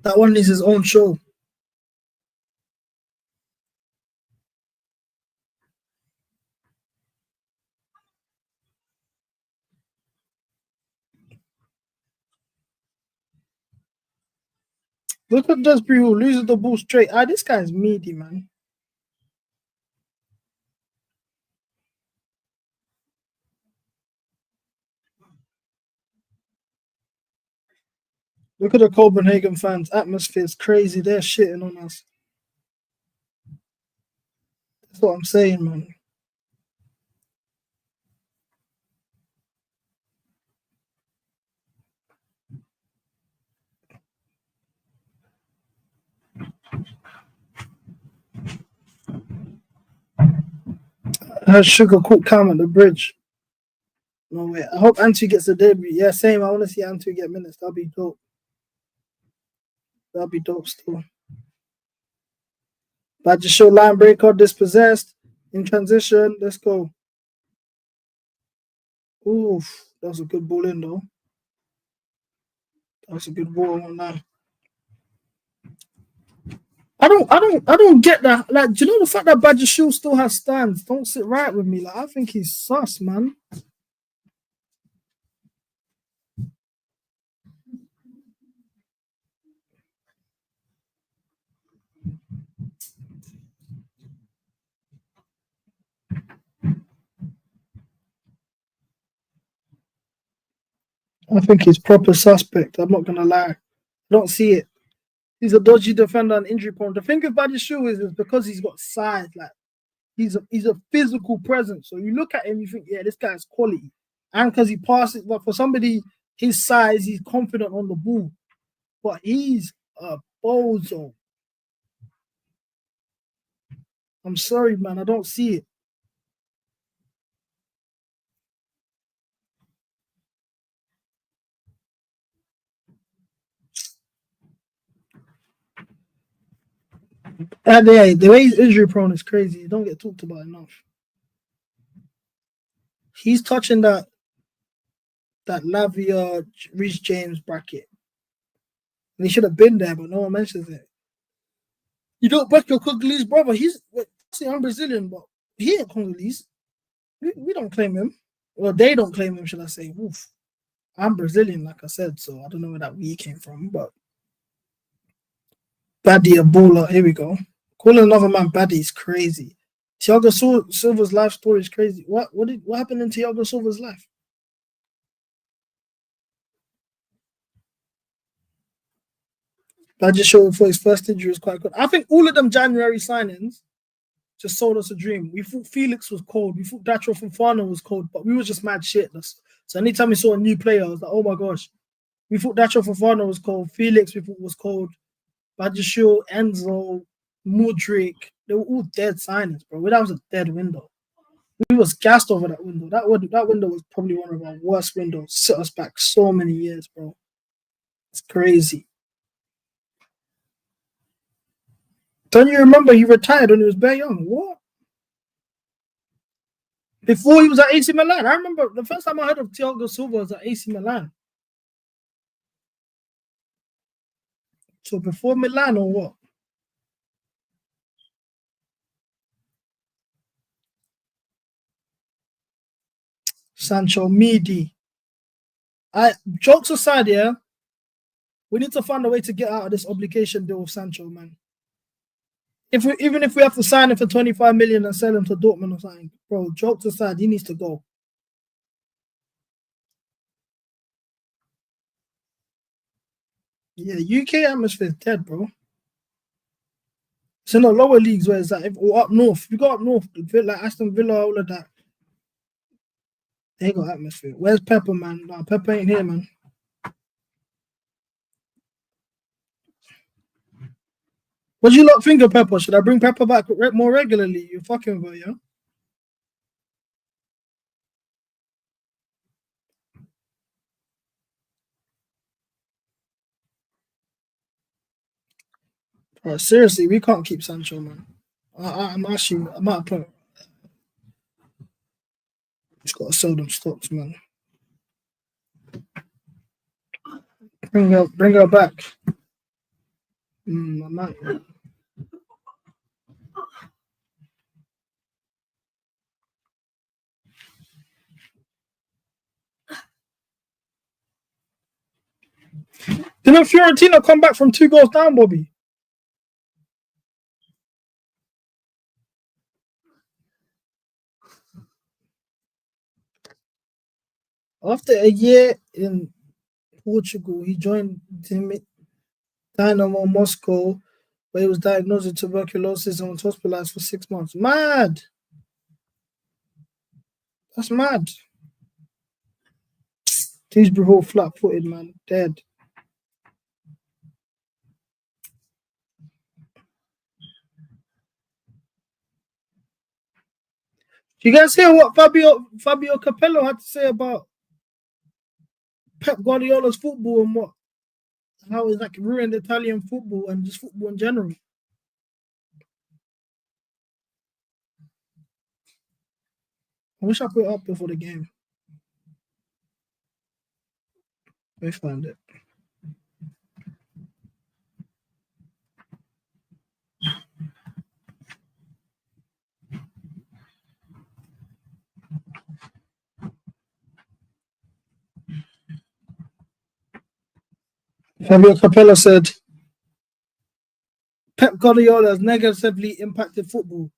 That one is his own show. Look at Dewsbury who loses the ball straight. This guy's meaty, man. Look at the Copenhagen fans. Atmosphere is crazy. They're shitting on us. That's what I'm saying, man. Her sugar cooked Cam at the bridge. No way. I hope Antu gets a debut. Yeah, same. I want to see Antu get minutes. That'll be dope. That'll be dope still. But just show line breaker, dispossessed, in transition. Let's go. Oof. That was a good ball in though. That was a good ball on that. I don't get that. Like, do you know the fact that Badger Shoe still has stands? Don't sit right with me. Like, I think he's sus, man. I think he's proper suspect. I'm not gonna lie. I don't see it. He's a dodgy defender and injury prone. The thing with Badger Shoe is because he's got size. Like, he's a physical presence. So you look at him, you think, yeah, this guy's quality. And because he passes, but for somebody his size, he's confident on the ball. But he's a bozo. I'm sorry, man. I don't see it. And yeah, the way he's injury prone is crazy. He don't get talked about enough. He's touching that Lavia Reece James bracket. And he should have been there, but no one mentions it. You don't back your Congolese brother. I'm Brazilian, but he ain't Congolese. We don't claim him. Well, they don't claim him, should I say. Oof. I'm Brazilian, like I said, so I don't know where that we came from, but Baddie a baller. Here we go. Calling another man Baddie is crazy. Thiago Silva's life story is crazy. What happened in Thiago Silva's life? Badger show for his first injury was quite good. I think all of them January signings just sold us a dream. We thought Felix was cold. We thought Datro Fofana was cold, but we were just mad shitless. So anytime we saw a new player, I was like, oh my gosh. We thought Datro Fofana was cold. Felix we thought was cold. Bajashul, Enzo, Mudryk, they were all dead signings, bro. That was a dead window. We was gassed over that window. That window was probably one of our worst windows. Set us back so many years, bro. It's crazy. Don't you remember he retired when he was very young? What? Before he was at AC Milan. I remember the first time I heard of Thiago Silva was at AC Milan. So before Milan or what? Sancho Midi. Jokes aside, yeah, we need to find a way to get out of this obligation deal with Sancho, man. Even if we have to sign him for 25 million and sell him to Dortmund or something, bro, jokes aside, he needs to go. Yeah, UK atmosphere is dead, bro. It's in the lower leagues where it's like, or up north. If you go up north, like Aston Villa, all of that, they got atmosphere. Where's Pepper, man? Nah, Pepper ain't here, man. What do you lot think of Pepper? Should I bring Pepper back more regularly? You fucking with her, yeah? Bro, seriously, we can't keep Sancho, man. I'm out of just gotta sell them stocks, man. Bring her back. I might. Didn't Fiorentina come back from 2 goals down, Bobby? After a year in Portugal, he joined Dynamo Moscow, where he was diagnosed with tuberculosis and was hospitalized for 6 months. Mad! That's mad. Dewsbury flat-footed, man. Dead. Do you guys hear what Fabio Capello had to say about Pep Guardiola's football and how it's like ruined Italian football and just football in general? I wish I put it up before the game. Let me find it. Fabio Capello said, Pep Guardiola has negatively impacted football.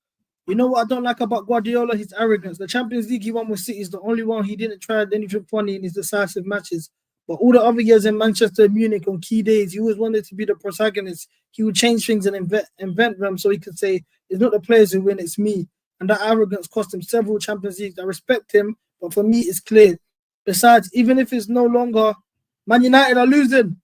You know what I don't like about Guardiola? His arrogance. The Champions League he won with City is the only one he didn't try anything funny in his decisive matches. But all the other years in Manchester and Munich on key days, he always wanted to be the protagonist. He would change things and invent them so he could say, it's not the players who win, it's me. And that arrogance cost him several Champions Leagues. I respect him, but for me, it's clear. Besides, even if it's no longer Man United are losing,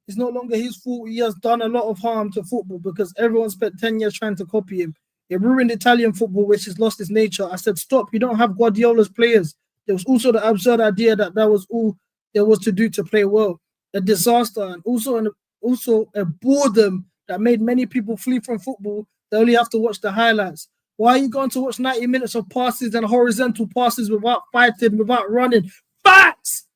it's no longer his fault. He has done a lot of harm to football because everyone spent 10 years trying to copy him. It ruined Italian football, which has lost its nature. I said, stop, you don't have Guardiola's players. There was also the absurd idea that was all there was to do to play well. A disaster and also a boredom that made many people flee from football. They only have to watch the highlights. Why are you going to watch 90 minutes of passes and horizontal passes without fighting, without running? Facts!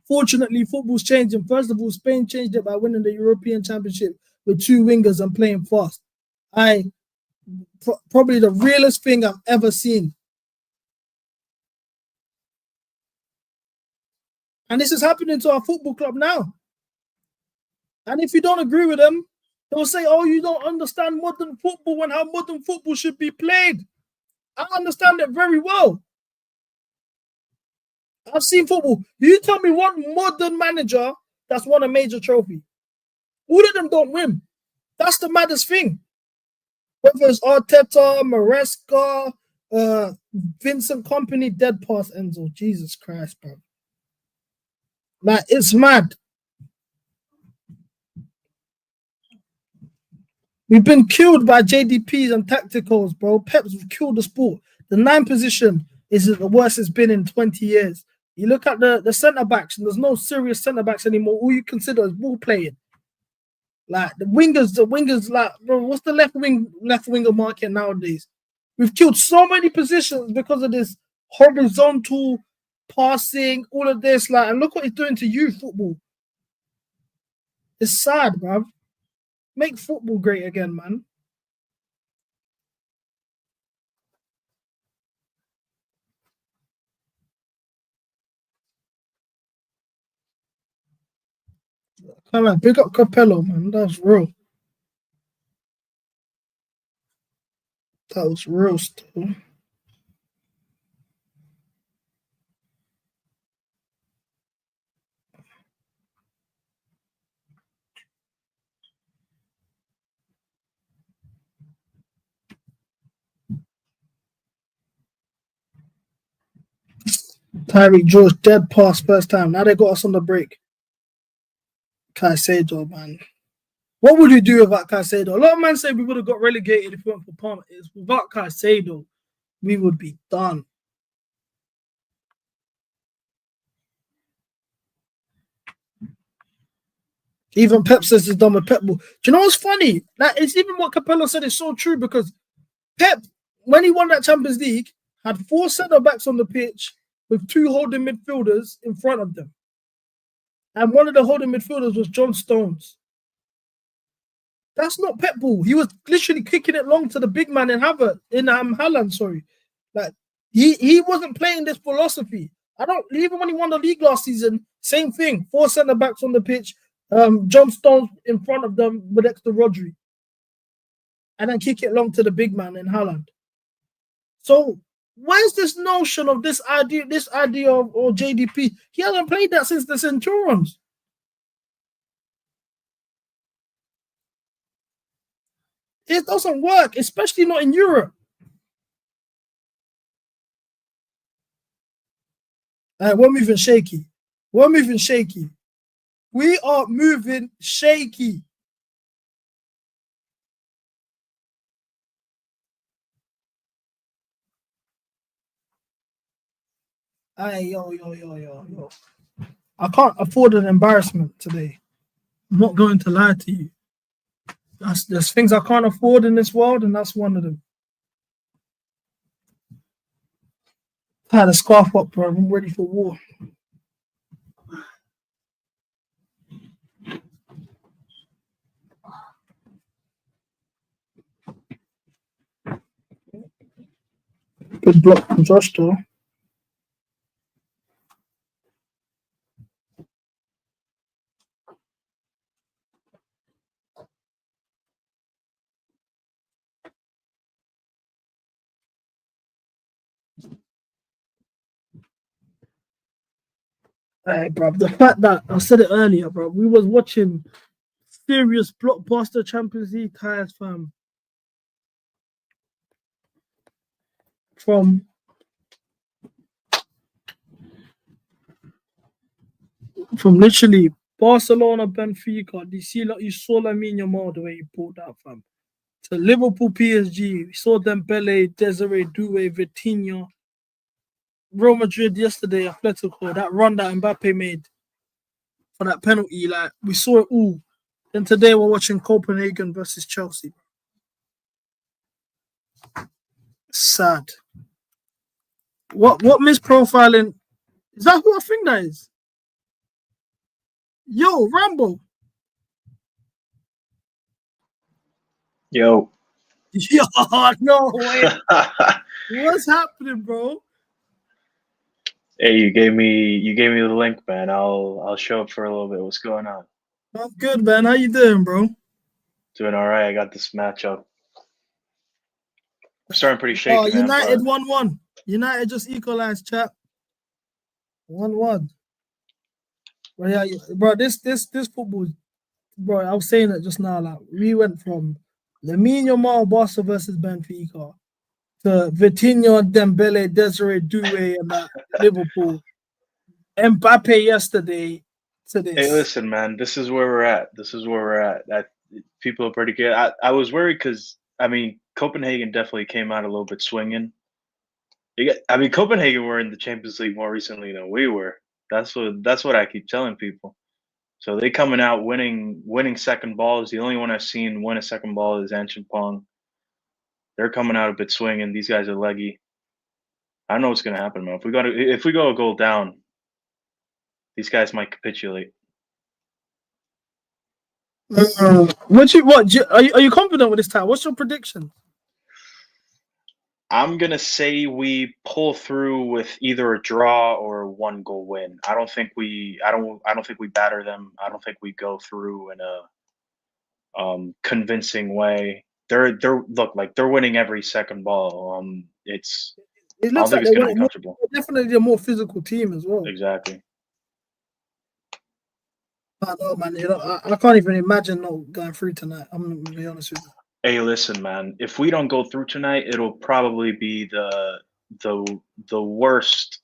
Fortunately, football's changing. First of all, Spain changed it by winning the European Championship with 2 wingers and playing fast. Probably the realest thing I've ever seen. And this is happening to our football club now. And if you don't agree with them, they'll say, oh, you don't understand modern football and how modern football should be played. I understand it very well. I've seen football. You tell me one modern manager that's won a major trophy. All of them don't win. That's the maddest thing. Whether it's Arteta, Maresca, Vincent Kompany, dead pass Enzo. Jesus Christ, bro. Like, it's mad. We've been killed by JDPs and tacticals, bro. Pep's killed the sport. The 9 position is the worst it's been in 20 years. You look at the centre-backs, and there's no serious centre-backs anymore. All you consider is ball playing. Like, the wingers, like, bro, what's the left winger market nowadays? We've killed so many positions because of this horizontal passing, all of this. Like, and look what it's doing to youth football. It's sad, bruv. Make football great again, man. Come on, pick up Capello, man. That's real. That was roast. Tyreek George dead pass first time. Now they got us on the break. Caicedo, man. What would you do without Caicedo? A lot of men say we would have got relegated if we went for Palmer. It's without Caicedo, we would be done. Even Pep says it's done with Pep. Do you know what's funny? Like, it's even what Capello said is so true because Pep, when he won that Champions League, had 4 centre-backs on the pitch with 2 holding midfielders in front of them. And one of the holding midfielders was John Stones. That's not Pep ball. He was literally kicking it long to the big man in Haaland, sorry. Like, he wasn't playing this philosophy. Even when he won the league last season, same thing. 4 centre-backs on the pitch, John Stones in front of them with next to Rodri. And then kick it long to the big man in Haaland. So where's this notion of this idea of JDP? He hasn't played that since the Centurions. It doesn't work, especially not in Europe. We're moving shaky. We are moving shaky. Yo. I can't afford an embarrassment today. I'm not going to lie to you. There's things I can't afford in this world, and that's one of them. I had a scarf up, bro. I'm ready for war. Good block from Josh, though. Hey, bro, the fact that I said it earlier, bro, we was watching serious blockbuster Champions League ties, fam. From literally Barcelona, Benfica, you saw Lamine Yamal the way he pulled out, fam. To Liverpool, PSG, we saw Dembele, Desiree Doué, Vitinha, Real Madrid yesterday, Atletico, that run that Mbappe made for that penalty, like we saw it all. Then today we're watching Copenhagen versus Chelsea. Sad. What misprofiling? Is that who I think that is? Yo, Rambo. Yo. Yo, no way. What's happening, bro? Hey, you gave me the link, man. I'll show up for a little bit. What's going on? I'm good, man. How you doing, bro? Doing all right. I got this matchup. I'm starting pretty shaky, man. United 1-1. United just equalized, chat. 1-1. Bro, yeah, bro, this football, bro, I was saying it just now. Like, we went from Lamine Yamal, Barca versus Benfica, to Vitinha, Dembele, Desiree Doué, and that Liverpool. Mbappe yesterday to this. Hey, listen, man. This is where we're at. People are pretty good. I was worried because, I mean, Copenhagen definitely came out a little bit swinging. Copenhagen were in the Champions League more recently than we were. That's what I keep telling people. So they coming out winning second balls. The only one I've seen win a second ball is Anshin Pong. They're coming out a bit swinging. These guys are leggy. I don't know what's gonna happen, man. If we go a goal down, these guys might capitulate. Are you confident with this time? What's your prediction? I'm gonna say we pull through with either a draw or a 1-goal win. I don't think we batter them. I don't think we go through in a convincing way. they're look like they're winning every second ball. It's It I don't looks think like it's they're going to be comfortable. definitely a more physical team as well. Exactly. I know, man. You know, I can't even imagine not going through tonight. I'm gonna be honest with you. Hey, listen, man. If we don't go through tonight, it'll probably be the worst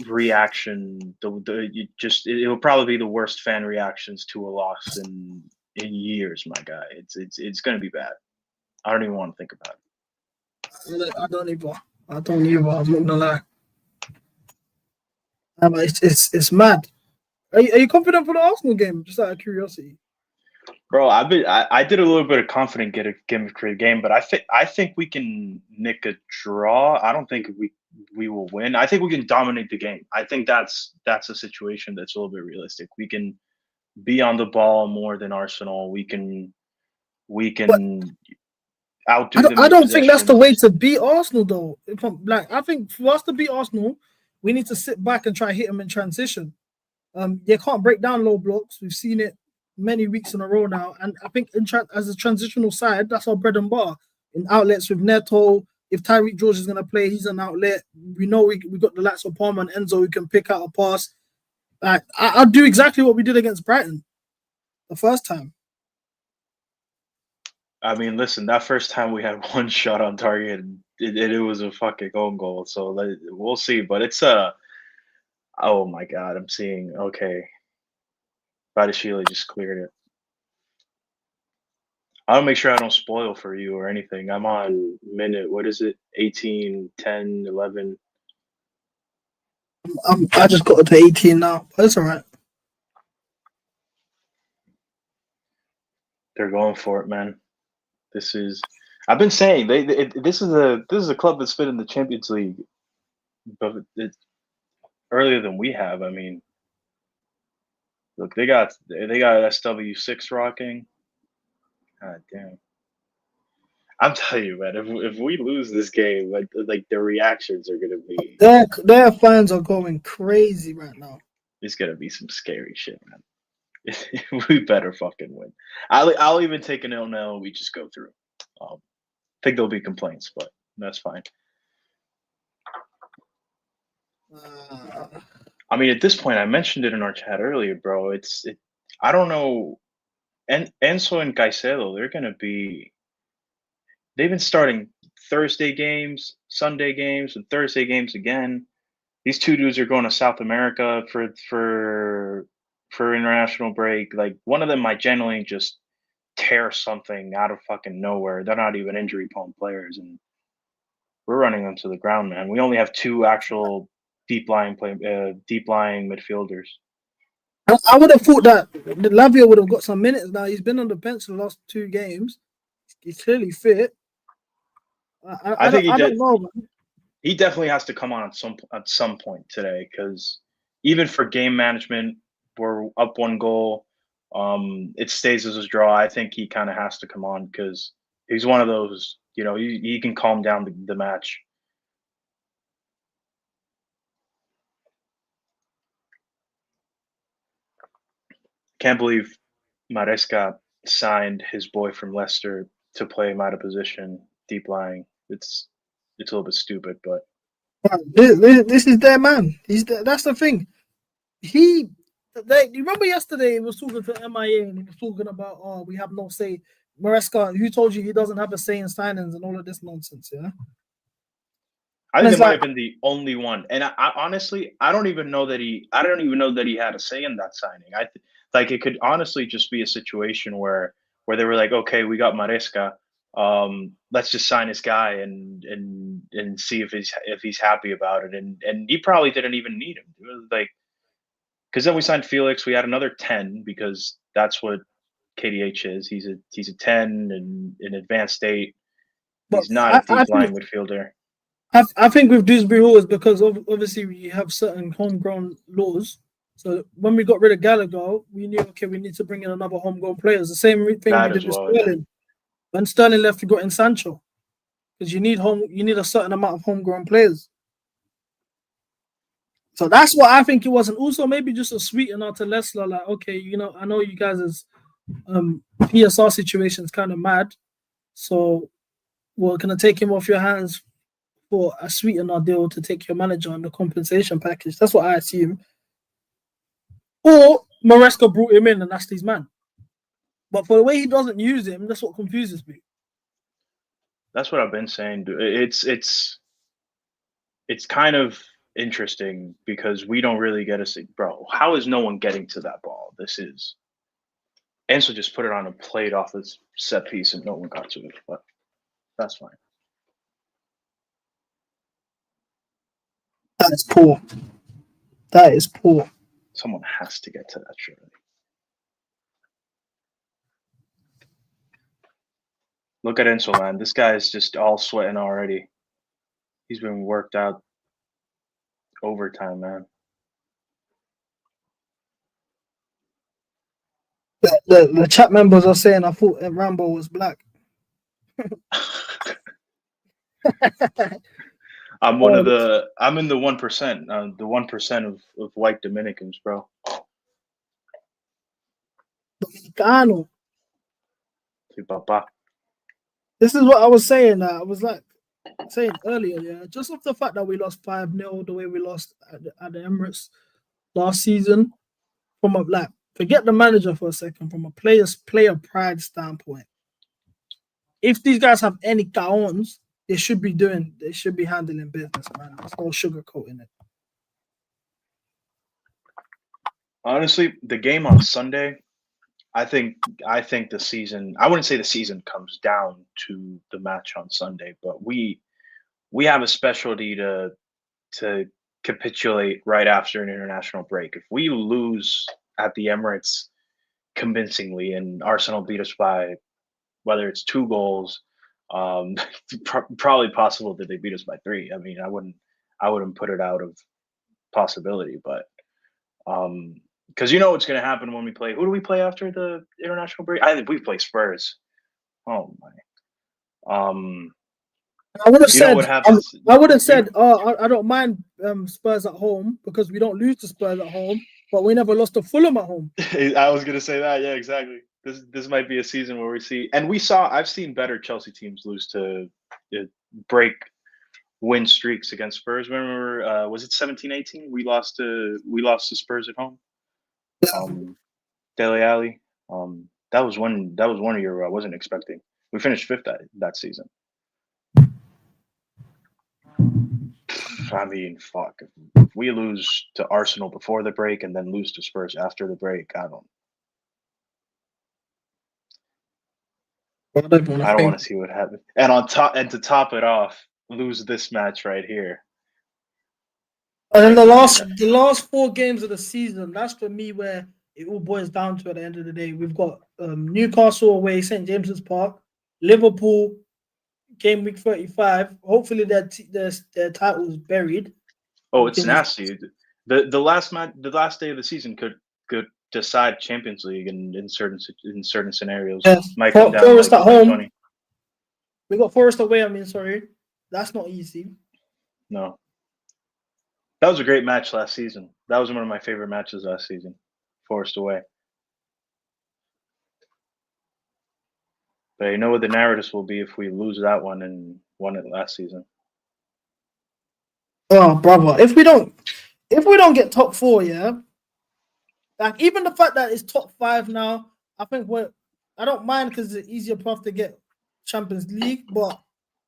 reaction. It will probably be the worst fan reactions to a loss in years, my guy. It's going to be bad. I don't even want to think about it. I don't either. I'm not gonna lie. But it's mad. Are you confident for the Arsenal game? Just out of curiosity. Bro, I did a little bit of confident game, but I think we can nick a draw. I don't think we will win. I think we can dominate the game. I think that's a situation that's a little bit realistic. We can be on the ball more than Arsenal. We can But outdo them. I don't think that's the way to beat Arsenal, though. I think for us to beat Arsenal, we need to sit back and try to hit them in transition. They can't break down low blocks. We've seen it many weeks in a row now, and I think as a transitional side, that's our bread and butter. In outlets with Neto, if Tyreek George is going to play, he's an outlet. We know we got the likes of Palmer and Enzo who can pick out a pass. I'll do exactly what we did against Brighton the first time. I mean, listen, that first time we had one shot on target, and it was a fucking own goal. So we'll see. But it's oh my god, I'm seeing okay. Badashile just cleared it. I'll make sure I don't spoil for you or anything. I'm on minute, what is it? 18, 10, 11. I just got to 18 now, but it's all right. They're going for it, man. I've been saying this is a club that's been in the Champions League, but it's earlier than we have. I mean, look, they got SW6 rocking. God damn. I'm telling you, man, if we lose this game, like the reactions are gonna be their fans are going crazy right now. It's gonna be some scary shit, man. We better fucking win. I'll even take an 0-0. We just go through. I think there'll be complaints, but that's fine. I mean, at this point, I mentioned it in our chat earlier, bro. I don't know. Enzo and Caicedo, they've been starting Thursday games, Sunday games, and Thursday games again. These two dudes are going to South America for international break. Like, one of them might genuinely just tear something out of fucking nowhere. They're not even injury prone players, and we're running them to the ground, man. We only have two actual deep lying midfielders. I would have thought that Lavia would have got some minutes now. He's been on the bench the last 2 games. He's clearly fit. I don't know, man. He definitely has to come on at some point today, because even for game management, we're up 1 goal. It stays as a draw. I think he kind of has to come on, because he's one of those, he can calm down the match. Can't believe Maresca signed his boy from Leicester to play him out of position, deep lying. It's a little bit stupid, but this is their man. That's the thing. You remember yesterday he was talking to MIA and he was talking about, we have no say. Maresca, who told you he doesn't have a say in signings and all of this nonsense? Yeah. I think it might have been the only one. And I honestly, I don't even know that he had a say in that signing. It could honestly just be a situation where they were like, okay, we got Maresca, let's just sign this guy and see if he's happy about it. And he probably didn't even need him. It was like, because then we signed Felix, we had another 10, because that's what KDH is. He's a 10 in an advanced state. He's not a deep line midfielder. I think with Dewsbury Hall is because obviously we have certain homegrown laws. So when we got rid of Gallagher, we knew, okay, we need to bring in another homegrown player. It's the same thing we did with Sterling. Yeah. When Sterling left, we got in Sancho, because you need a certain amount of homegrown players. So that's what I think it was, and also maybe just a sweetener to Leicester. Like, okay, I know you guys' PSR situation is kind of mad, So we're gonna take him off your hands for a sweetener deal to take your manager on the compensation package. That's what I assume. Or Maresca brought him in and that's his man. But for the way he doesn't use him, that's what confuses me. That's what I've been saying. It's kind of interesting because we don't really get a see, bro. How is no one getting to that ball? This is Enzo just put it on a plate off this set piece and no one got to it, but that's fine. That is poor. That is poor. Someone has to get to that surely. Look at Enzo, man. This guy is just all sweating already. He's been worked out overtime, man. The chat members are saying I thought Rambo was black. I'm one of the. I'm in the 1%. The 1% of white Dominicans, bro. Dominicano. Sí, papá. This is what I was saying. I was like saying earlier, yeah. Just off the fact that we lost 5-0 the way we lost at the Emirates last season, from a like forget the manager for a second, from a player pride standpoint. If these guys have any caons, they should be handling business, man. There's no sugarcoating it. Honestly, the game on Sunday, I think the season. I wouldn't say the season comes down to the match on Sunday, but we have a specialty to capitulate right after an international break. If we lose at the Emirates convincingly and Arsenal beat us by whether it's 2 goals, probably possible that they beat us by 3. I mean, I wouldn't put it out of possibility, but because you know what's going to happen when we play. Who do we play after the international break? I think we play Spurs. Oh my. I would have said. What happens? I would have said, "Oh, I don't mind Spurs at home because we don't lose to Spurs at home, but we never lost to Fulham at home." I was gonna say that. Yeah, exactly. This might be a season where we see, and I've seen better Chelsea teams lose to break win streaks against Spurs. Remember, was it 17-18? We lost to Spurs at home. Dele Alli. That was one year I wasn't expecting. We finished 5th that season. I mean, fuck. If we lose to Arsenal before the break and then lose to Spurs after the break, I don't want to see what happens. And to top it off, lose this match right here. And then the last 4 games of the season, that's for me where it all boils down to at the end of the day. We've got Newcastle away, St. James's Park, Liverpool, game week 35. Hopefully their title is buried. Oh, it's nasty. The last day of the season could decide Champions League in certain scenarios. Yes. Might come down Forest like at home. 2020. We got Forest away. That's not easy. No, that was a great match last season. That was one of my favorite matches last season. Forest away. But you know what the narratives will be if we lose that one and won it last season. Oh, brother! If we don't get top 4, yeah, like even the fact that it's top 5 now, I think I don't mind because it's an easier path to get Champions League, but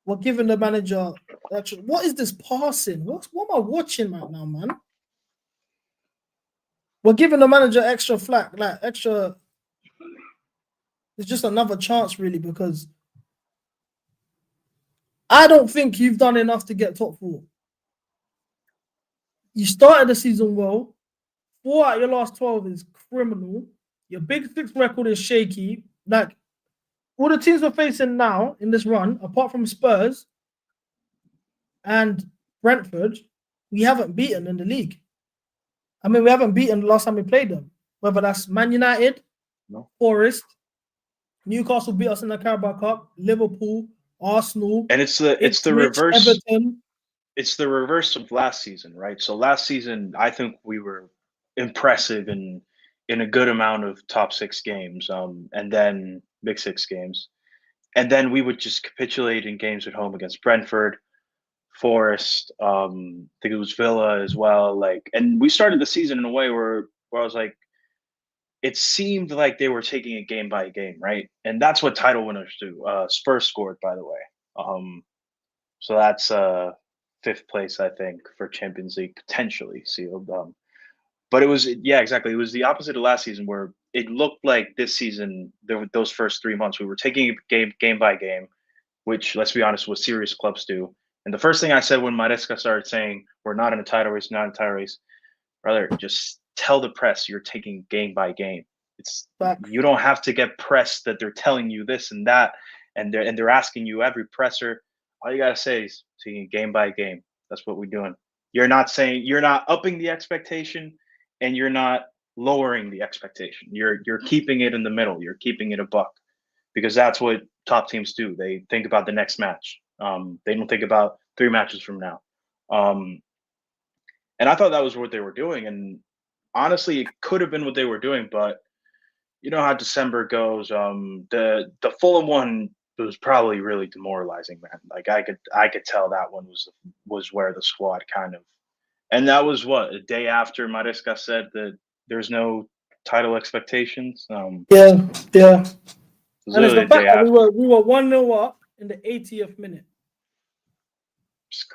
we're giving the manager actually. What is this passing? What am I watching right now, man? We're giving the manager extra flack, like extra. It's just another chance, really, because I don't think you've done enough to get top 4. You started the season well. 4 out of your last 12 is criminal. Your Big 6 record is shaky. Like, all the teams we're facing now in this run, apart from Spurs and Brentford, we haven't beaten in the league. I mean, we haven't beaten the last time we played them. Whether that's Man United, Forest, Newcastle beat us in the Carabao Cup, Liverpool, Arsenal. And it's the reverse. Everton. It's the reverse of last season, right? So last season, I think we were impressive in a good amount of top 6 games, and then Big 6 games. and then we would just capitulate in games at home against Brentford, Forest. I think it was Villa as well. Like, and we started the season in a way where I was like, it seemed like they were taking it game by game, right? And that's what title winners do. Spurs scored, by the way. So that's 5th place, I think, for Champions League potentially sealed. But it was, yeah, exactly. It was the opposite of last season, where it looked like this season, those first 3 months, we were taking it game by game, which, let's be honest, what serious clubs do. And the first thing I said when Maresca started saying we're not in a title race, not in a title race, brother, just tell the press you're taking game by game. You don't have to get pressed that they're telling you this and that, and they're asking you every presser. All you gotta say is taking game by game. That's what we're doing. You're not upping the expectation, and you're not lowering the expectation. You're keeping it in the middle. You're keeping it a buck, because that's what top teams do. They think about the next match. They don't think about 3 matches from now. And I thought that was what they were doing. And honestly, it could have been what they were doing, but you know how December goes. The Fulham one was probably really demoralizing, man. Like I could tell that one was where the squad kind of, and that was what, a day after Maresca said that there's no title expectations. Yeah. And it's the fact that we were 1-0 up in the 80th minute.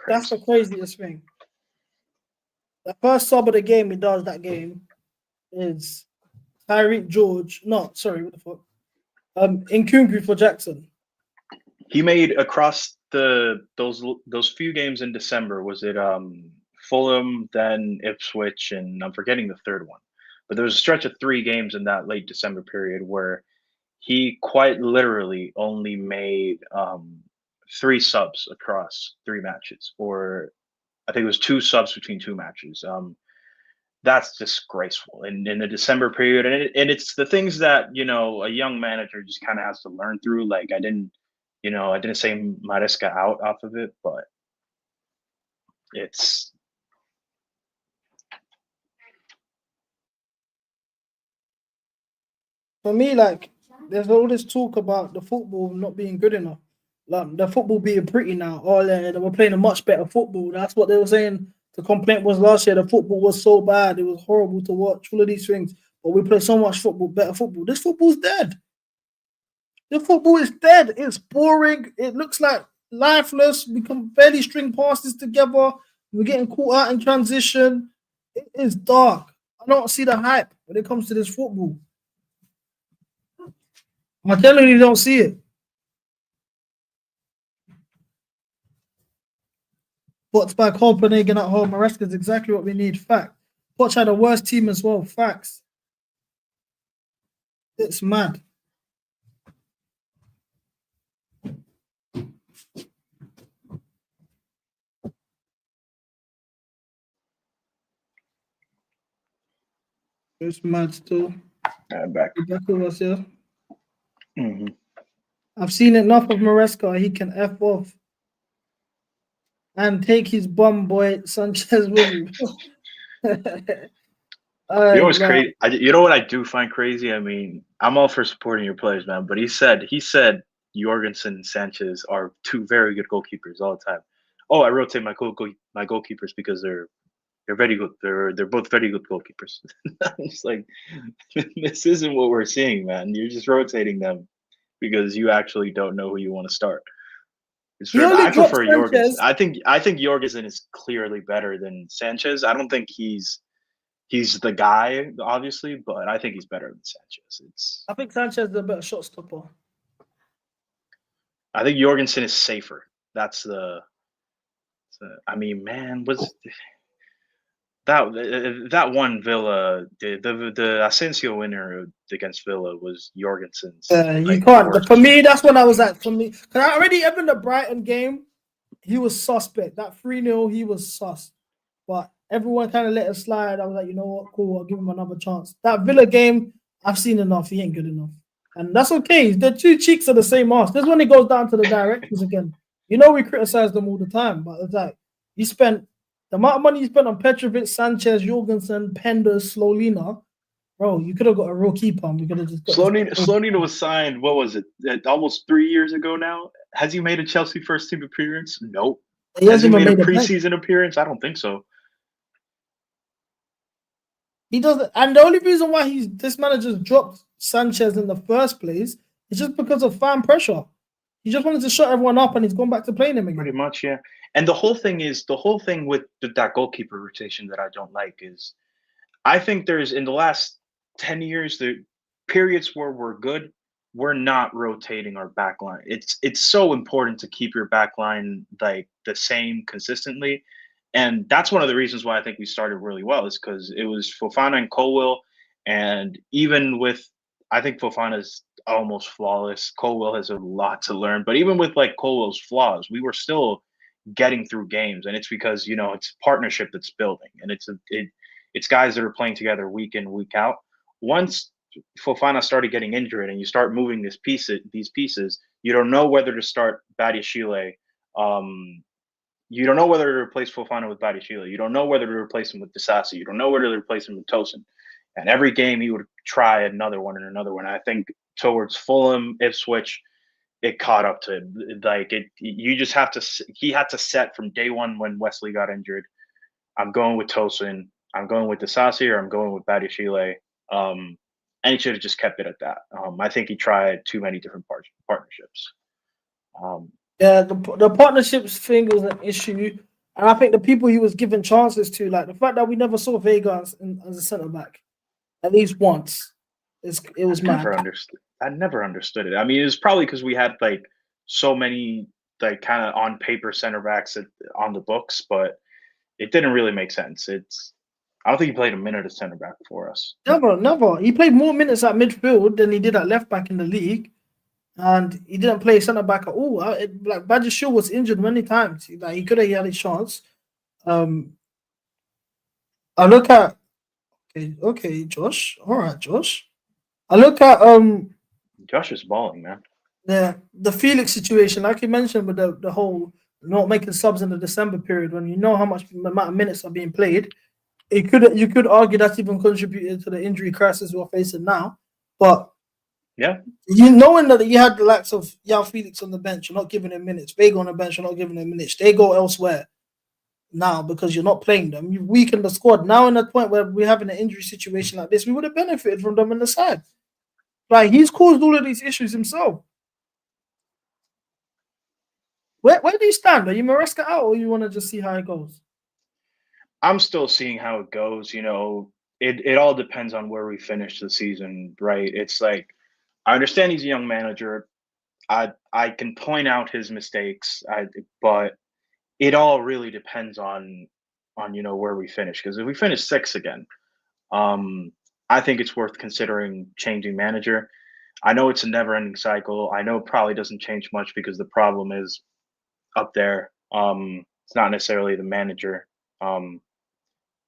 That's the craziest thing. The first sub of the game he does that game is Tyreek George. No, sorry, what the fuck? Nkunku for Jackson. He made across those few games in December. Was it Fulham, then Ipswich, and I'm forgetting the third one. But there was a stretch of 3 games in that late December period where he quite literally only made 3 subs across 3 matches, or I think it was 2 subs between 2 matches. That's disgraceful in the December period, and it's the things that a young manager just kind of has to learn through. Like I didn't say Maresca out off of it, but it's. For me, like, there's all this talk about the football not being good enough. Like, the football being pretty now. Oh, they were playing a much better football. That's what they were saying. The complaint was last year, the football was so bad. It was horrible to watch, all of these things. But we play so much football, better football. This football's dead. The football is dead. It's boring. It looks like lifeless. We can barely string passes together. We're getting caught out in transition. It is dark. I don't see the hype when it comes to this football. I generally don't see it. But by Copenhagen at home, Maresca is exactly what we need. Fact. Poch had a worst team as well. Facts. It's mad. It's mad still. I'm back. Back with us, yeah. Mm-hmm. I've seen enough of Maresca. He can F off and take his bum boy Sanchez with him. You know what's crazy? You know what I do find crazy? I mean, I'm all for supporting your players, man. But he said Jorgensen and Sanchez are 2 very good goalkeepers all the time. Oh, I rotate my goalkeepers because they're very good. They're both very good goalkeepers. I'm just like, this isn't what we're seeing, man. You're just rotating them because you actually don't know who you want to start. I prefer Jorgensen. I think Jorgensen is clearly better than Sanchez. I don't think he's the guy, obviously, but I think he's better than Sanchez. I think Sanchez is a better shot stopper. I think Jorgensen is safer. That's I mean, man, was that one Villa, the Asensio winner against Villa was Jorgensen's. You can't. For me, that's when I was at. For me, because I already even the Brighton game, he was suspect. That 3-0, he was sus. But everyone kind of let it slide. I was like, you know what, cool, I'll give him another chance. That Villa game, I've seen enough. He ain't good enough. And that's okay. The 2 cheeks are the same arse. This when it goes down to the directors again. You know we criticize them all the time, but it's like you spent the amount of money you spent on Petrovic, Sanchez, Jorgensen, Penders, Slolina, bro, you could have got a real keeper. And we could have just got Slonina was signed. What was it? Almost 3 years ago now. Has he made a Chelsea first team appearance? Nope. He Has he hasn't even made a made a bench. preseason appearance? I don't think so. He doesn't, and the only reason why this manager's dropped Sanchez in the first place is just because of fan pressure. He just wanted to shut everyone up, and he's gone back to playing him again. Pretty much, yeah. And the whole thing with that goalkeeper rotation that I don't like is, I think there's, in the last 10 years, the periods where we're good, we're not rotating our back line. It's so important to keep your back line like the same consistently. And that's one of the reasons why I think we started really well, is because it was Fofana and Colwill. And even with, I think Fofana's almost flawless. Colwill has a lot to learn. But even with like Colwill's flaws, we were still getting through games. And it's because, it's partnership that's building. And it's guys that are playing together week in, week out. Once Fofana started getting injured and you start moving these pieces, you don't know whether to start Badiashile. You don't know whether to replace Fofana with Badiashile. You don't know whether to replace him with Disasi. You don't know whether to replace him with Tosin. And every game he would try another one and another one. I think towards Fulham, Ipswich, it caught up to him. Like you just have to. He had to set from day one when Wesley got injured. I'm going with Tosin. I'm going with Disasi, or I'm going with Badiashile. And he should have just kept it at that. I think he tried too many different partnerships. Yeah, the partnerships thing was an issue, and I think the people he was giving chances to, like the fact that we never saw Vega as a centre back, at least once, it was mad. I never understood it. I mean, it was probably because we had like so many like kind of on paper center backs on the books, but it didn't really make sense. I don't think he played a minute at center back for us. Never. He played more minutes at midfield than he did at left back in the league. And he didn't play center back at all. Like Badiashile was injured many times. Like he could have had a chance. I look at okay, Josh. All right, Josh. I look at Josh is balling, man. The Felix situation, like you mentioned, with the whole not making subs in the December period, when you know how much amount of minutes are being played, you could argue that's even contributed to the injury crisis we're facing now. But yeah, knowing that you had the likes of Yao Felix on the bench, you're not giving him minutes. Vega on the bench, you're not giving him minutes. They go elsewhere now because you're not playing them. You've weakened the squad. Now in that point where we're having an injury situation like this, we would have benefited from them in the side. Like he's caused all of these issues himself. Where do you stand? Are you Maresca out, or you want to just see how it goes? I'm still seeing how it goes. It all depends on where we finish the season, right? It's like, I understand he's a young manager. I can point out his mistakes, but it all really depends on where we finish. Because if we finish 6th again, I think it's worth considering changing manager. I know it's a never-ending cycle. I know it probably doesn't change much because the problem is up there. It's not necessarily the manager.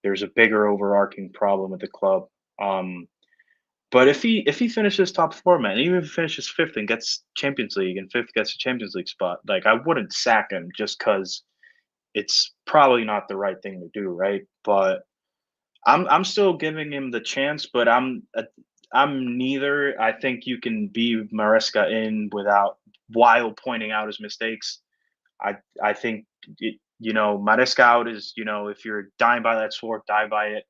There's a bigger overarching problem at the club. But if he finishes top 4, man, even if he finishes 5th and gets Champions League, and 5th gets a Champions League spot, like I wouldn't sack him just because it's probably not the right thing to do, right? But I'm still giving him the chance, but I'm neither. I think you can be Maresca in while pointing out his mistakes. I think Maresca out is, if you're dying by that sword, die by it.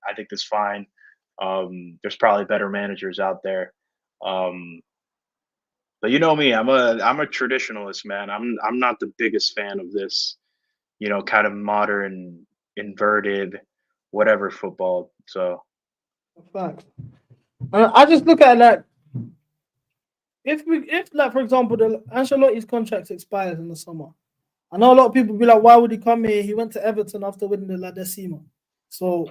I think that's fine. There's probably better managers out there. But you know me, I'm a traditionalist, man. I'm not the biggest fan of this, kind of modern, inverted, whatever football. So, fact. I just look at like if like for example, the Ancelotti's contract expires in the summer. I know a lot of people be like, why would he come here? He went to Everton after winning the La Decima. So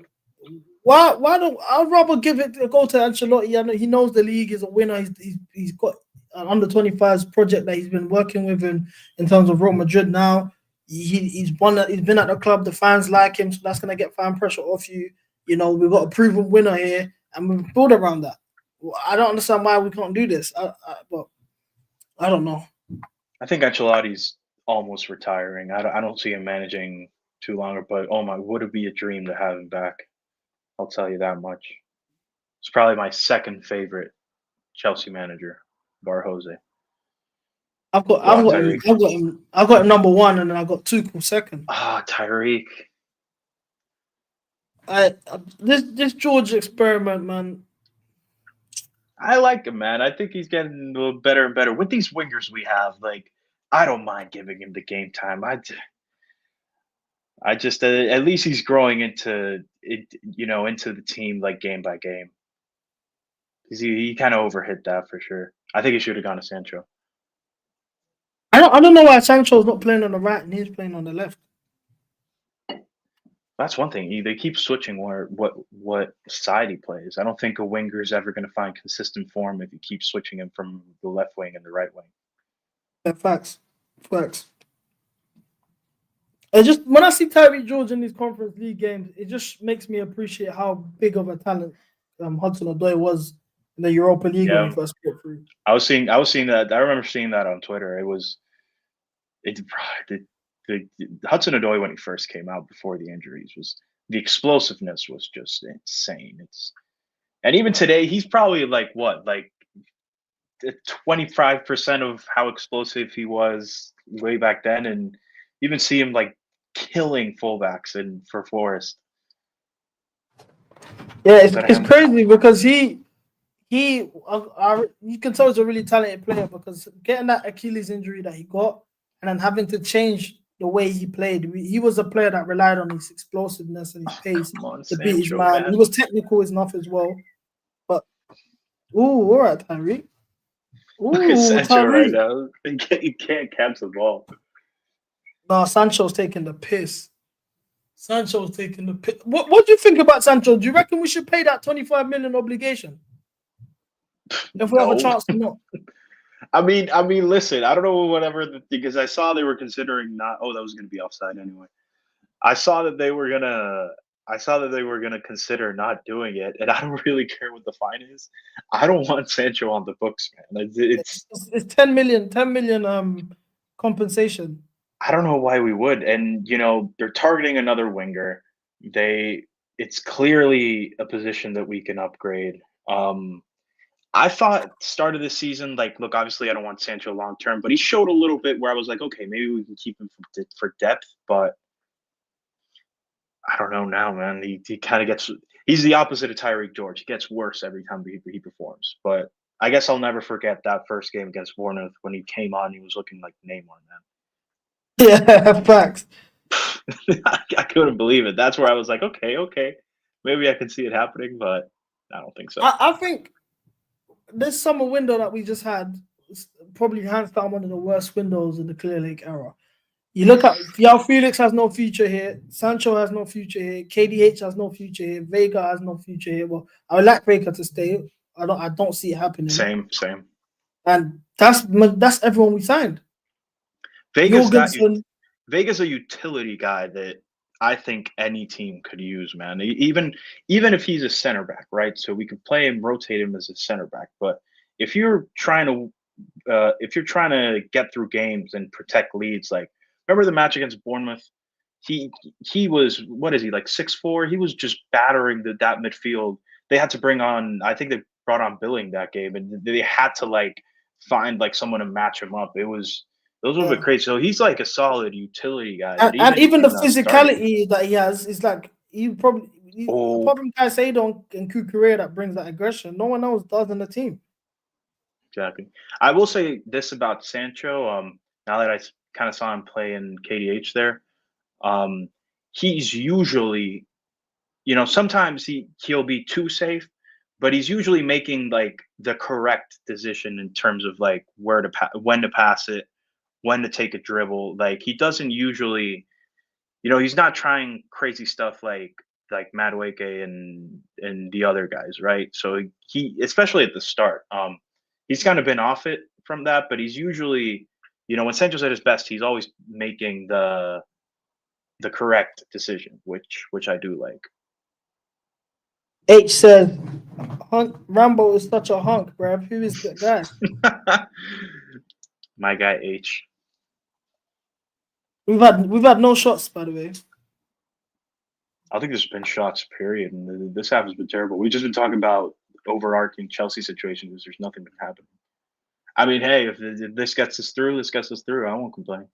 why don't I'd rather go to Ancelotti? I know he knows the league is a winner. He's got an under 25s project that he's been working with in terms of Real Madrid now. He's been at the club, the fans like him, so that's gonna get fan pressure off you. We've got a proven winner here, and we build around that. I don't understand why we can't do this. But I don't know. I think Ancelotti's almost retiring. I don't see him managing too longer, but oh my, would it be a dream to have him back? I'll tell you that much. It's probably my second favorite Chelsea manager, bar Jose. I've got him number one, and then I got Tuchel second. Tyreek. This George experiment, man. I like him, man. I think he's getting a little better and better with these wingers we have. Like, I don't mind giving him the game time. I just at least he's growing into it, into the team like game by game. He kind of overhit that for sure. I think he should have gone to Sancho. I don't know why Sancho's not playing on the right and he's playing on the left. That's one thing. They keep switching what side he plays. I don't think a winger is ever going to find consistent form if you keep switching him from the left wing and the right wing. Yeah, facts. It just when I see Tyreek George in these Conference League games, it just makes me appreciate how big of a talent Hudson-Odoi was in the Europa League when he first got through. I was seeing that. I remember seeing that on Twitter. The Hudson-Odoi when he first came out before the injuries the explosiveness was just insane. And even today he's probably like 25% of how explosive he was way back then, and you even see him like killing fullbacks for Forest. Yeah, it's crazy because you can tell he's a really talented player because getting that Achilles injury that he got and then having to change the way he played. He was a player that relied on his explosiveness and his pace to beat his man. He was technical enough as well. But, all right, Tyreek. Look at Sancho right now. He can't catch the ball. No, Sancho's taking the piss. What do you think about Sancho? Do you reckon we should pay that 25 million obligation? If we have a chance to not. I mean, listen, I don't know because I saw they were considering that was going to be offside anyway. I saw that they were gonna consider not doing it, and I don't really care what the fine is. I don't want Sancho on the books, man. It's 10 million compensation. I don't know why we would, and they're targeting another winger. It's clearly a position that we can upgrade. I thought start of the season, look, obviously I don't want Sancho long term, but he showed a little bit where I was like, okay, maybe we can keep him for depth, but I don't know now, man. He kind of he's the opposite of Tyreek George. He gets worse every time he performs. But I guess I'll never forget that first game against Bournemouth when he came on. He was looking like Neymar, man. Yeah, facts. I couldn't believe it. That's where I was like, okay, maybe I can see it happening, but I don't think so. I think this summer window that we just had is probably hands down one of the worst windows in the Clear Lake era. You look at João Felix has no future here. Sancho has no future here. KDH has no future here. Vega has no future here. Well, I would like Vega to stay. I don't see it happening. Same. And that's everyone we signed. Vega's a utility guy that I think any team could use, man. Even if he's a center back, right? So we could play him, rotate him as a center back. But if you're trying to get through games and protect leads, like remember the match against Bournemouth? He was, what is he, like 6'4"? He was just battering that midfield. They had to I think they brought on Billing that game, and they had to find someone to match him up. Those were the crazy. So he's like a solid utility guy. And even the physicality that he has is problem Caicedo and Cucurella that brings that aggression. No one else does in the team. Exactly. I will say this about Sancho. Now that I kind of saw him play in KDH there, he's usually, sometimes he'll be too safe, but he's usually making the correct decision in terms of when to pass it, when to take a dribble. He doesn't usually, he's not trying crazy stuff like Madueke and the other guys, right? So he, especially at the start, he's kind of been off it from that, but he's usually, when Sancho's at his best, he's always making the correct decision, which I do like. H said, Rambo is such a hunk, bruv. Who is that guy? My guy H. We've had no shots, by the way. I think there's been shots, period, and this half has been terrible. We've just been talking about overarching Chelsea situation because there's nothing been happening. I mean, hey, if this gets us through, this gets us through. I won't complain.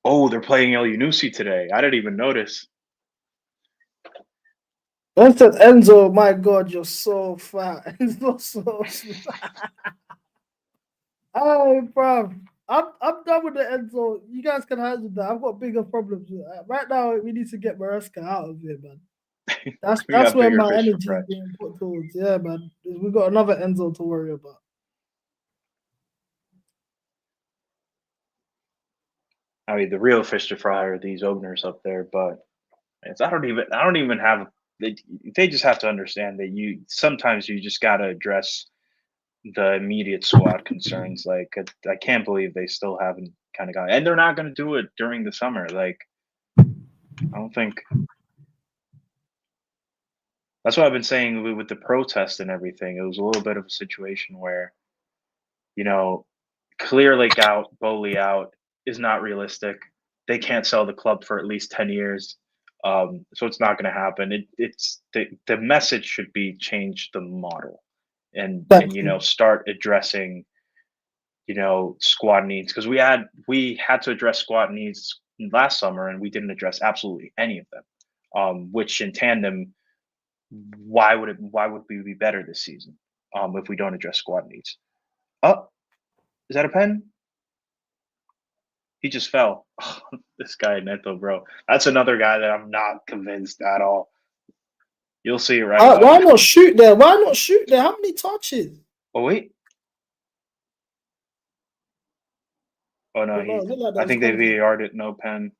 Oh, they're playing El Yunusi today. I didn't even notice. Enzo, my God, you're so fat. Enzo, so Hey, bro. I'm done with the Enzo. You guys can handle that. I've got bigger problems with that. Right now, we need to get Maresca out of here, man. That's We where got bigger my fish to energy fry. is being put towards. Yeah, man. We've got another Enzo to worry about. I mean, the real fish to fry are these openers up there, but I don't even have. They just have to understand that sometimes you just got to address the immediate squad concerns. Like, I can't believe they still haven't kind of got, and they're not going to do it during the summer. Like, I don't think. That's what I've been saying with the protest and everything. It was a little bit of a situation where, Clear Lake out, Bowley out is not realistic. They can't sell the club for at least 10 years. So it's not going to happen. It's the message should be change the model and start addressing squad needs, because we had to address squad needs last summer and we didn't address absolutely any of them. Which in tandem, why would we be better this season if we don't address squad needs? Oh, is that a pen? He just fell. This guy Neto, bro. That's another guy that I'm not convinced at all. You'll see it right about Why it. not shoot there? Why not shoot there? How many touches? Oh wait. Oh no, I think they VAR'd it. No pen.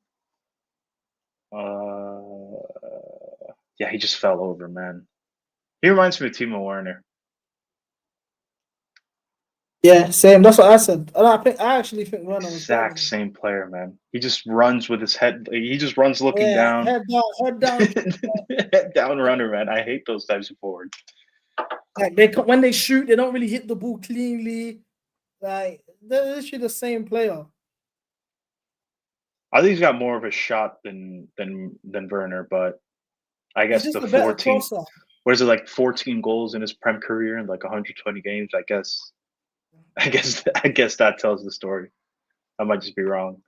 Yeah, he just fell over, man. He reminds me of Timo Werner. Yeah, same. That's what I said. And I actually think Werner was exact same player, man. He just runs with his head. He just runs looking down. Head down. Head down runner, man. I hate those types of forwards. Like when they shoot, they don't really hit the ball cleanly. Like they're literally the same player. I think he's got more of a shot than Werner, but I guess the 14. What is it, like 14 goals in his Prem career in like 120 games? I guess that tells the story. I might just be wrong.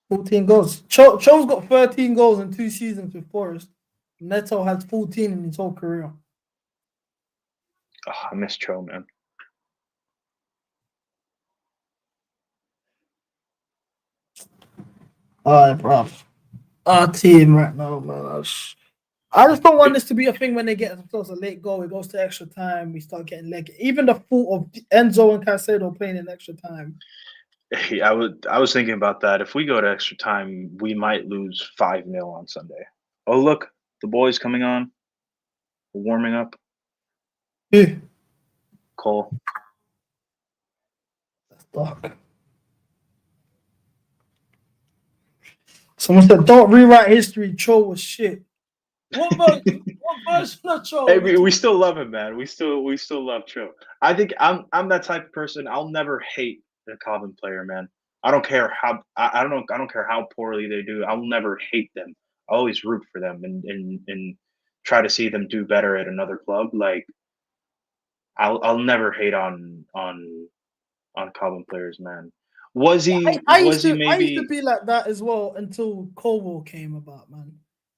14 goals. Cho's got 13 goals in 2 seasons with Forest. Neto has 14 in his whole career. Oh, I miss Cho, man. All right, bro. Our team right now, man. I just don't want this to be a thing when they get themselves a late goal. It goes to extra time. We start getting leg. Even the fault of Enzo and Caicedo playing in extra time. Hey, I was thinking about that. If we go to extra time, we might lose 5-0 on Sunday. Oh, look, the boys coming on. We're warming up. Yeah. Cole. That's dark. Someone said, "Don't rewrite history. Cho was shit." What version of Cho? Hey, we still love him, man. We still love Cho. I think I'm that type of person. I'll never hate a Coven player, man. I don't care how I don't care how poorly they do. I'll never hate them. I always root for them and try to see them do better at another club. Like I'll never hate on Coven players, man. Was he? I used to be like that as well until Colwell came about, man.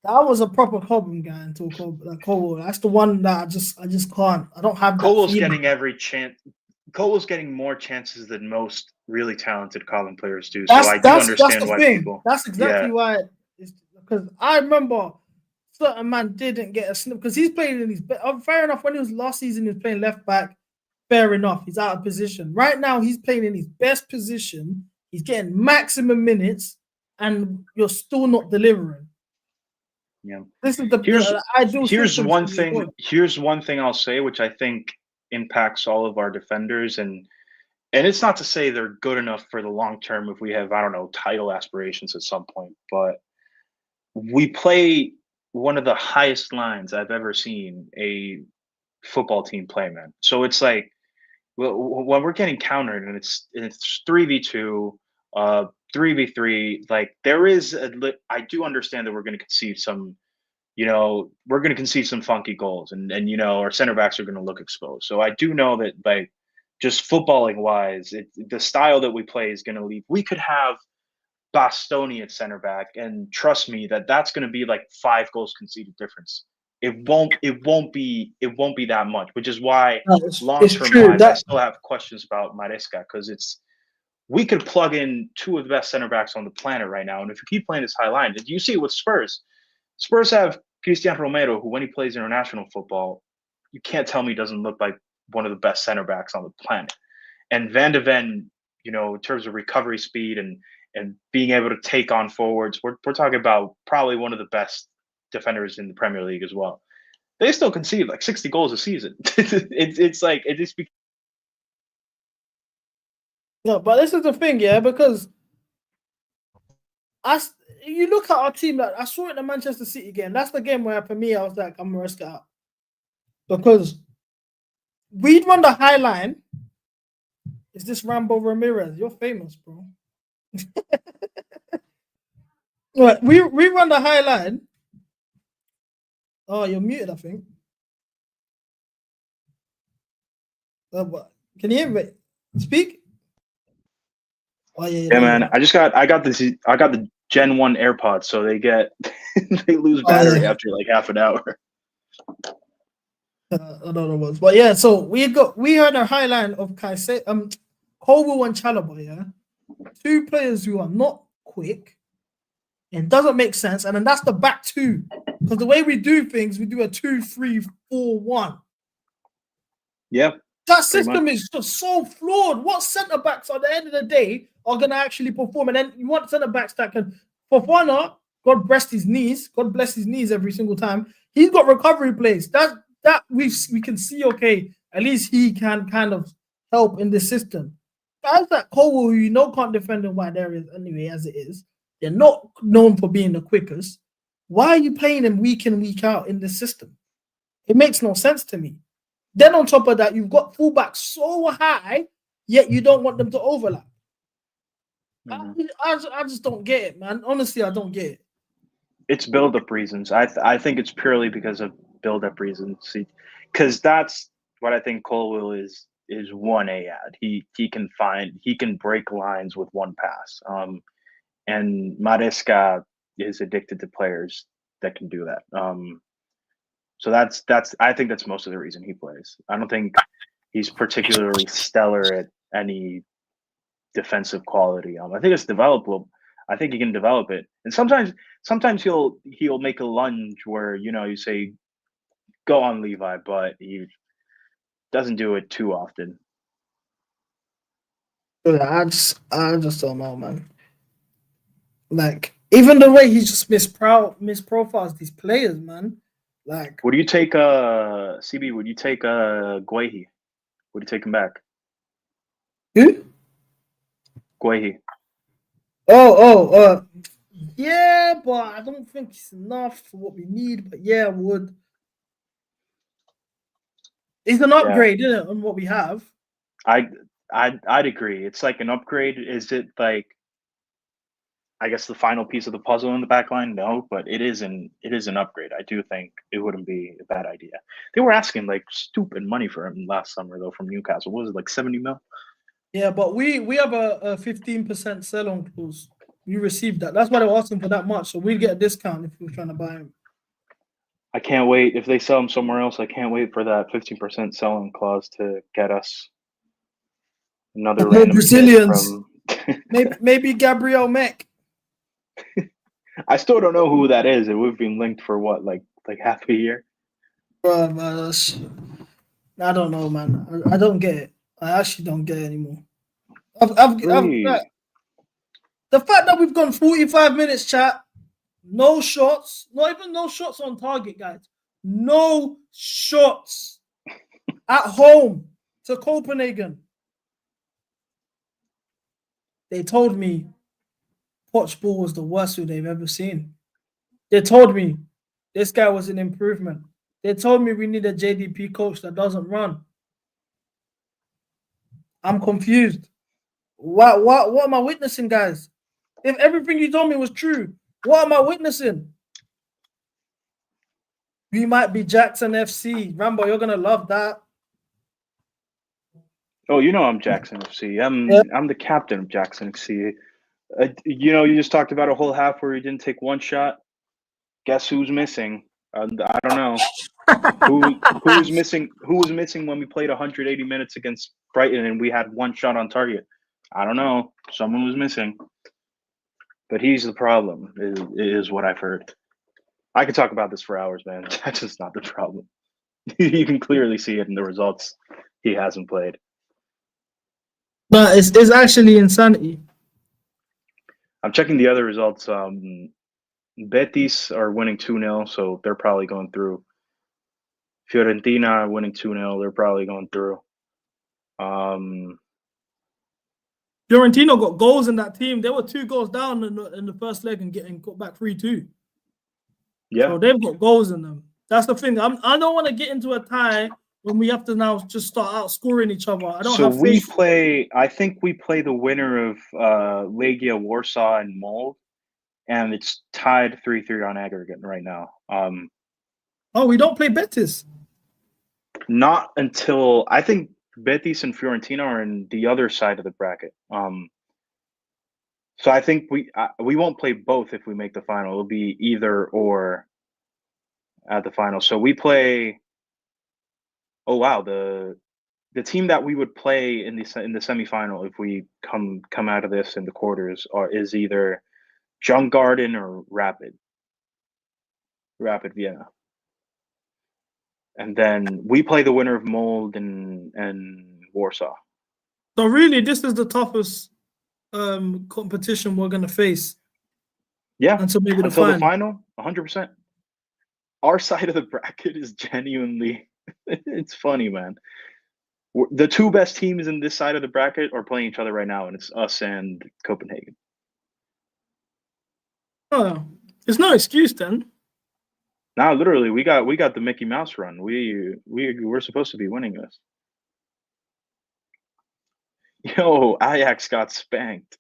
I was a proper Cobham guy until Colwell. That's the one that I just can't. I don't have that. Colwell's getting every chance. Colwell's getting more chances than most really talented Coven players do. So I do understand why people. That's exactly why. Because I remember certain man didn't get a snip because he's playing in his. Fair enough. When he was last season, he was playing left back. Fair enough. He's out of position. Right now, he's playing in his best position. He's getting maximum minutes, and you're still not delivering. Yeah. This is the Here's one thing I'll say, which I think impacts all of our defenders, and it's not to say they're good enough for the long term if we have, I don't know, title aspirations at some point, but we play one of the highest lines I've ever seen a football team play, man. So it's like when we're getting countered and it's 3v2, 3v3, like there is I do understand that we're going to concede some we're going to concede some funky goals, and our center backs are going to look exposed. So I do know that, like, just footballing wise, the style that we play is going to leave. We could have Bastoni at center back, and trust me, that's going to be like 5 goals conceded difference. It won't be that much, which is why long term wise, I still have questions about Maresca, because we could plug in 2 of the best center backs on the planet right now, and if you keep playing this high line, you see it with Spurs. Spurs have Cristian Romero, who when he plays international football, you can't tell me he doesn't look like one of the best center backs on the planet. And Van de Ven, in terms of recovery speed and being able to take on forwards, we're talking about probably one of the best defenders in the Premier League as well. They still concede like 60 goals a season. It's like it just. No, but this is the thing, yeah, because you look at our team, like I saw it in the Manchester City game. That's the game where, for me, I was like, I'm gonna risk it out, because we'd run the high line. Is this Rambo Ramirez? You're famous, bro. Right, we run the high line. Oh, you're muted, I think. Can you hear me? Speak. Oh yeah, man. I got the Gen 1 AirPods, so they lose battery after like half an hour. I don't know what, but yeah. So we had a high line of Colwell and Chalobah, yeah, 2 players who are not quick. It doesn't make sense, and then that's the back 2, because the way we do things, we do a 2-3-4-1. Yeah, that system is just so flawed. What centre backs at the end of the day are going to actually perform? And then you want centre backs that can. Fofana, God bless his knees. God bless his knees every single time. He's got recovery plays. That we can see. Okay, at least he can kind of help in the system. Guys like Colwell, who can't defend in wide areas anyway, as it is. They're not known for being the quickest. Why are you playing them week in, week out in the system? It makes no sense to me. Then on top of that, you've got fullbacks so high, yet you don't want them to overlap. Mm-hmm. I just don't get it, man. Honestly, I don't get it. It's build-up reasons. I think it's purely because of build-up reasons. Because that's what I think Colwell is 1A at. He can break lines with one pass. And Maresca is addicted to players that can do that. So I think that's most of the reason he plays. I don't think he's particularly stellar at any defensive quality. I think it's developable. I think he can develop it. And sometimes he'll make a lunge where you say go on Levi, but he doesn't do it too often. I just don't know, man. Like, even the way he just misprofiles these players, man. Like, would you take CB? Would you take Guehi? Would you take him back? Who? Guehi. Yeah, but I don't think it's enough for what we need. But yeah, I would. It's an upgrade, isn't it, on what we have? I'd agree. It's like an upgrade. Is it like, I guess, the final piece of the puzzle in the back line? No, but it is an upgrade. I do think it wouldn't be a bad idea. They were asking like stupid money for him last summer though from Newcastle. What was it, like 70 mil? Yeah, but we have a 15% sell-on clause. We received that. That's why they were asking for that much. So we'd get a discount if we were trying to buy him. I can't wait. If they sell him somewhere else, I can't wait for that 15% sell-on clause to get us another random Brazilians. From... maybe Gabriel Meck. I still don't know who that is, and we've been linked for what, like half a year. Bro, man, I don't know, man. I don't get it. I actually don't get it anymore. The fact that we've gone 45 minutes, chat, no shots, not even no shots on target, guys. No shots at home to Copenhagen. They told me Poch ball was the worst they've ever seen. They told me this guy was an improvement. They told me we need a JDP coach that doesn't run. I'm confused. What am I witnessing, guys? If everything you told me was true, what am I witnessing? We might be Jackson FC. Rambo, you're gonna love that. Oh, you know I'm Jackson FC. Yeah. I'm the captain of Jackson FC. You know, you just talked about a whole half where you didn't take one shot. Guess who's missing? I don't know. Who was missing? Who was missing when we played 180 minutes against Brighton and we had one shot on target? I don't know. Someone was missing, but he's the problem. Is what I've heard. I could talk about this for hours, man. That's just not the problem. You can clearly see it in the results. He hasn't played. But it's actually insanity. I'm checking the other results. Betis are winning 2-0, so they're probably going through. Fiorentina are winning 2-0. They're probably going through. Fiorentina got goals in that team. They were 2 goals down in the first leg and getting got back 3-2. Yeah. So they've got goals in them. That's the thing. I don't want to get into a tie when we have to now just start outscoring each other. I don't So have faith. I think we play the winner of Legia Warsaw and Mold, and it's tied 3-3 on aggregate right now. Oh, we don't play Betis. Not until I think Betis and Fiorentina are in the other side of the bracket. So I think we won't play both if we make the final. It'll be either or at the final. So we play. Oh wow, the team that we would play in the semifinal if we come out of this in the quarters is either Djurgården or Rapid Vienna. And then we play the winner of Mold and Warsaw. So really, this is the toughest competition we're gonna face. Yeah, until maybe the final, 100%. Our side of the bracket is genuinely, it's funny, man. The 2 best teams in this side of the bracket are playing each other right now, and it's us and Copenhagen. Oh, there's no excuse then. Now, literally, we got the Mickey Mouse run. We're supposed to be winning this. Yo, Ajax got spanked.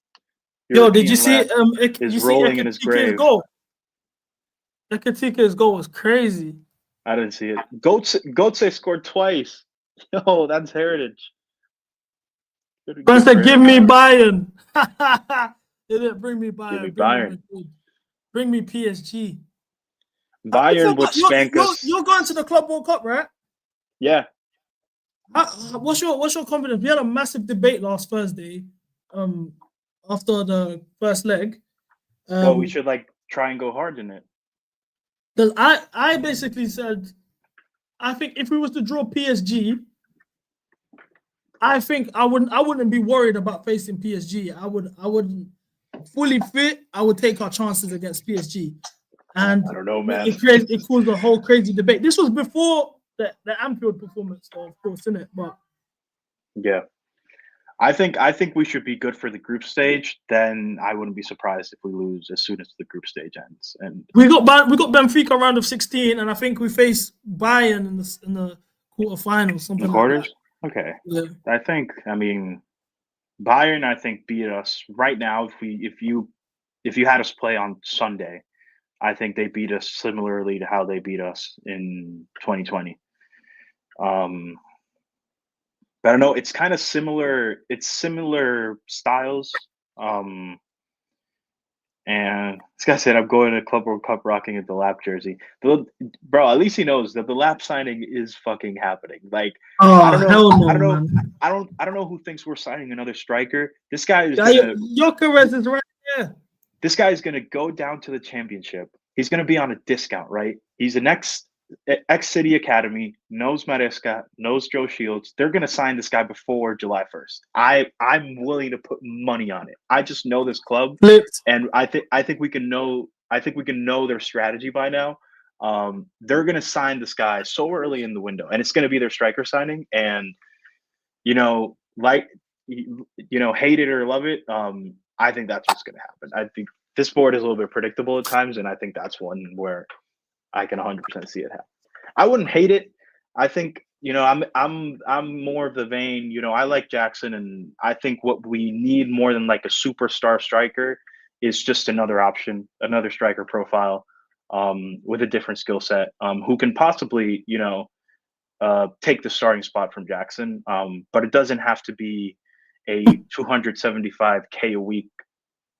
Yo, did you see? Is rolling in his grave. Goal. Ekatike's goal was crazy. I didn't see it. Götze scored twice. Yo, that's heritage. But said, "Give me Bayern." They didn't bring me Bayern. Give me Bayern. Bring me PSG. Bayern would spank us. You're going to the Club World Cup, right? Yeah. What's your confidence? We had a massive debate last Thursday, after the first leg. Well, we should try and go hard in it. Because I basically said, I think if we was to draw PSG, I think I wouldn't be worried about facing PSG. I wouldn't fully fit. I would take our chances against PSG. And I don't know, man. It caused a whole crazy debate. This was before the Anfield performance, of course, isn't it? But yeah, I think we should be good for the group stage. Then I wouldn't be surprised if we lose as soon as the group stage ends. And we got Benfica round of 16, and I think we face Bayern in the quarterfinals. Something in the quarters. Like okay. Yeah. I mean, Bayern, I think, beat us right now. If you had us play on Sunday, I think they beat us similarly to how they beat us in 2020. But I don't know, it's kind of similar. It's similar styles. And this guy said, I'm going to Club World Cup rocking at the Lap jersey. Bro, at least he knows that the Lap signing is fucking happening. I don't know. Hell no, I don't know. Man. I don't know who thinks we're signing another striker. This guy is Gyökeres is right there. This guy is gonna go down to the championship. He's gonna be on a discount, right? He's an ex-City Academy, knows Maresca, knows Joe Shields. They're gonna sign this guy before July 1st. I'm willing to put money on it. I just know this club, and I think we can know their strategy by now. They're gonna sign this guy so early in the window, and it's gonna be their striker signing. And hate it or love it, I think that's what's gonna happen. I think this board is a little bit predictable at times, and I think that's one where I can 100% see it happen. I wouldn't hate it. I think I'm more of the vein. I like Jackson, and I think what we need more than a superstar striker is just another option, another striker profile. with a different skill set, who can possibly, take the starting spot from Jackson. But it doesn't have to be a 275K a week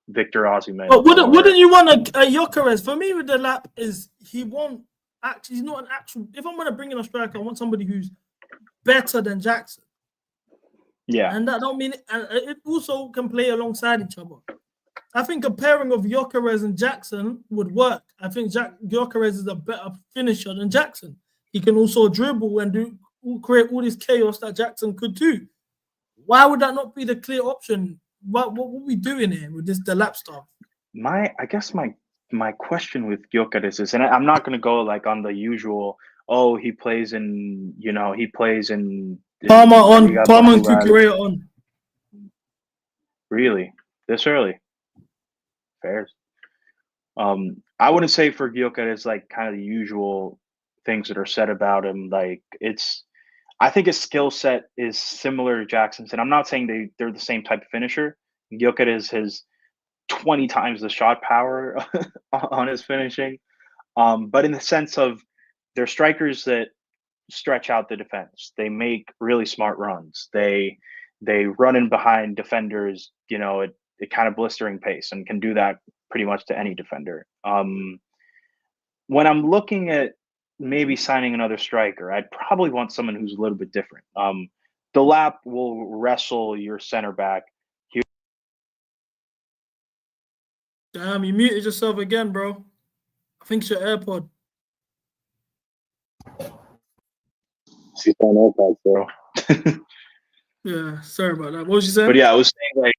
Victor Osimhen. But wouldn't you want a Gyökeres? For me, with the lap is he won't actually. He's not an actual. If I'm going to bring in a striker, I want somebody who's better than Jackson. Yeah, and that don't mean and it also can play alongside each other. I think a pairing of Gyökeres and Jackson would work. I think Gyökeres is a better finisher than Jackson. He can also dribble and create all this chaos that Jackson could do. Why would that not be the clear option? What are we doing here with the lap stuff? I guess my question with Gyökeres is, and I'm not going to go like on the usual. Oh, he plays in Palmer and Kukurea on. Really, this early? Fairs. I wouldn't say for Gyökeres like kind of the usual things that are said about him. Like I think his skill set is similar to Jackson's, and I'm not saying they're the same type of finisher. Gyökeres has 20 times the shot power on his finishing, but in the sense of they're strikers that stretch out the defense. They make really smart runs. They run in behind defenders, at kind of blistering pace, and can do that pretty much to any defender. When I'm looking at maybe signing another striker, I'd probably want someone who's a little bit different. The lap will wrestle your center back. Damn, you muted yourself again, bro. I think it's your AirPod. She's on AirPods, bro. Yeah, sorry about that. What was you saying? But yeah, I was saying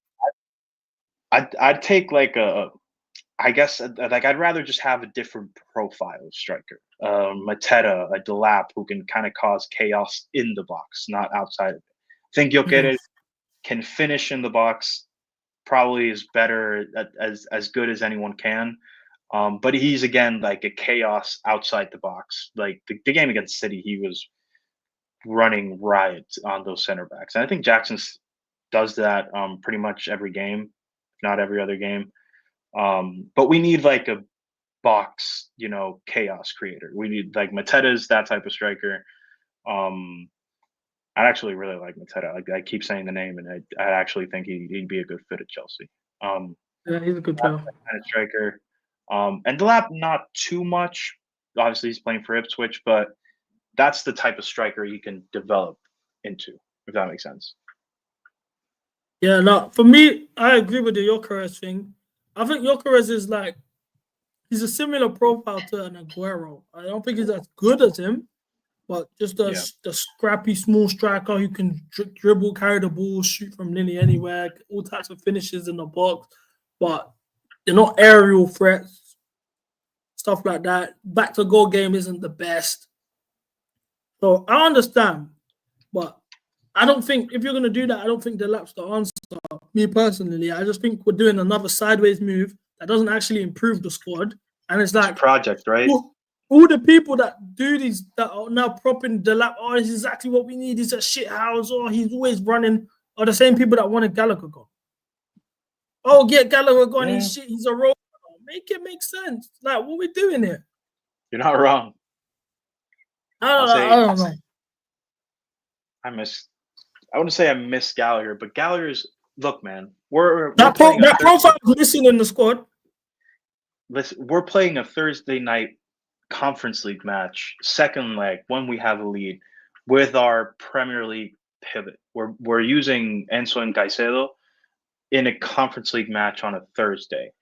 like I'd take like I'd rather just have a different profile of striker. Mateta, a Delap who can kind of cause chaos in the box, not outside of it. I think Gyökeres can finish in the box, probably is better as good as anyone can. But he's again like a chaos outside the box. Like the game against City, he was running riot on those center backs. And I think Jackson does that pretty much every game, if not every other game. But we need like a box, chaos creator. We need like Mateta's that type of striker. I actually really like Mateta. Like I keep saying the name, and I actually think he'd be a good fit at Chelsea. Yeah, he's a good player. Kind of striker. And Delap, not too much. Obviously, he's playing for Ipswich, but that's the type of striker you can develop into, if that makes sense. Yeah, no, for me, I agree with the Gyökeres thing. I think Gyökeres is like, he's a similar profile to an Aguero. I don't think he's as good as him, but just the scrappy small striker who can dribble, carry the ball, shoot from nearly anywhere, all types of finishes in the box, but they're not aerial threats, stuff like that. Back to goal game isn't the best. So I understand, but I don't think if you're going to do that, I don't think the lap's the answer. Me personally, I just think we're doing another sideways move that doesn't actually improve the squad. And it's like a project, right? All the people that do these that are now propping the lap, this is exactly what we need. He's a shit house, or he's always running, are the same people that wanted Gallagher gone. Oh, get Gallagher gone, he's shit, he's a role. Make it make sense. Like, what are we doing here? You're not wrong. I don't know. I wouldn't say I miss Gallagher, but Gallagher's look, man. That profile is missing in the squad. Listen, we're playing a Thursday night Conference League match, second leg, when we have a lead, with our Premier League pivot. We're using Enzo and Caicedo in a Conference League match on a Thursday.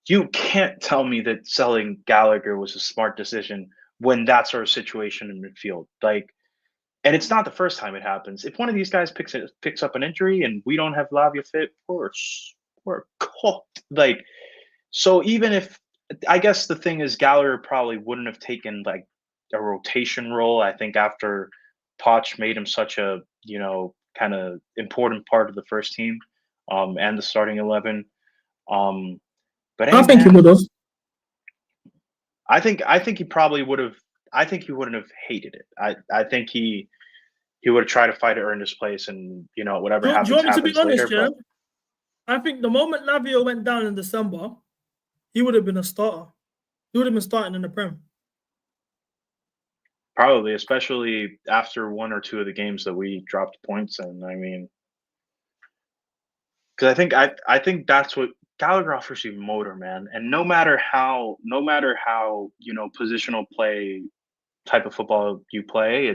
You can't tell me that selling Gallagher was a smart decision when that's our situation in midfield. Like, and it's not the first time it happens. If one of these guys picks up an injury and we don't have Lavia fit, we're cooked. Like, so even if, I guess the thing is, Gallagher probably wouldn't have taken like a rotation role. I think after Poch made him such a kind of important part of the first team, and the starting 11. But I think he would have. I think he probably would have. I think he wouldn't have hated it. I think he would have tried to fight to earn his place, and whatever happens. Do you want me to be honest, later, I think the moment Lavia went down in December, he would have been a starter. He would have been starting in the Prem. Probably, especially after one or two of the games that we dropped points in. I mean, because I think that's what Gallagher offers you motor, man. And no matter how positional play type of football you play,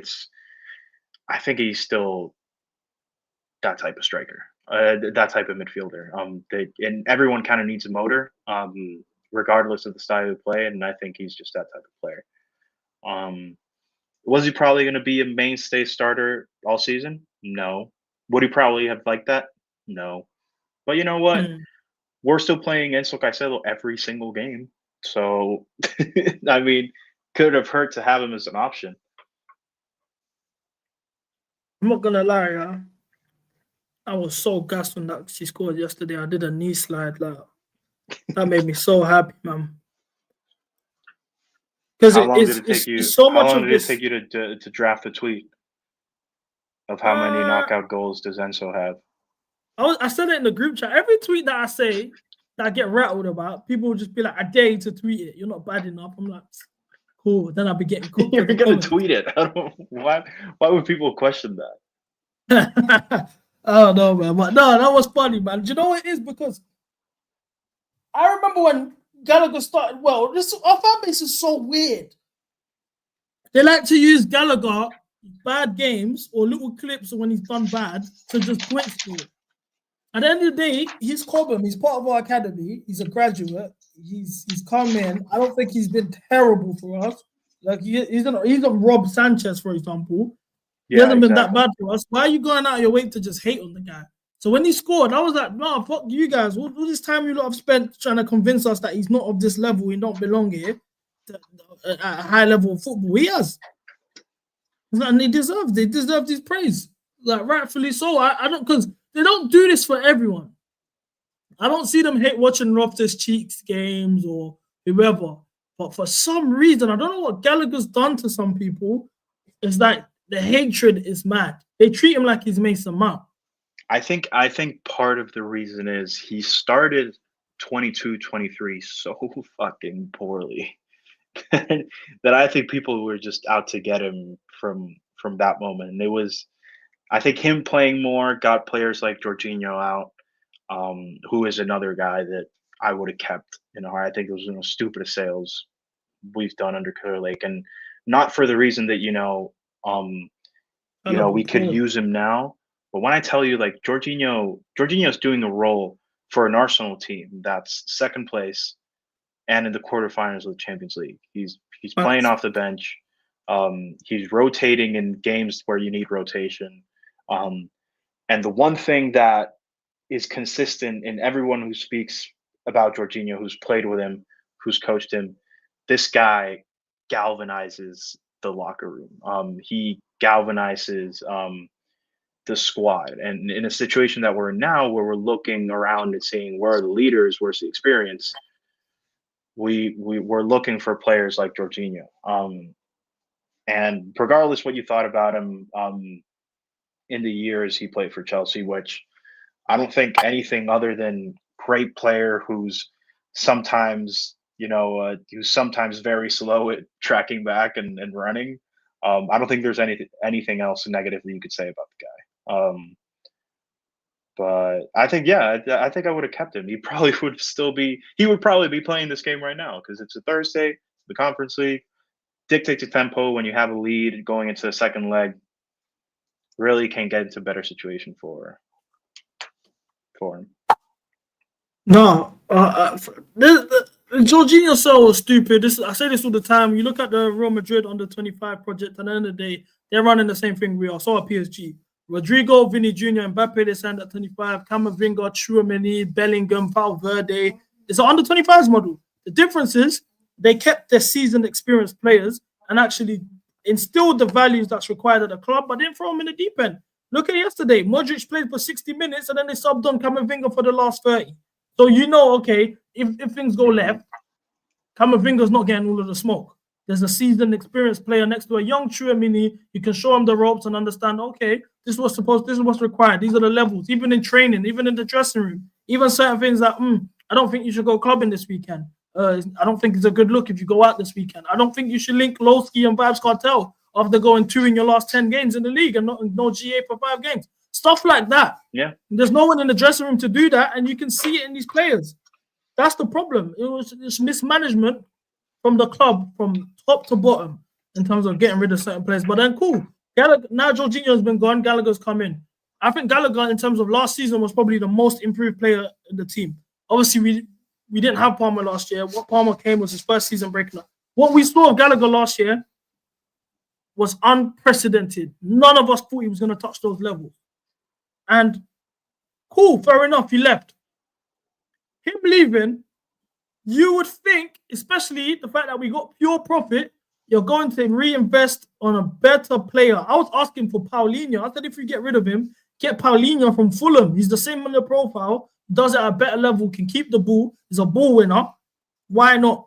I think he's still that type of striker, that type of midfielder. And everyone kind of needs a motor, regardless of the style of play. And I think he's just that type of player. Was he probably going to be a mainstay starter all season? No. Would he probably have liked that? No. But you know what? We're still playing Enzo Caicedo every single game. So, I mean, could have hurt to have him as an option. I'm not going to lie, I was so gassed when that she scored yesterday. I did a knee slide. Like, that made me so happy, man. Because How long did it take you to draft a tweet of how many knockout goals does Enzo have? I said it in the group chat. Every tweet that I say that I get rattled about, people will just be like, I dare you to tweet it. You're not bad enough. I'm like, cool. Then I'll be getting cooked. You're going to tweet it. I don't why would people question that? I don't know, man. But no, that was funny, man. Do you know what it is? Because I remember when Gallagher started, our fan base is so weird. They like to use Gallagher, bad games or little clips when he's done bad to just point to it. At the end of the day, he's Cobham. He's part of our academy. He's a graduate. He's come in. I don't think he's been terrible for us. Like he's a Rob Sanchez, for example. He hasn't been that bad for us. Why are you going out of your way to just hate on the guy? So when he scored, I was like, no, fuck you guys. All this time you lot have spent trying to convince us that he's not of this level, he don't belong here at a high level of football. He has. And they deserve his praise. Like, rightfully so. I don't, because they don't do this for everyone. I don't see them hate watching Loftus Cheeks games or whoever. But for some reason, I don't know what Gallagher's done to some people. It's like the hatred is mad. They treat him like he's Mason Mount. I think part of the reason is he started 22-23 so fucking poorly that I think people were just out to get him from that moment. And it was, I think, him playing more got players like Jorginho out, who is another guy that I would have kept in a heart. I think it was one of the stupidest sales we've done under Clear Lake, and not for the reason that we could use him now. But when I tell you, like, Jorginho's doing a role for an Arsenal team that's second place and in the quarterfinals of the Champions League. He's playing off the bench. He's rotating in games where you need rotation. And the one thing that is consistent in everyone who speaks about Jorginho, who's played with him, who's coached him, this guy galvanizes the locker room. He galvanizes the squad. And in a situation that we're in now, where we're looking around and seeing where are the leaders, where's the experience, we're looking for players like Jorginho. And regardless what you thought about him in the years he played for Chelsea, which I don't think anything other than great player who's sometimes very slow at tracking back and running. I don't think there's anything else negative that you could say about the guy. But I think, I think I would have kept him. He would probably be playing this game right now because it's a Thursday, the Conference League. Dictates the tempo when you have a lead going into the second leg. Really can't get into a better situation for him. No, Jorginho so stupid. I say this all the time. You look at the Real Madrid under 25 project, at the end of the day, they're running the same thing we are. So are PSG. Rodrigo, Vinny Jr., Mbappe, they signed at 25. Camavinga, Tchouaméni, Bellingham, Valverde. It's an under 25s model. The difference is they kept their seasoned, experienced players and actually instilled the values that's required at the club, but didn't throw them in the deep end. Look at yesterday. Modric played for 60 minutes and then they subbed on Camavinga for the last 30. So okay, if things go left, Camavinga's not getting all of the smoke. There's a seasoned, experienced player next to a young Tchouaméni. You can show him the ropes and understand, okay, this is what's required. These are the levels, even in training, even in the dressing room, even certain things that, I don't think you should go clubbing this weekend. I don't think it's a good look if you go out this weekend. I don't think you should link Lowski and Vibes Cartel after going 2 in your last 10 games in the league and no GA for 5 games. Stuff like that. Yeah. There's no one in the dressing room to do that, and you can see it in these players. That's the problem. It's mismanagement from the club from top to bottom in terms of getting rid of certain players. But then cool. Now Jorginho's been gone. Gallagher's come in. I think Gallagher, in terms of last season, was probably the most improved player in the team. Obviously, we didn't have Palmer last year. What Palmer came was his first season breaking up. What we saw of Gallagher last year was unprecedented. None of us thought he was going to touch those levels. And cool, fair enough, he left. Him leaving, you would think, especially the fact that we got pure profit, you're going to reinvest on a better player. I was asking for Paulinho. I said if you get rid of him, get Paulinho from Fulham. He's the same on the profile, does it at a better level, can keep the ball, he's a ball winner. Why not?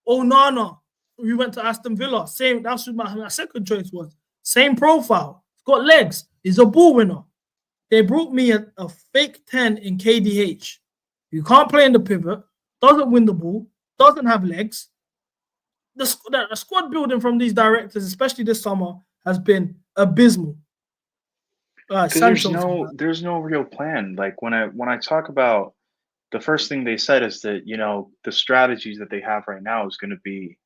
Onana, we went to Aston Villa. Same, that's what my second choice was. Same profile. He's got legs. He's a ball winner. They brought me a fake 10 in KDH. You can't play in the pivot, doesn't win the ball, doesn't have legs. The squad building from these directors, especially this summer, has been abysmal. There's no real plan. Like when I talk about, the first thing they said is that, you know, the strategies that they have right now is going to be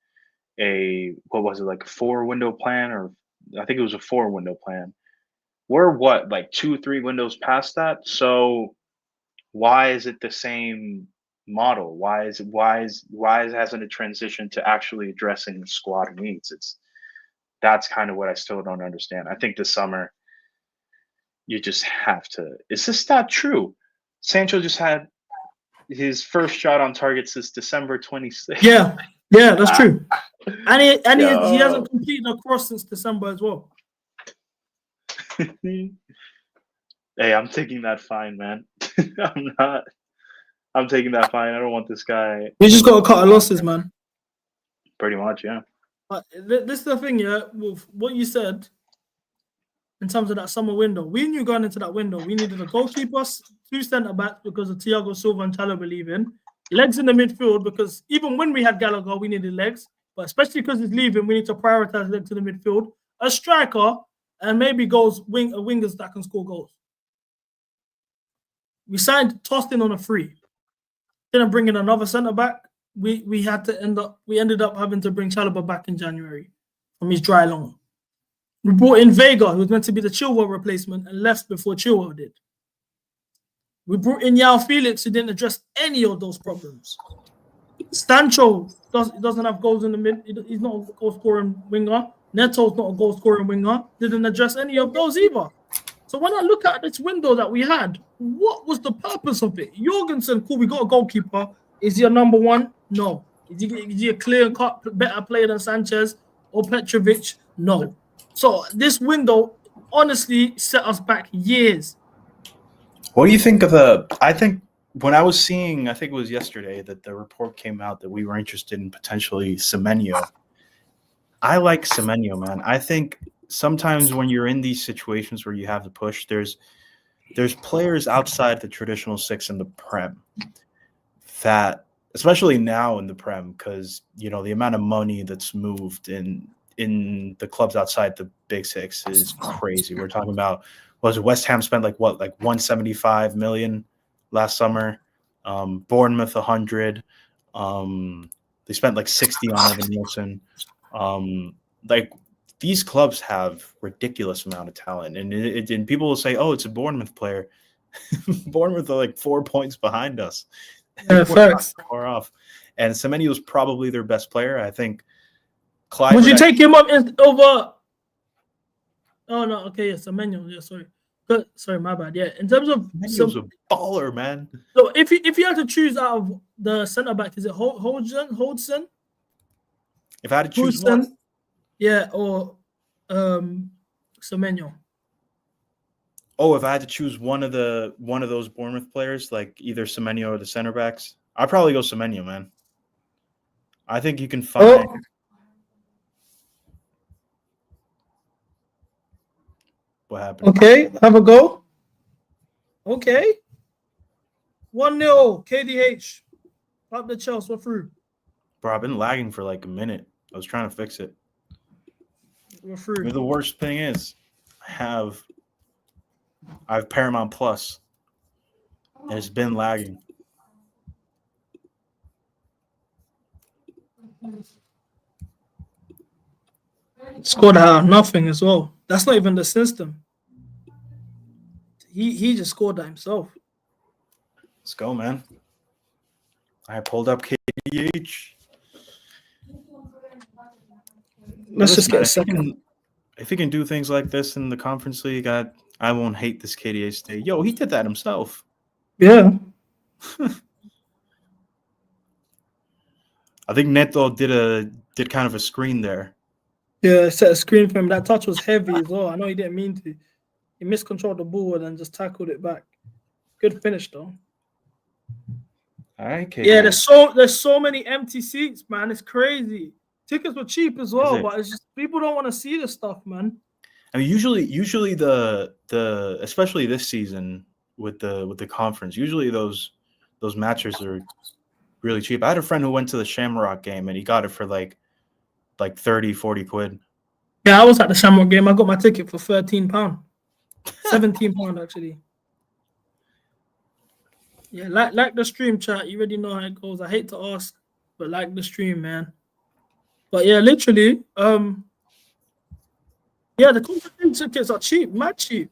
a 4-window plan, or I think it was a 4-window plan. We're what, like 2-3 windows past that? So why is it the same model? Why hasn't it transitioned to actually addressing the squad needs? That's kind of what I still don't understand. I think this summer you just have to. Is this not true? Sancho just had his first shot on target since December 26th. Yeah, that's true. And he hasn't completed a cross since December as well. Hey, I'm taking that fine, man. I'm taking that fine. I don't want this guy. We just got to cut our losses, man. Pretty much, yeah. But this is the thing, yeah, with what you said in terms of that summer window. We knew going into that window, we needed a goalkeeper, 2 centre-backs because of Thiago Silva and Chalobah leaving, legs in the midfield because even when we had Gallagher, we needed legs, but especially because he's leaving, we need to prioritise legs in the midfield, a striker, and maybe wingers that can score goals. We signed Tostin on a free. Didn't bring in another centre-back. We ended up having to bring Chalobah back in January from his dry loan. We brought in Vega, who was meant to be the Chilwell replacement, and left before Chilwell did. We brought in Yao Felix, who didn't address any of those problems. Sancho doesn't have goals in the mid. He's not a goal-scoring winger. Neto's not a goal-scoring winger. Didn't address any of those either. So when I look at this window that we had, what was the purpose of it? Jorgensen, cool, we got a goalkeeper. Is he a number one? No. Is he a clear-cut better player than Sanchez or Petrovic? No. So this window honestly set us back years. What do you think of I think when I was seeing, I think it was yesterday that the report came out that we were interested in potentially Semenyo. I like Semenyo, man. I think sometimes when you're in these situations where you have to push, there's players outside the traditional 6 in the Prem that, especially now in the Prem, because, you know, the amount of money that's moved in the clubs outside the Big 6 is crazy. We're talking about, West Ham spent like 175 million last summer. Bournemouth 100. They spent like 60 on Evan Nielsen. Like, these clubs have ridiculous amount of talent, and people will say, "Oh, it's a Bournemouth player." Bournemouth are like 4 points behind us. Yeah, facts. Far off. And Semenyo is probably their best player. I think. Would you take him up over? Oh no, okay, yeah, Semenyo. Yeah, sorry, my bad. Yeah, in terms of Semenyo's a baller, man. So if you had to choose out of the centre back, is it Hodgson? If I had to choose one, yeah, or Semenyo. Oh, if I had to choose one of those Bournemouth players, like either Semenyo or the center backs, I'd probably go Semenyo, man. I think you can find. What happened? Okay, have a go. Okay. 1-0, KDH. Up the Chelsea, we're through. Bro, I've been lagging for like a minute. I was trying to fix it. We're through. The worst thing is, I have Paramount Plus, and it's been lagging. Scored out of nothing as well. That's not even the system. He just scored that himself. Let's go, man. I pulled up KDH. Let's just get a second. If he can do things like this in the Conference League, I won't hate this KDH stay. Yo, he did that himself. Yeah. I think Neto did kind of a screen there. Yeah, set a screen for him. That touch was heavy as well. I know he didn't mean to. He miscontrolled the ball and then just tackled it back. Good finish though. All right, KDH. Yeah, there's so many empty seats, man. It's crazy. Tickets were cheap as well, but it's just people don't want to see this stuff, man. I mean, usually the especially this season with the conference, usually those matches are really cheap. I had a friend who went to the Shamrock game and he got it for like 30, 40 quid. Yeah, I was at the Shamrock game. I got my ticket for £13. £17 actually. Yeah, like the stream, chat. You already know how it goes. I hate to ask, but like the stream, man. But yeah, literally, yeah, the competition tickets are cheap, mad cheap.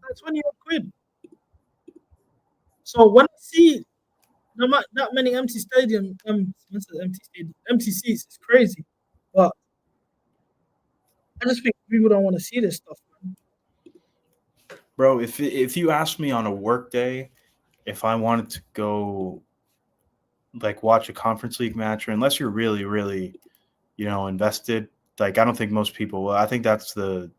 Like 20 quid. So when I see that many empty stadium, empty seats, it's crazy. But I just think people don't want to see this stuff, man. Bro, if you asked me on a work day if I wanted to go like watch a Conference League match, or unless you're really, really, invested, like I don't think most people will. I think that's the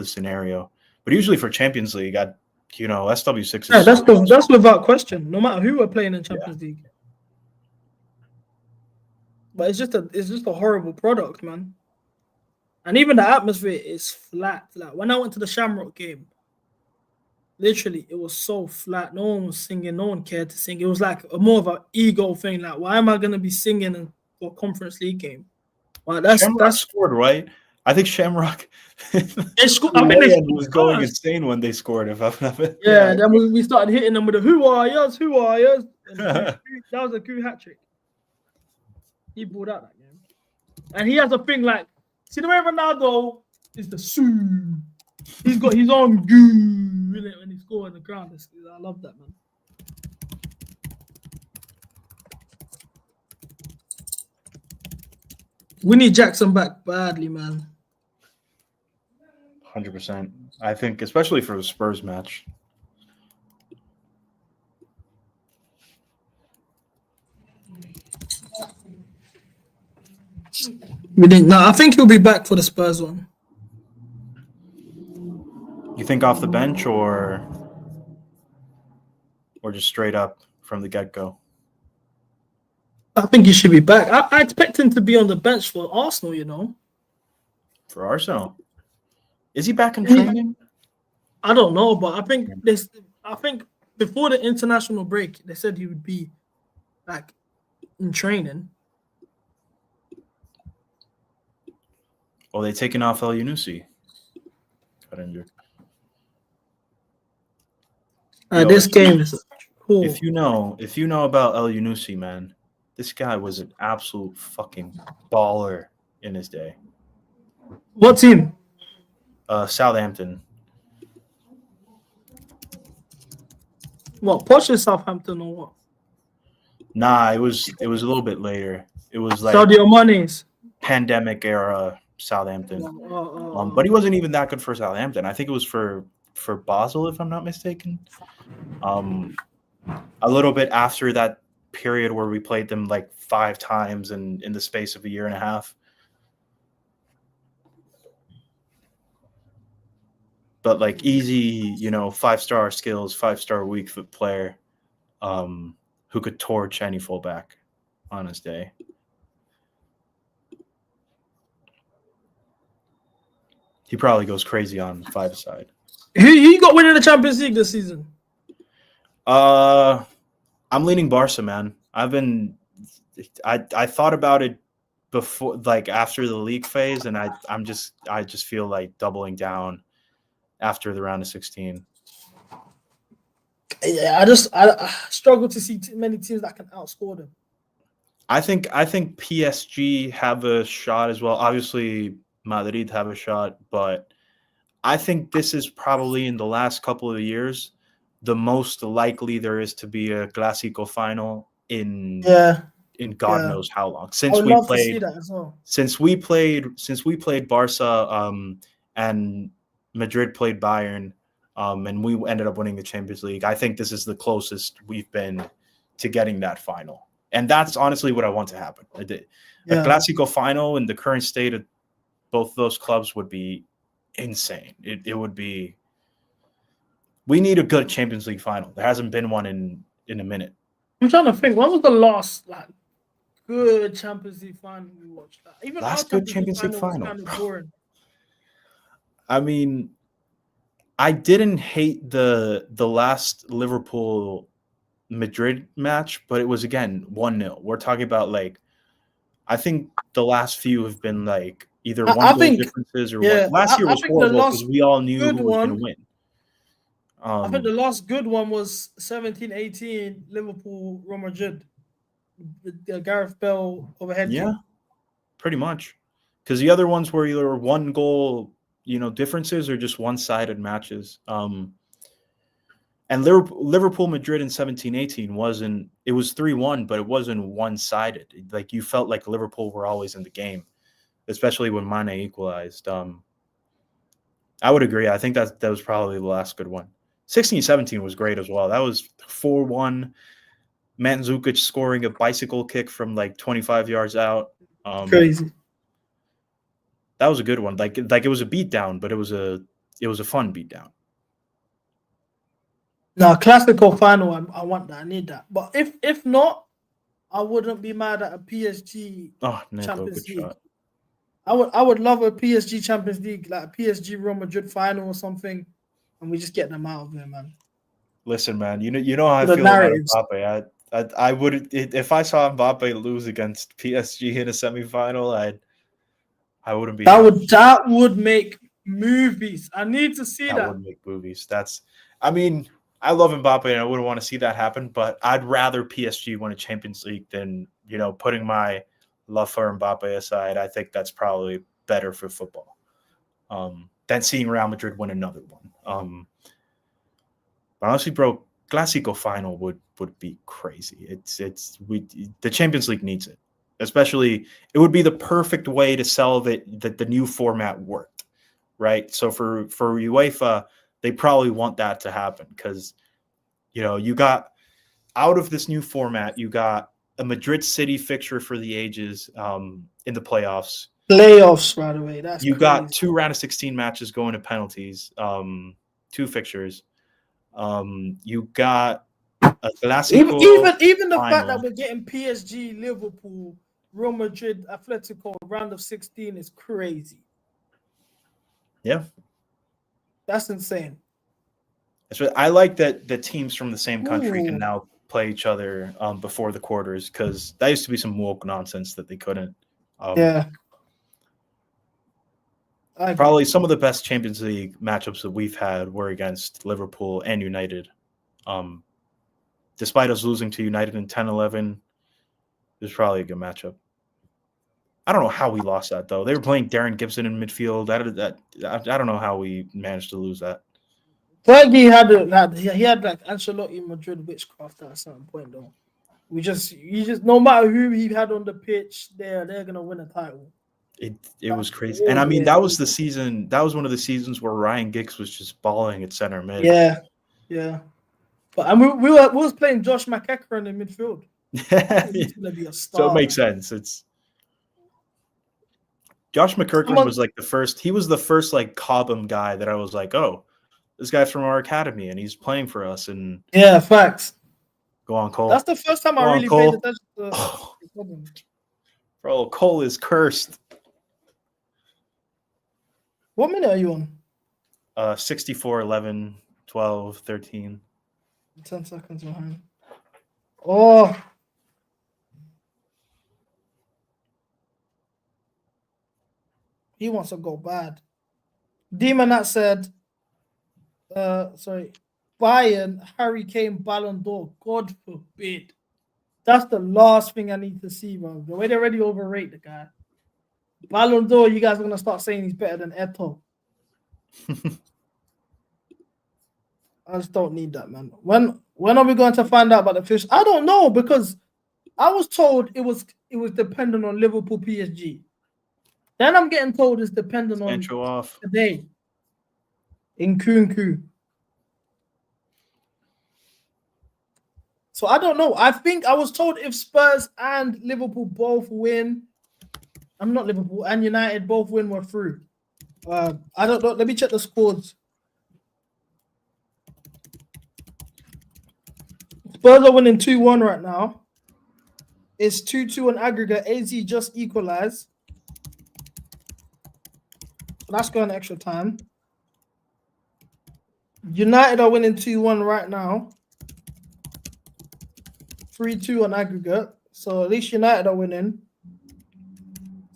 scenario. But usually for Champions League, SW6 is that's without question, no matter who we're playing in Champions League. But it's just a horrible product, man. And even the atmosphere is flat. Like when I went to the Shamrock game, literally, it was so flat. No one was singing. No one cared to sing. It was like more of an ego thing. Like, why am I going to be singing for a Conference League game? Well, that's scored, right? I think Shamrock was going insane when they scored. Then we started hitting them with the who are yous? That was a good hat trick. He brought out that game. And he has a thing like, see the way Ronaldo is the soo. He's got his own goo in it when he scores on the ground. I love that, man. We need Jackson back badly, man. 100%. I think, especially for the Spurs match. We didn't. No, I think he'll be back for the Spurs one. You think off the bench or just straight up from the get-go? I think he should be back. I expect him to be on the bench for Arsenal, For Arsenal? Is he back in training? I don't know, but I think before the international break, they said he would be back in training. Oh, they taken off El Yunusi. Got injured. This game is cool. If you know about El Yunusi, man, this guy was an absolute fucking baller in his day. What team? Southampton. What, Poch is Southampton or what? Nah, it was a little bit later. It was like Sadio Mane's pandemic era Southampton. But he wasn't even that good for Southampton. I think it was for Basel, if I'm not mistaken. A little bit after that period where we played them like 5 times in the space of a year and a half. But like easy, 5-star skills, 5-star weak foot player who could torch any fullback on his day. He probably goes crazy on 5-side. He got winning the Champions League this season. I'm leaning Barca, man. I've been I thought about it before, like after the league phase, and I just feel like doubling down after the round of 16. Yeah, I struggle to see too many teams that can outscore them. I think PSG have a shot as well. Obviously, Madrid have a shot, but I think this is probably in the last couple of years the most likely there is to be a Clásico final in God knows how long. I would love to see that as well. Since we played Barca and Madrid played Bayern, and we ended up winning the Champions League, I think this is the closest we've been to getting that final. And that's honestly what I want to happen. A Clásico final in the current state of both those clubs would be insane. It would be. We need a good Champions League final. There hasn't been one in a minute. I'm trying to think. When was the last good Champions League final we watched? Even last good Champions League final. Was kind of boring. I mean, I didn't hate the last Liverpool Madrid match, but it was again 1-0. We're talking about I think the last few have been either one goal differences or one. Last year was horrible because we all knew who was going to win. I think the last good one was 17-18 Liverpool Real Madrid. The Gareth Bale overhead. Yeah, pretty much. Because the other ones were either one goal, differences or just one-sided matches. And Liverpool Madrid in 17-18 wasn't. It was 3-1, but it wasn't one-sided. You felt like Liverpool were always in the game, especially when Mane equalized. I would agree. I think that was probably the last good one. 16-17 was great as well. That was 4-1. Mandzukic scoring a bicycle kick from 25 yards out. Crazy. That was a good one. It was a beatdown, but it was a fun beatdown. No, Clásico final. I want that. I need that. But if not, I wouldn't be mad at a PSG Champions League. Shot. I would love a PSG Champions League, like a PSG Real Madrid final or something, and we just get them out of there, man. Listen, man, you know how I feel about Mbappe. I would, if I saw Mbappe lose against PSG in a semifinal, I wouldn't be. That would make movies. I need to see that. That would make movies. I love Mbappe and I wouldn't want to see that happen, but I'd rather PSG win a Champions League than putting my love for Mbappe aside. I think that's probably better for football than seeing Real Madrid win another one. But honestly, bro, Clásico final would be crazy. The Champions League needs it. Especially, it would be the perfect way to sell that the new format worked, right? So for UEFA, they probably want that to happen because, you got out of this new format, you got a Madrid City fixture for the ages in the playoffs. Playoffs, by the way. That's you crazy. Got 2 round of 16 matches going to penalties, 2 fixtures. You got a Clásico. Even the fact that we're getting PSG, Liverpool, Real Madrid, Atletico round of 16 is crazy. Yeah, that's insane. I like that the teams from the same country can now play each other before the quarters because that used to be some woke nonsense that they couldn't. Probably some of the best Champions League matchups that we've had were against Liverpool and United. Despite us losing to United in 10-11, it was probably a good matchup. I don't know how we lost that, though. They were playing Darren Gibson in midfield. I don't know how we managed to lose that. Fergie had Ancelotti Madrid witchcraft at a certain point, though. You just no matter who he had on the pitch, they're gonna win a title. It was crazy, and I mean that was the season. That was one of the seasons where Ryan Giggs was just balling at center mid. Yeah. But we was playing Josh McEachran in midfield. He's gonna be a star. So it makes sense. It's Josh McEachran was the first. He was the first Cobham guy that I was like, oh, this guy's from our academy and he's playing for us. And yeah, facts. Go on, Cole. That's the first time I really paid attention to Cobham. Bro, Cole is cursed. What minute are you on? 64, 11, 12, 13. 10 seconds behind. Oh. He wants to go bad. Demon that said, Bayern, Harry Kane, Ballon d'Or. God forbid. That's the last thing I need to see, bro. The way they already overrate the guy. Ballon d'Or, you guys are gonna start saying he's better than Eto'o. I just don't need that, man. When are we going to find out about the fish? I don't know, because I was told it was dependent on Liverpool PSG. Then I'm getting told it's dependent on today in Kunku. So I don't know. I think I was told if Spurs and Liverpool both win, I'm not Liverpool and United both win, we're through. I don't know. Let me check the scores. Spurs are winning 2-1 right now. It's 2-2 on aggregate. AZ just equalized. That's going extra time. United are winning 2-1 right now. 3-2 on aggregate. So at least United are winning.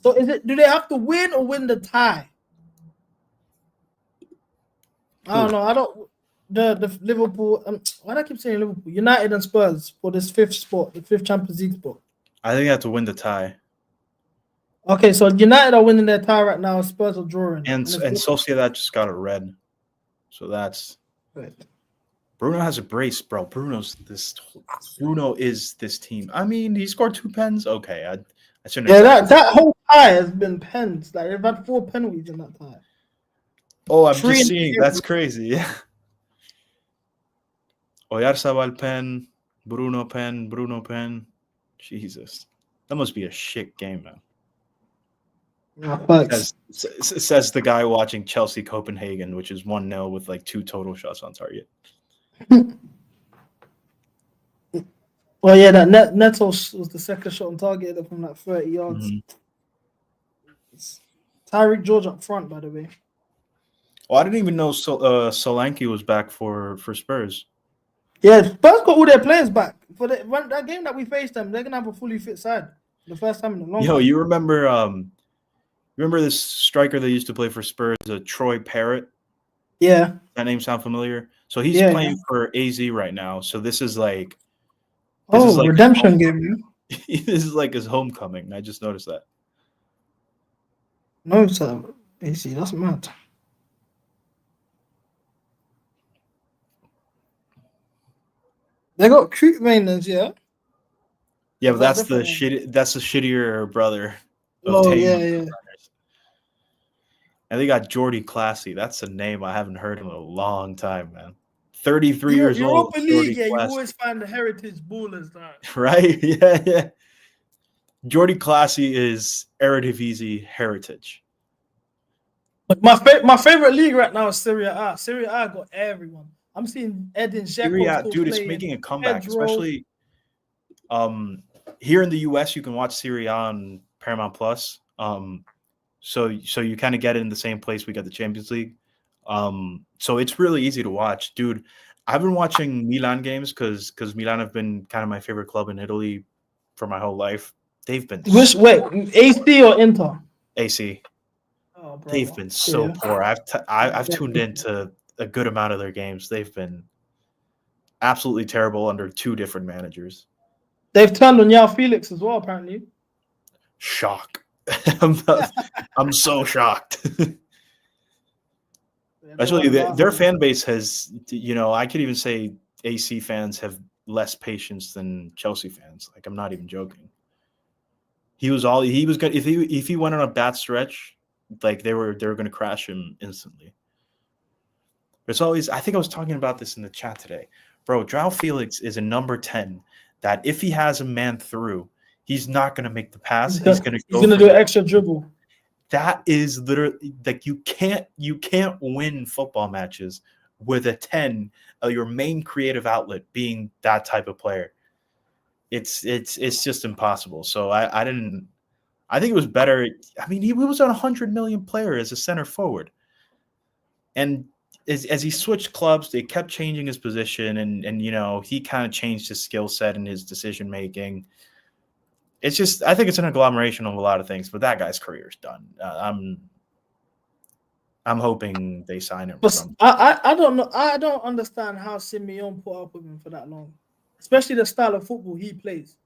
So do they have to win or win the tie? I don't know. I don't. The Liverpool. Why do I keep saying Liverpool? United and Spurs for this fifth spot, the fifth Champions League spot. I think they have to win the tie. Okay, so United are winning their tie right now. Spurs are drawing. And Sociedad just got a red. So that's right. Bruno has a brace, bro. Bruno is this team. I mean, he scored 2 pens. Okay, I shouldn't. Yeah, that whole tie has been pens. Like they've had 4 penalties in that tie. Oh, I'm just seeing. That's crazy. Yeah. Oyarzabal pen, Bruno pen. Jesus, that must be a shit game, man. Says the guy watching Chelsea Copenhagen, which is 1-0 with like 2 total shots on target. Well, yeah, that Neto was the second shot on target from like 30 yards. Tyreek George up front, by the way. Oh, I didn't even know Solanke was back for Spurs. Yeah, Spurs got all their players back for that game that we faced them. They're gonna have a fully fit side for the first time in a long time. You remember this striker that used to play for Spurs, Troy Parrott? Yeah, that name sound familiar? So he's playing for AZ right now. So this is like redemption game. This is like his homecoming. I just noticed that. No, it's AZ. That's mad. They got cute maintenance, yeah. Yeah, but that's the shittier brother. Oh yeah. And they got Jordy Classy. That's a name I haven't heard in a long time, man. 33 years old. Europa League, you always find the heritage ballers there. Right? Yeah. Jordy Classy is Eredivisie heritage. But my favorite league right now is Serie A. Serie A got everyone. I'm seeing Edin Dzeko. Dude, it's making a comeback, especially here in the US. You can watch Serie A on Paramount Plus. So you kind of get it in the same place we got the Champions League. So it's really easy to watch, dude. I've been watching Milan games because Milan have been kind of my favorite club in Italy for my whole life. They've been AC or Inter? AC. Oh, bro. They've been so poor. I've tuned into a good amount of their games. They've been absolutely terrible under 2 different managers. They've turned on João Felix as well, apparently. Shock. I'm so shocked. Actually, their fan base has, I could even say AC fans have less patience than Chelsea fans. Like, I'm not even joking. He was good. If he went on a bad stretch, like they were going to crash him instantly. It's always, I think I was talking about this in the chat today. Bro, João Felix is a number 10 that if he has a man through, he's not going to make the pass. He's going to do an extra dribble. That is literally like you can't win football matches with a 10, your main creative outlet being that type of player. It's just impossible. So I think it was better. I mean, he was a 100 million player as a center forward. And as he switched clubs, they kept changing his position and he kind of changed his skill set and his decision making. It's just, I think it's an agglomeration of a lot of things, but that guy's career is done. I'm hoping they sign him. But I don't know. I don't understand how Simeone put up with him for that long, especially the style of football he plays.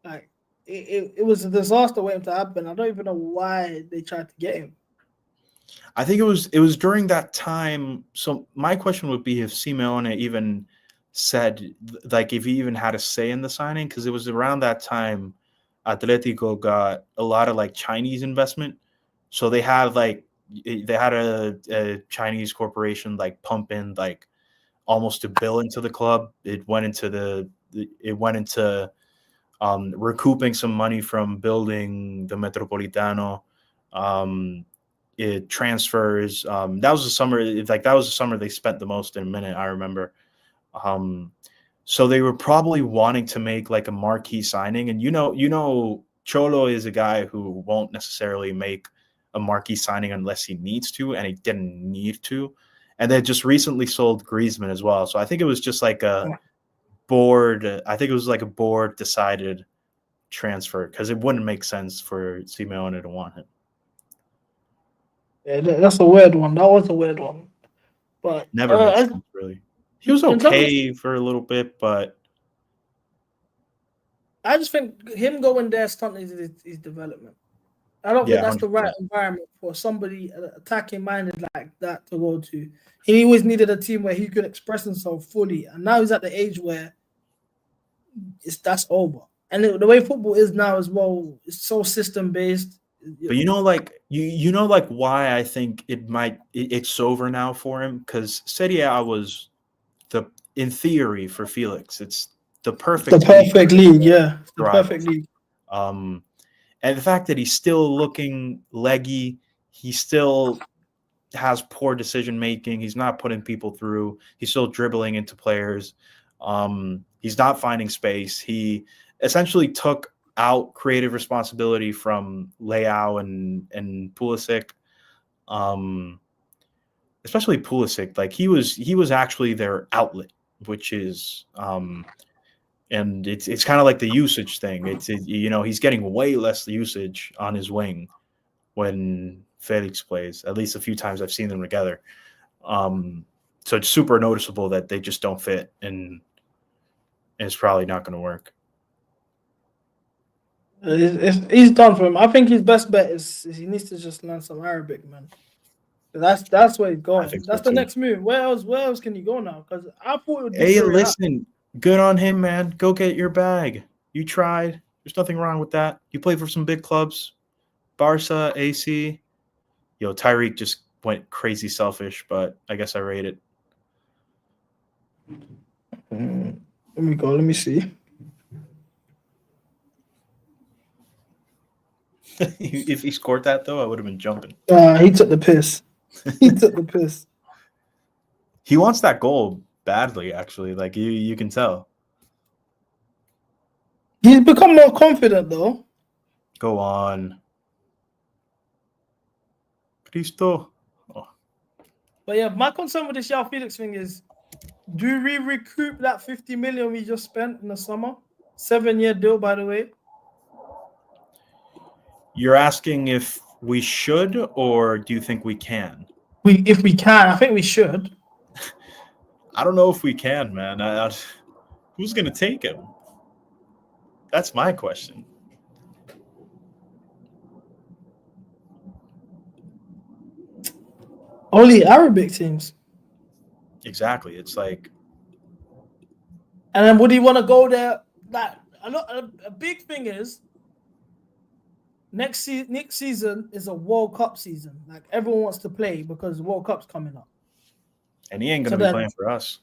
Like it was a disaster waiting to happen. I don't even know why they tried to get him. I think it was during that time. So my question would be if Simeone even said, like, if he even had a say in the signing, because it was around that time Atletico got a lot of like Chinese investment. So they had a Chinese corporation like pump in like almost $1 billion into the club. It went into recouping some money from building the Metropolitano. It transfers. That was the summer. That was the summer they spent the most in a minute. I remember. So they were probably wanting to make like a marquee signing, and Cholo is a guy who won't necessarily make a marquee signing unless he needs to, and he didn't need to. And they just recently sold Griezmann as well. So I think it was just like a board. I think it was like a board decided transfer because it wouldn't make sense for Simeone to want him. Yeah, that's a weird one. That was a weird one. But never made sense, really. He was okay for a little bit, but I just think him going there stunted his development. I don't think that's 100%. The right environment for somebody attacking minded like that to go to. He always needed a team where he could express himself fully, and now he's at the age where that's over. And the way football is now as well, it's so system based. But why I think it's over now for him, because Serie A was in theory for Felix, it's the perfect league, yeah, the perfect league. And the fact that he's still looking leggy, he still has poor decision making. He's not putting people through. He's still dribbling into players. He's not finding space. He essentially took out creative responsibility from Leao and Pulisic. Especially Pulisic, like he was actually their outlet, which is and it's kind of like the usage thing. He's getting way less usage on his wing when Felix plays. At least a few times I've seen them together. So it's super noticeable that they just don't fit, and it's probably not going to work. He's done for him. I think his best bet is he needs to just learn some Arabic, man. That's where he's going. That's the next move. Where else can you go now? Because I thought it would be listen, good on him, man. Go get your bag. You tried. There's nothing wrong with that. You played for some big clubs. Barca, AC. Tyreek just went crazy selfish, but I guess I rate it. Let me go. Let me see. If he scored that, though, I would have been jumping. He took the piss. He wants that goal badly, actually. Like, you can tell. He's become more confident, though. Go on. Cristo. Oh. But yeah, my concern with this João Felix thing is, do we recoup that 50 million we just spent in the summer? 7-year deal, by the way. You're asking if we should, or do you think we can? If we can, I think we should. I don't know if we can, man. Who's going to take him? That's my question. Only Arabic teams. Exactly. It's like. And then would he want to go there? Like, a big thing is, next season is a World Cup season. Like, everyone wants to play because the World Cup's coming up. And he ain't going to be playing for us.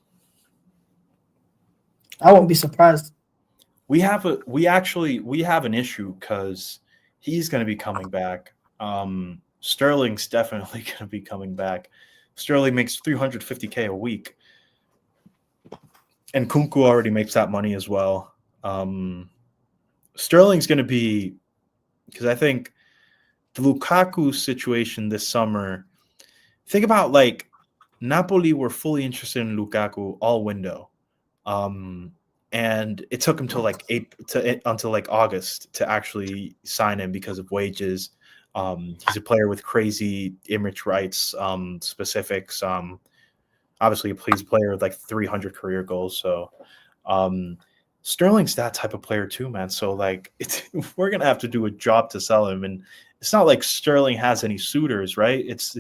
I won't be surprised. We have an issue because he's going to be coming back. Sterling's definitely going to be coming back. Sterling makes $350K a week. And Kunku already makes that money as well. Sterling's going to be, because I think the Lukaku situation this summer, think about like Napoli were fully interested in Lukaku all window. And it took him till until August to actually sign him because of wages. He's a player with crazy image rights, specifics. Obviously, he's a player with like 300 career goals. So Sterling's that type of player too, man. So like, we're gonna have to do a job to sell him, and it's not like Sterling has any suitors, right? It's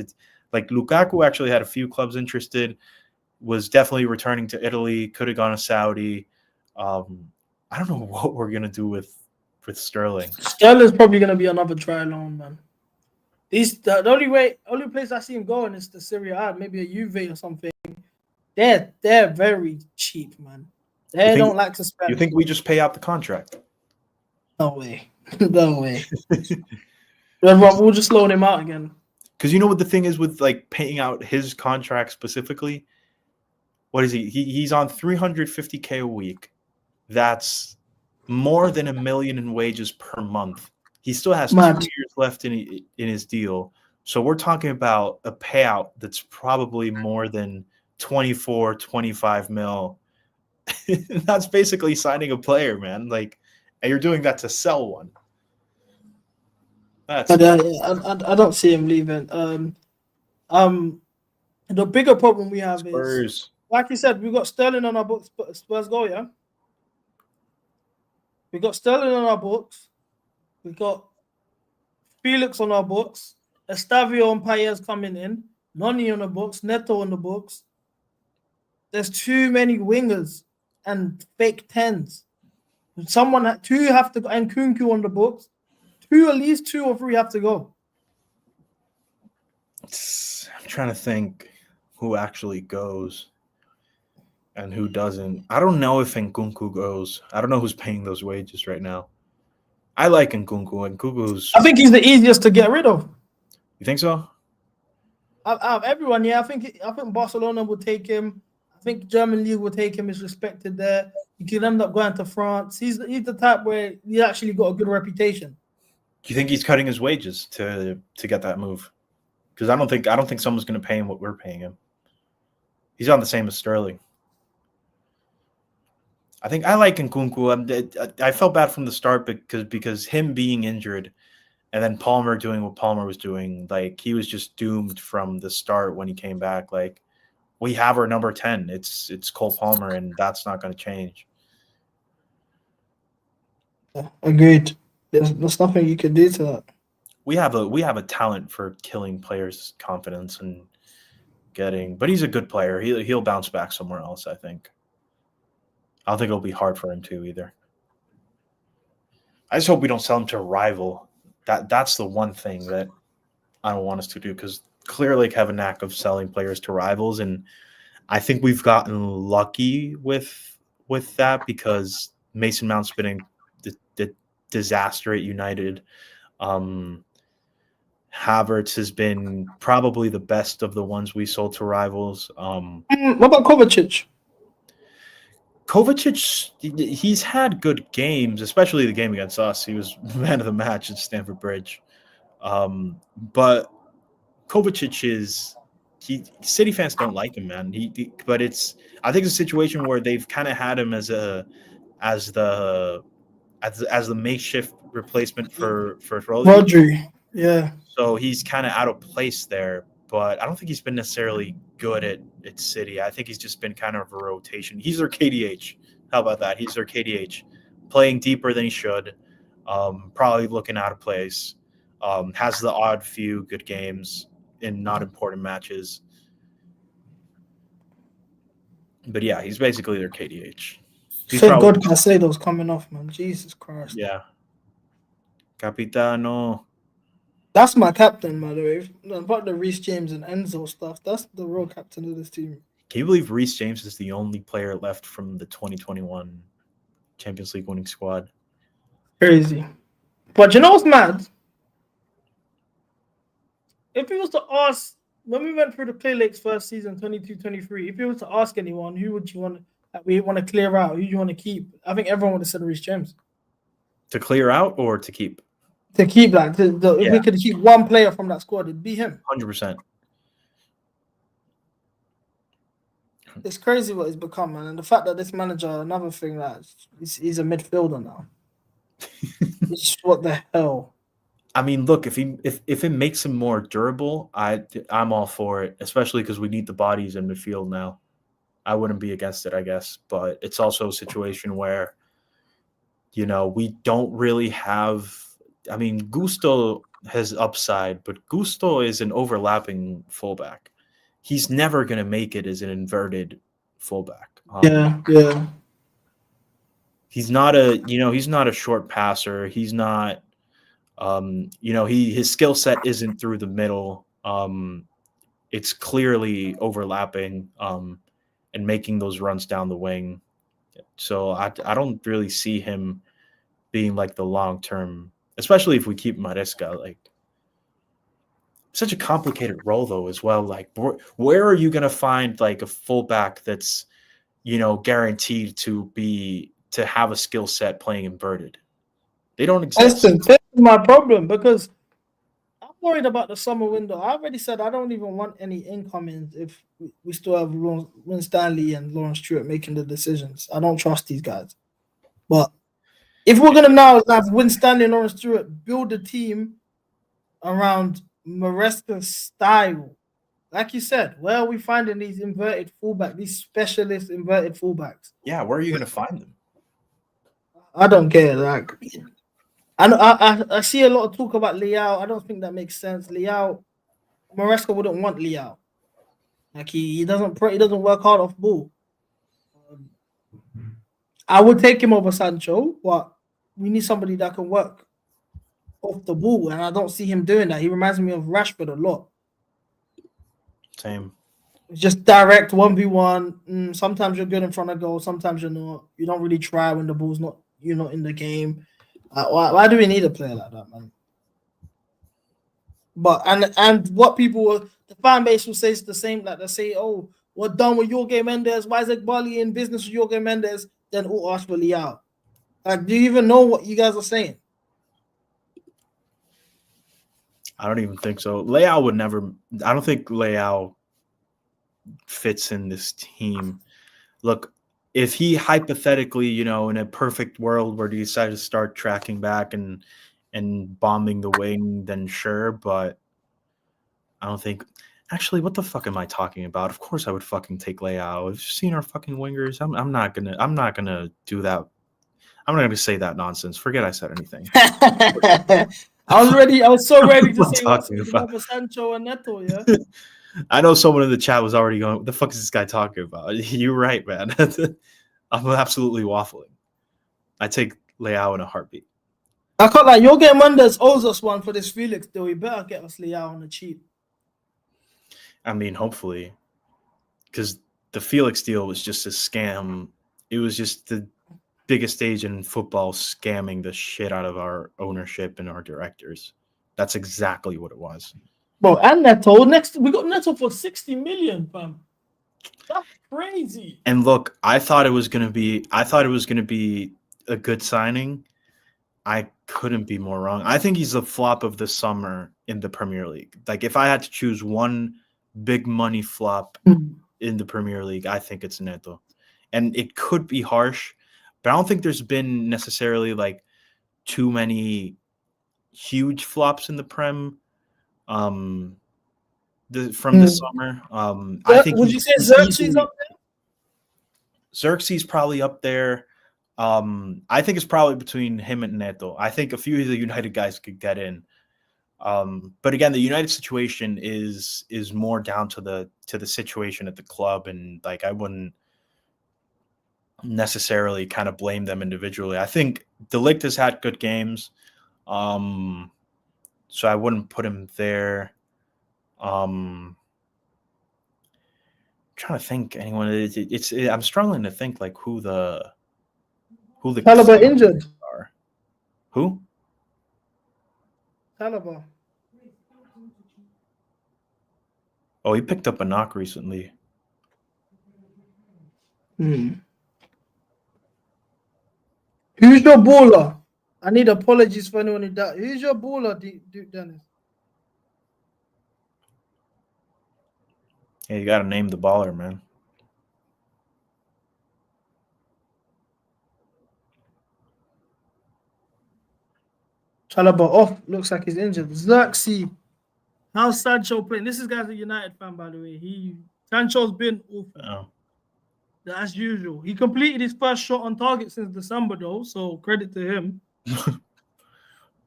like Lukaku actually had a few clubs interested, was definitely returning to Italy, could have gone to Saudi. I don't know what we're gonna do with Sterling. Sterling's probably gonna be another try loan, man. The only place I see him going is the Serie A, maybe a Juve or something. They're very cheap, man. They don't like to spend. You think we just pay out the contract? No way. No way. We'll just loan him out again. Because you know what the thing is with like paying out his contract specifically? What is he? He's on 350K a week. That's more than $1 million in wages per month. He still has 2 years left in his deal. So we're talking about a payout that's probably more than 24, 25 mil. That's basically signing a player, man. Like, and you're doing that to sell one. I don't see him leaving. The bigger problem we have is, like you said, we got Sterling on our books. Spurs go, yeah. We got Sterling on our books. We got Felix on our books. Estavio and Paez coming in. Noni on the books. Neto on the books. There's too many wingers and fake 10s. Two have to go, and Kunku on the books. At least 2 or 3 have to go. I'm trying to think who actually goes and who doesn't. I don't know if Nkunku goes. I don't know who's paying those wages right now. I like Nkunku. Nkunku's. I think he's the easiest to get rid of. You think so? Out of everyone, yeah. I think Barcelona will take him. I think German league will take him. He's respected there. He could end up going to France. He's the type where he actually got a good reputation. Do you think he's cutting his wages to get that move? Because I don't think someone's going to pay him what we're paying him. He's on the same as Sterling. I think I like Nkunku. I felt bad from the start because him being injured and then Palmer doing what Palmer was doing, like he was just doomed from the start when he came back. Like, we have our number 10. It's Cole Palmer, and that's not going to change. Agreed. There's nothing you can do to that. We have a talent for killing players' confidence and getting, but he's a good player. He'll bounce back somewhere else, I think. I don't think it'll be hard for him to either. I just hope we don't sell him to a rival. That's the one thing that I don't want us to do, because clearly have a knack of selling players to rivals, and I think we've gotten lucky with that because Mason Mount's been in the disaster at United. Havertz has been probably the best of the ones we sold to rivals. What about Kovacic? Kovacic, he's had good games, especially the game against us. He was man of the match at Stamford Bridge. But Kovacic City fans don't like him, man. But I think it's a situation where they've kind of had him as the makeshift replacement for Rodri. Yeah. So he's kind of out of place there, but I don't think he's been necessarily good at City. I think he's just been kind of a rotation. He's their KDH. How about that? He's their KDH, playing deeper than he should, probably looking out of place, has the odd few good games in not important matches. But yeah, he's basically their KDH. Thank God Caicedo's coming off, man. Jesus Christ. Yeah. Capitano. That's my captain, by the way. About the Reece James and Enzo stuff, that's the real captain of this team. Can you believe Reece James is the only player left from the 2021 Champions League winning squad? Crazy. But you know what's mad? If he was to ask, when we went through the Clear Lakes first season, 22-23, if you were to ask anyone, who would you want that we want to clear out, who do you want to keep? I think everyone would have said Reece James. To clear out or to keep? To keep that. If we could keep one player from that squad, it'd be him. 100%. It's crazy what he's become, man. And the fact that this manager, another thing, that he's a midfielder now. What the hell? I mean, look, if it makes him more durable, I'm all for it, especially because we need the bodies in midfield now. I wouldn't be against it, I guess, but it's also a situation where, you know, we don't really have. I mean, Gusto has upside, but Gusto is an overlapping fullback. He's never going to make it as an inverted fullback. Yeah. He's not he's not a short passer. He's not, his skill set isn't through the middle. It's clearly overlapping and making those runs down the wing. So I don't really see him being like the long term, especially if we keep Maresca. Like, such a complicated role though as well. Like, where are you going to find like a fullback that's, guaranteed to have a skill set playing inverted? They don't exist. This is my problem, because I'm worried about the summer window. I already said I don't even want any incomings if we still have Win Stanley and Lawrence Stewart making the decisions. I don't trust these guys. But if we're gonna now have Win Stanley and Lawrence Stewart build a team around Maresca's style, like you said, where are we finding these inverted fullbacks, these specialist inverted fullbacks? Yeah, where are you going to find them? I don't care. Like, I see a lot of talk about Leao. I don't think that makes sense. Leao, Maresca wouldn't want Leao. Like, he doesn't work hard off ball. I would take him over Sancho, but we need somebody that can work off the ball, and I don't see him doing that. He reminds me of Rashford a lot. Same. It's just direct 1v1. Sometimes you're good in front of goal, sometimes you're not. You don't really try when the ball's not, you're not in the game. Why do we need a player like that, man? But and what the fan base will say is the same. Like, they say, "Oh, we're done with Jorge Mendes. Why is Bali in business with Jorge Mendes?" Then all ask for Leao. Like, do you even know what you guys are saying? I don't even think so. Leao would never. I don't think Leao fits in this team. Look, if he hypothetically, in a perfect world where he decided to start tracking back and bombing the wing, then sure. But I don't think. Actually, what the fuck am I talking about? Of course, I would fucking take Leao. Have you seen our fucking wingers? I'm not gonna do that. I'm not gonna say that nonsense. Forget I said anything. I was so ready to say what's talking about? for Sancho and Neto, yeah. I know someone in the chat was already going, what the fuck is this guy talking about? You're right, man. I'm absolutely waffling. I take Leao in a heartbeat. I can't lie, Jorge Mendes owes us one for this Felix deal. He better get us Leao on the cheap. I mean, hopefully. Because the Felix deal was just a scam. It was just the biggest stage in football scamming the shit out of our ownership and our directors. That's exactly what it was. Bro, and Neto. We got Neto for 60 million, fam. That's crazy. And look, I thought it was gonna be a good signing. I couldn't be more wrong. I think he's the flop of the summer in the Premier League. Like, if I had to choose one big money flop in the Premier League, I think it's Neto. And it could be harsh, but I don't think there's been necessarily like too many huge flops in the Prem from the summer. I think would you say Xerxes up there? Xerxes probably up there. I think it's probably between him and Neto. I think a few of the United guys could get in. But again, the United situation is more down to the situation at the club, and like, I wouldn't necessarily kind of blame them individually. I think De Ligt has had good games, so I wouldn't put him there. I'm trying to think anyone. I'm struggling to think like who the Caliber injured are. Who? Caliber. Oh, he picked up a knock recently. Who's your baller? I need apologies for anyone who died. Who's your baller, Duke Dennis? Yeah, you got to name the baller, man. Chalobah off. Looks like he's injured. Xerxes. How's Sancho playing? This guy's a United fan, by the way. Sancho's been awful. Oh. As usual. He completed his first shot on target since December, though, so credit to him.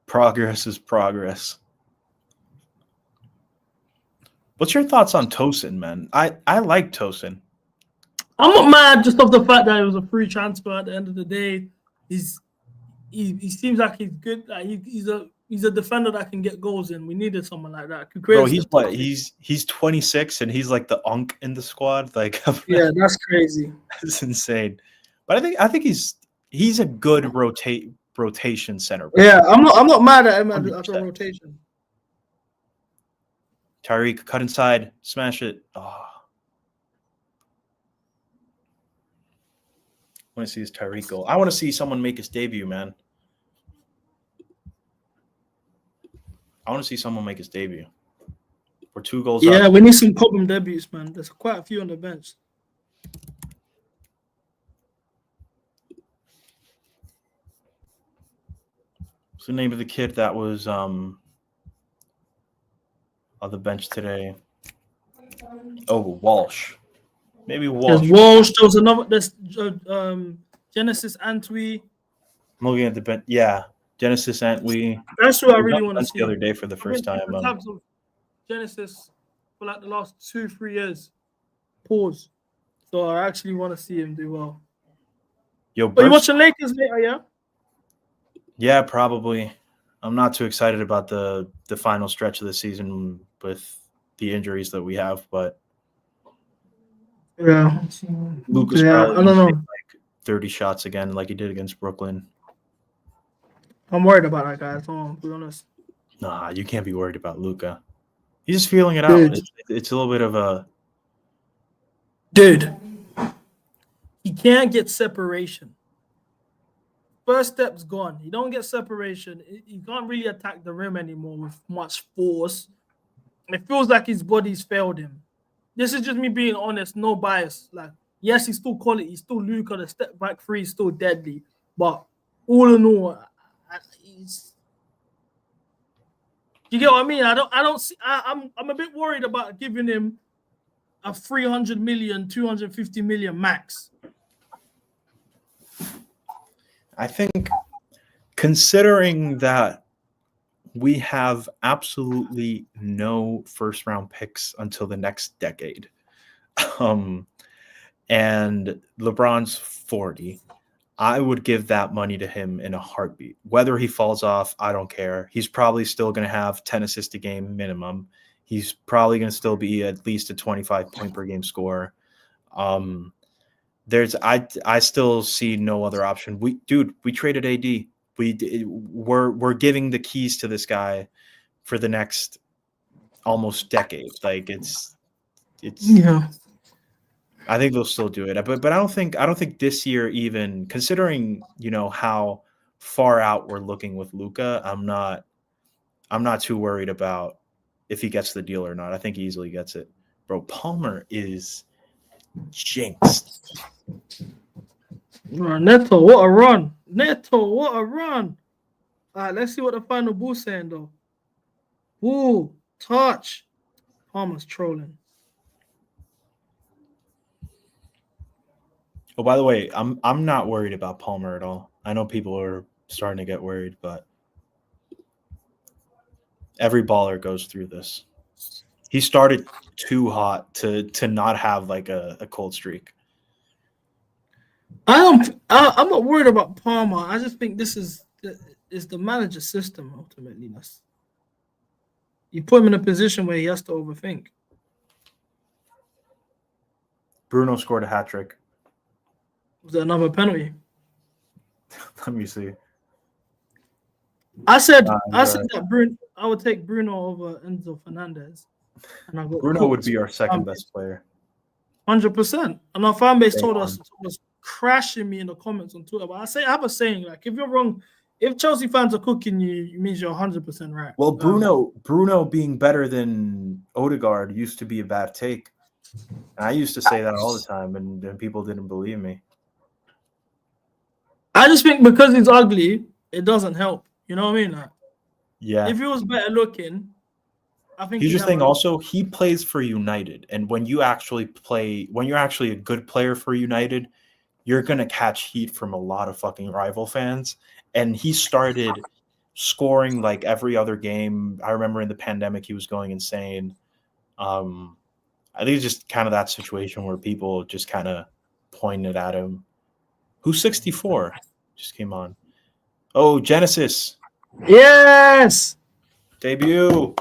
Progress is progress. What's your thoughts on Tosin, man? I like Tosin. I'm not mad just off the fact that it was a free transfer at the end of the day. He seems like he's good. Like he's a defender that can get goals in. We needed someone like that. Bro, he's what? He's 26 and he's like the unk in the squad. Like, yeah, that's crazy. It's insane. But I think he's a good rotation center. Yeah, I'm not mad at him after a rotation. Tariq, cut inside, smash it. Oh. I want to see this Tariq goal. I want to see someone make his debut, man. I want to see someone make his debut. We're 2 goals Yeah, up. we need some Cobham debuts, man. There's quite a few on the bench. What's the name of the kid that was on the bench today? Oh, Walsh. Maybe Walsh. There's Walsh. There's Genesis Antwi. I'm looking at the bench. Yeah, Genesis Antwi. That's who I really want to see. The other day for the first time. Tabs of Genesis for like the last 2-3 years. Pause. So I actually want to see him do well. Yo, Are you watching Lakers later? Yeah. Yeah, probably. I'm not too excited about the final stretch of the season with the injuries that we have, but yeah, Luka's probably I don't know. Like 30 shots again, like he did against Brooklyn. I'm worried about that guy. To be honest. Nah, you can't be worried about Luka. He's just feeling it out. It's a little bit of a dude. He can't get separation. First step's gone. He don't get separation. He can't really attack the rim anymore with much force. It feels like his body's failed him. This is just me being honest, no bias. Like, yes, he's still quality. He's still Luka. The step back three is still deadly. But all in all, you get what I mean? I don't see. I'm a bit worried about giving him a 300 million, 250 million max. I think, considering that we have absolutely no first-round picks until the next decade, and LeBron's 40, I would give that money to him in a heartbeat. Whether he falls off, I don't care. He's probably still going to have 10 assists a game minimum. He's probably going to still be at least a 25-point-per-game scorer. I still see no other option. We traded AD. We're giving the keys to this guy for the next almost decade. Like it's yeah. I think they'll still do it, but I don't think this year, even considering how far out we're looking with Luka, I'm not too worried about if he gets the deal or not. I think he easily gets it. Bro, Palmer is jinxed. Neto, what a run! Neto, what a run! All right, let's see what the final ball's saying though. Ooh, touch. Palmer's trolling. Oh, by the way, I'm not worried about Palmer at all. I know people are starting to get worried, but every baller goes through this. He started too hot to not have like a cold streak. I'm not worried about Palmer. I just think this is the manager's system ultimately. You put him in a position where he has to overthink. Bruno scored a hat trick. Was there another penalty? Let me see. I said that Bruno. I would take Bruno over Enzo Fernandez. And Bruno would be our second best player. 100%. And our fan base told us was crashing me in the comments on Twitter. But I have a saying, like, if you're wrong, if Chelsea fans are cooking you, it means you're 100% right. Well, Bruno being better than Odegaard used to be a bad take. And I used to say that all the time, and people didn't believe me. I just think because he's ugly, it doesn't help. You know what I mean? Like, Yeah. If he was better looking, I think Here's he'd the have thing a lot. also, he plays for United. And when you're actually a good player for United, you're going to catch heat from a lot of fucking rival fans. And he started scoring like every other game. I remember in the pandemic, he was going insane. I think it's just kind of that situation where people just kind of pointed at him. Who's 64? Just came on. Oh, Genesis. Yes! Debut.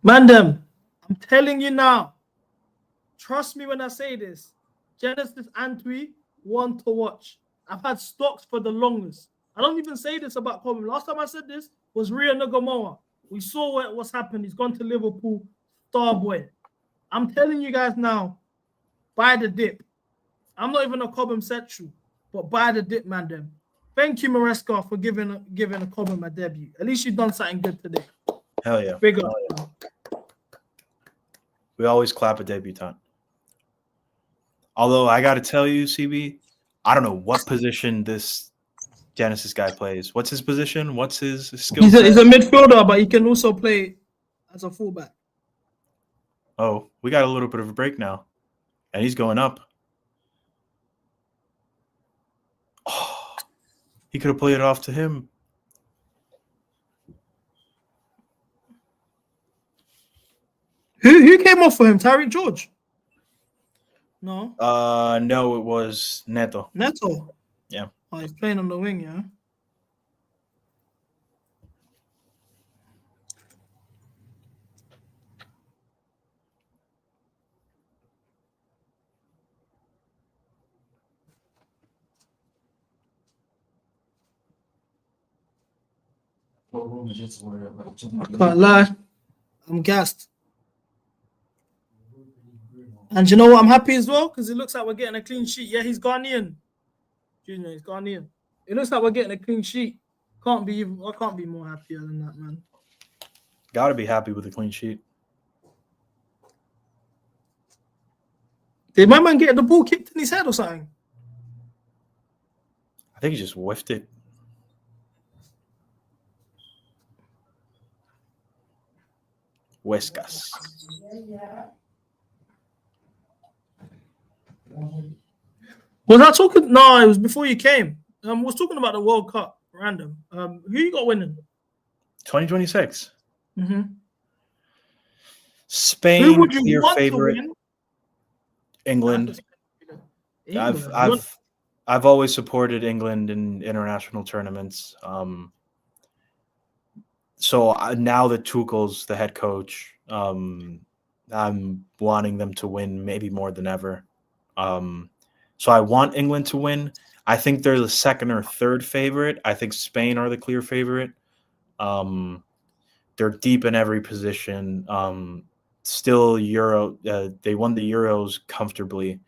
Mandem, I'm telling you now. Trust me when I say this. Genesis Antwi, one to watch. I've had stocks for the longest. I don't even say this about Coleman. Last time I said this was Ria Nagamoa. We saw what's happened. He's gone to Liverpool. Star boy. I'm telling you guys now, buy the dip. I'm not even a Cobham Central, but buy the dip, man. Them. Thank you, Maresca, for giving a Cobham a debut. At least you've done something good today. Hell yeah. Big up. Yeah. We always clap a debutant. Although I got to tell you, CB, I don't know what position this Genesis guy plays. What's his position? What's his skill set? He's a midfielder, but he can also play as a fullback. Oh, we got a little bit of a break now. And he's going up. Oh, he could have played it off to him. Who came off for him? Tyreek George? No. No, it was Neto. Neto? Yeah. Oh, he's playing on the wing, yeah? I can't lie. I'm gassed. And you know what? I'm happy as well because it looks like we're getting a clean sheet. Yeah, he's Ghanaian. Junior, he's Ghanaian. It looks like we're getting a clean sheet. I can't be more happier than that, man. Gotta be happy with a clean sheet. Did my man get the ball kicked in his head or something? I think he just whiffed it. Huescas. Was I talking? No, it was before you came. I was talking about the World Cup. Random. Who you got winning? 2026. Mm-hmm. Spain, Who would you clear want favorite. to win? England. England. I've always supported England in international tournaments. So now that Tuchel's the head coach, I'm wanting them to win maybe more than ever. So I want England to win. I think they're the second or third favorite. I think Spain are the clear favorite. They're deep in every position. Still Euro. They won the Euros comfortably.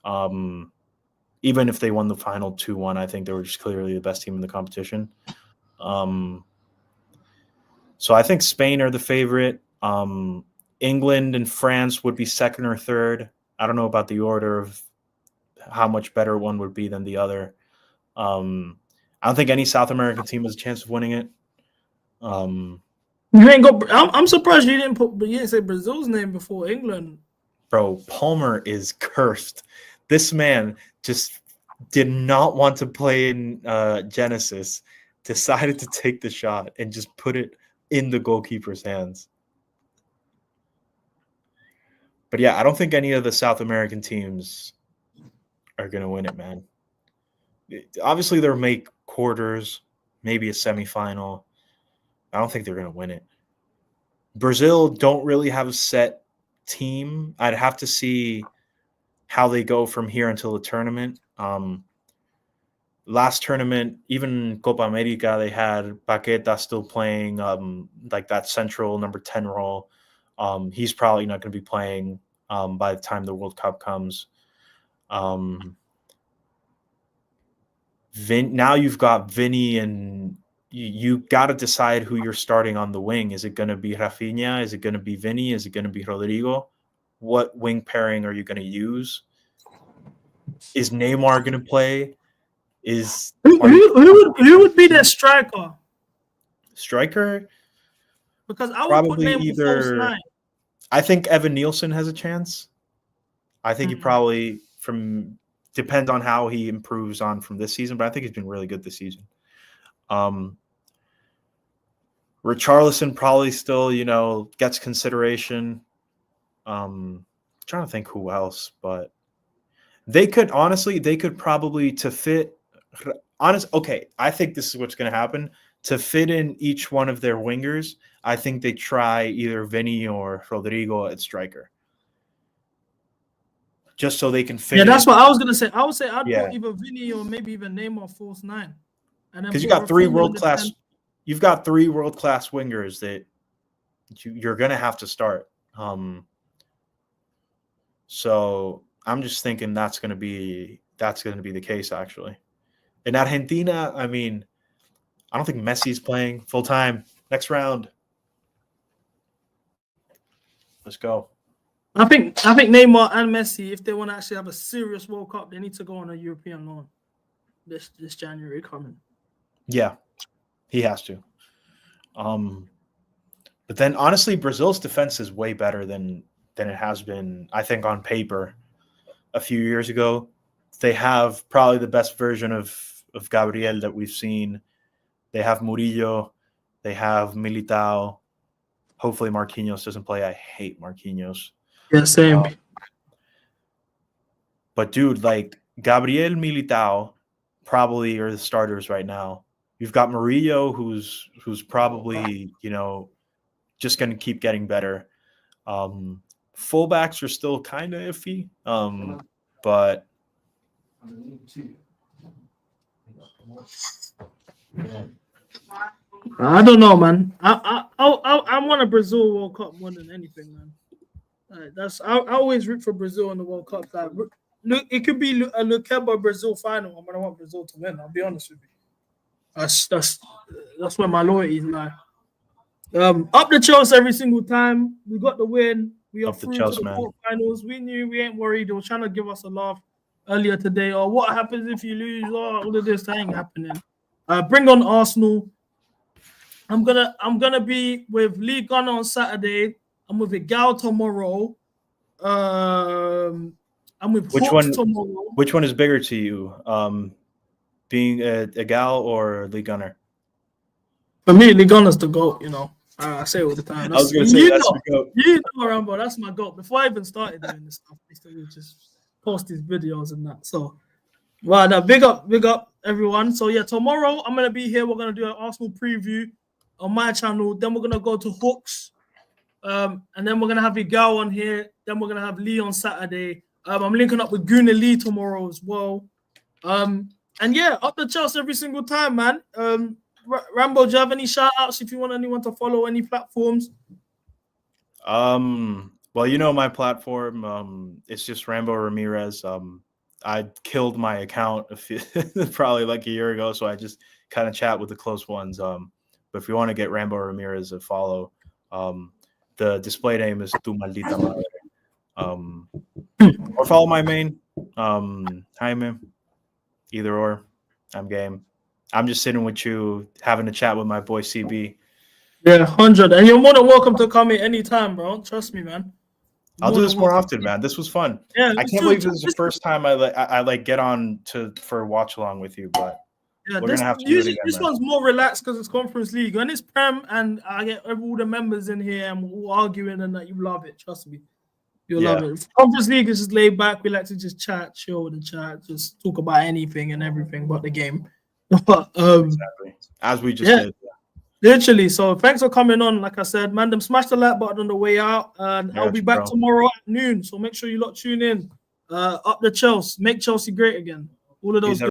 Even if they won the final 2-1, I think they were just clearly the best team in the competition. So I think Spain are the favorite. England and France would be second or third. I don't know about the order of how much better one would be than the other. I don't think any South American team has a chance of winning it. You ain't got. I'm surprised you didn't say Brazil's name before England. Bro, Palmer is cursed. This man just did not want to play in Genesis, decided to take the shot and just put it in the goalkeeper's hands. But yeah, I don't think any of the South American teams are going to win it, man. Obviously, they'll make quarters, maybe a semifinal. I don't think they're going to win it. Brazil don't really have a set team. I'd have to see how they go from here until the tournament. Last tournament, even Copa America, they had Paqueta still playing like that central number 10 role. He's probably not going to be playing by the time the World Cup comes. Now you've got Vinny, and you got to decide who you're starting on the wing. Is it going to be Rafinha? Is it going to be Vinny? Is it going to be Rodrigo? What wing pairing are you going to use? Is Neymar going to play? is who would be their striker? Striker? Because I would Probably put Neymar false either. 9. I think Evan Nielsen has a chance. I think he Mhm. probably depends on how he improves on from this season, but I think he's been really good this season. Richarlison probably still, gets consideration. Trying to think who else, but they could probably to fit. Okay, I think this is what's going to happen. To fit in each one of their wingers, I think they try either Vinny or Rodrigo at striker. Just so they can fit. Yeah, that's what I was gonna say. I would say I'd Yeah. put either Vinny or maybe even Neymar false 9, and then Because you put got three Rafinha world in the class. 10. You've got 3 world-class wingers that you're going to have to start. So I'm just thinking that's going to be the case, actually. In Argentina, I mean, I don't think Messi's playing full-time. Next round. Let's go. I think Neymar and Messi, if they want to actually have a serious World Cup, they need to go on a European loan this January coming. Yeah, he has to. But then honestly, Brazil's defense is way better than it has been, I think, on paper a few years ago. They have probably the best version of Gabriel that we've seen. They have Murillo. They have Militao. Hopefully Marquinhos doesn't play. I hate Marquinhos. Yeah, same. But dude, like Gabriel, Militao probably are the starters right now. You've got Murillo, who's probably, just going to keep getting better. Fullbacks are still kind of iffy, but I don't know, man. I want a Brazil World Cup more than anything, man. I always root for Brazil in the World Cup. Like, look, it could be a Lukeba Brazil final. I'm gonna want Brazil to win. I'll be honest with you. That's where my loyalty lies. Up the Chelsea every single time. We got the win. We are through to the quarterfinals. We knew, we ain't worried. They were trying to give us a laugh earlier today. Or what happens if you lose? Or all of this ain't happening. Bring on Arsenal. I'm gonna be with Lee Gunner on Saturday. I'm with Gal tomorrow. I'm with Hawks tomorrow. Which one is bigger to you? Being a Gal or Lee Gunner? For me, Lee Gunner's the GOAT, I say it all the time. I was going to say that's the GOAT. Rambo, that's my GOAT. Before I even started doing this stuff, I used to just post these videos and that. So, now big up everyone. So yeah, tomorrow I'm gonna be here. We're gonna do an Arsenal preview on my channel. Then we're gonna go to Hawks, and then we're gonna have Igal on here. Then we're gonna have Lee on Saturday. I'm linking up with Guna Lee tomorrow as well. And yeah, up the Chelsea every single time, man. Rambo, do you have any shout outs if you want anyone to follow any platforms? Well, my platform, it's just Rambo Ramirez. I killed my account probably like a year ago, so I just kind of chat with the close ones. But if you want to get Rambo Ramirez a follow, the display name is Tu Maldita Madre. Or follow my main, Jaime. Either or, I'm game. I'm just sitting with you, having a chat with my boy CB. Yeah, 100. And you're more than welcome to come in anytime, bro. Trust me, man. I'll do this more often, man. This was fun. Yeah, I can't believe this is the first time I get on for Watchalong with you, but we're gonna have to do it again. This one's more relaxed because it's Conference League. When it's Prem and I get all the members in here and we're all arguing and that, you love it. Trust me. You'll love it. Conference League is just laid back. We like to just chat, chill with the chat, just talk about anything and everything but the game. But exactly. As we just did. Literally. So thanks for coming on. Like I said, man, smash the like button on the way out. And I'll be back tomorrow at noon. So make sure you tune in. Up the Chelsea. Make Chelsea great again. All of those.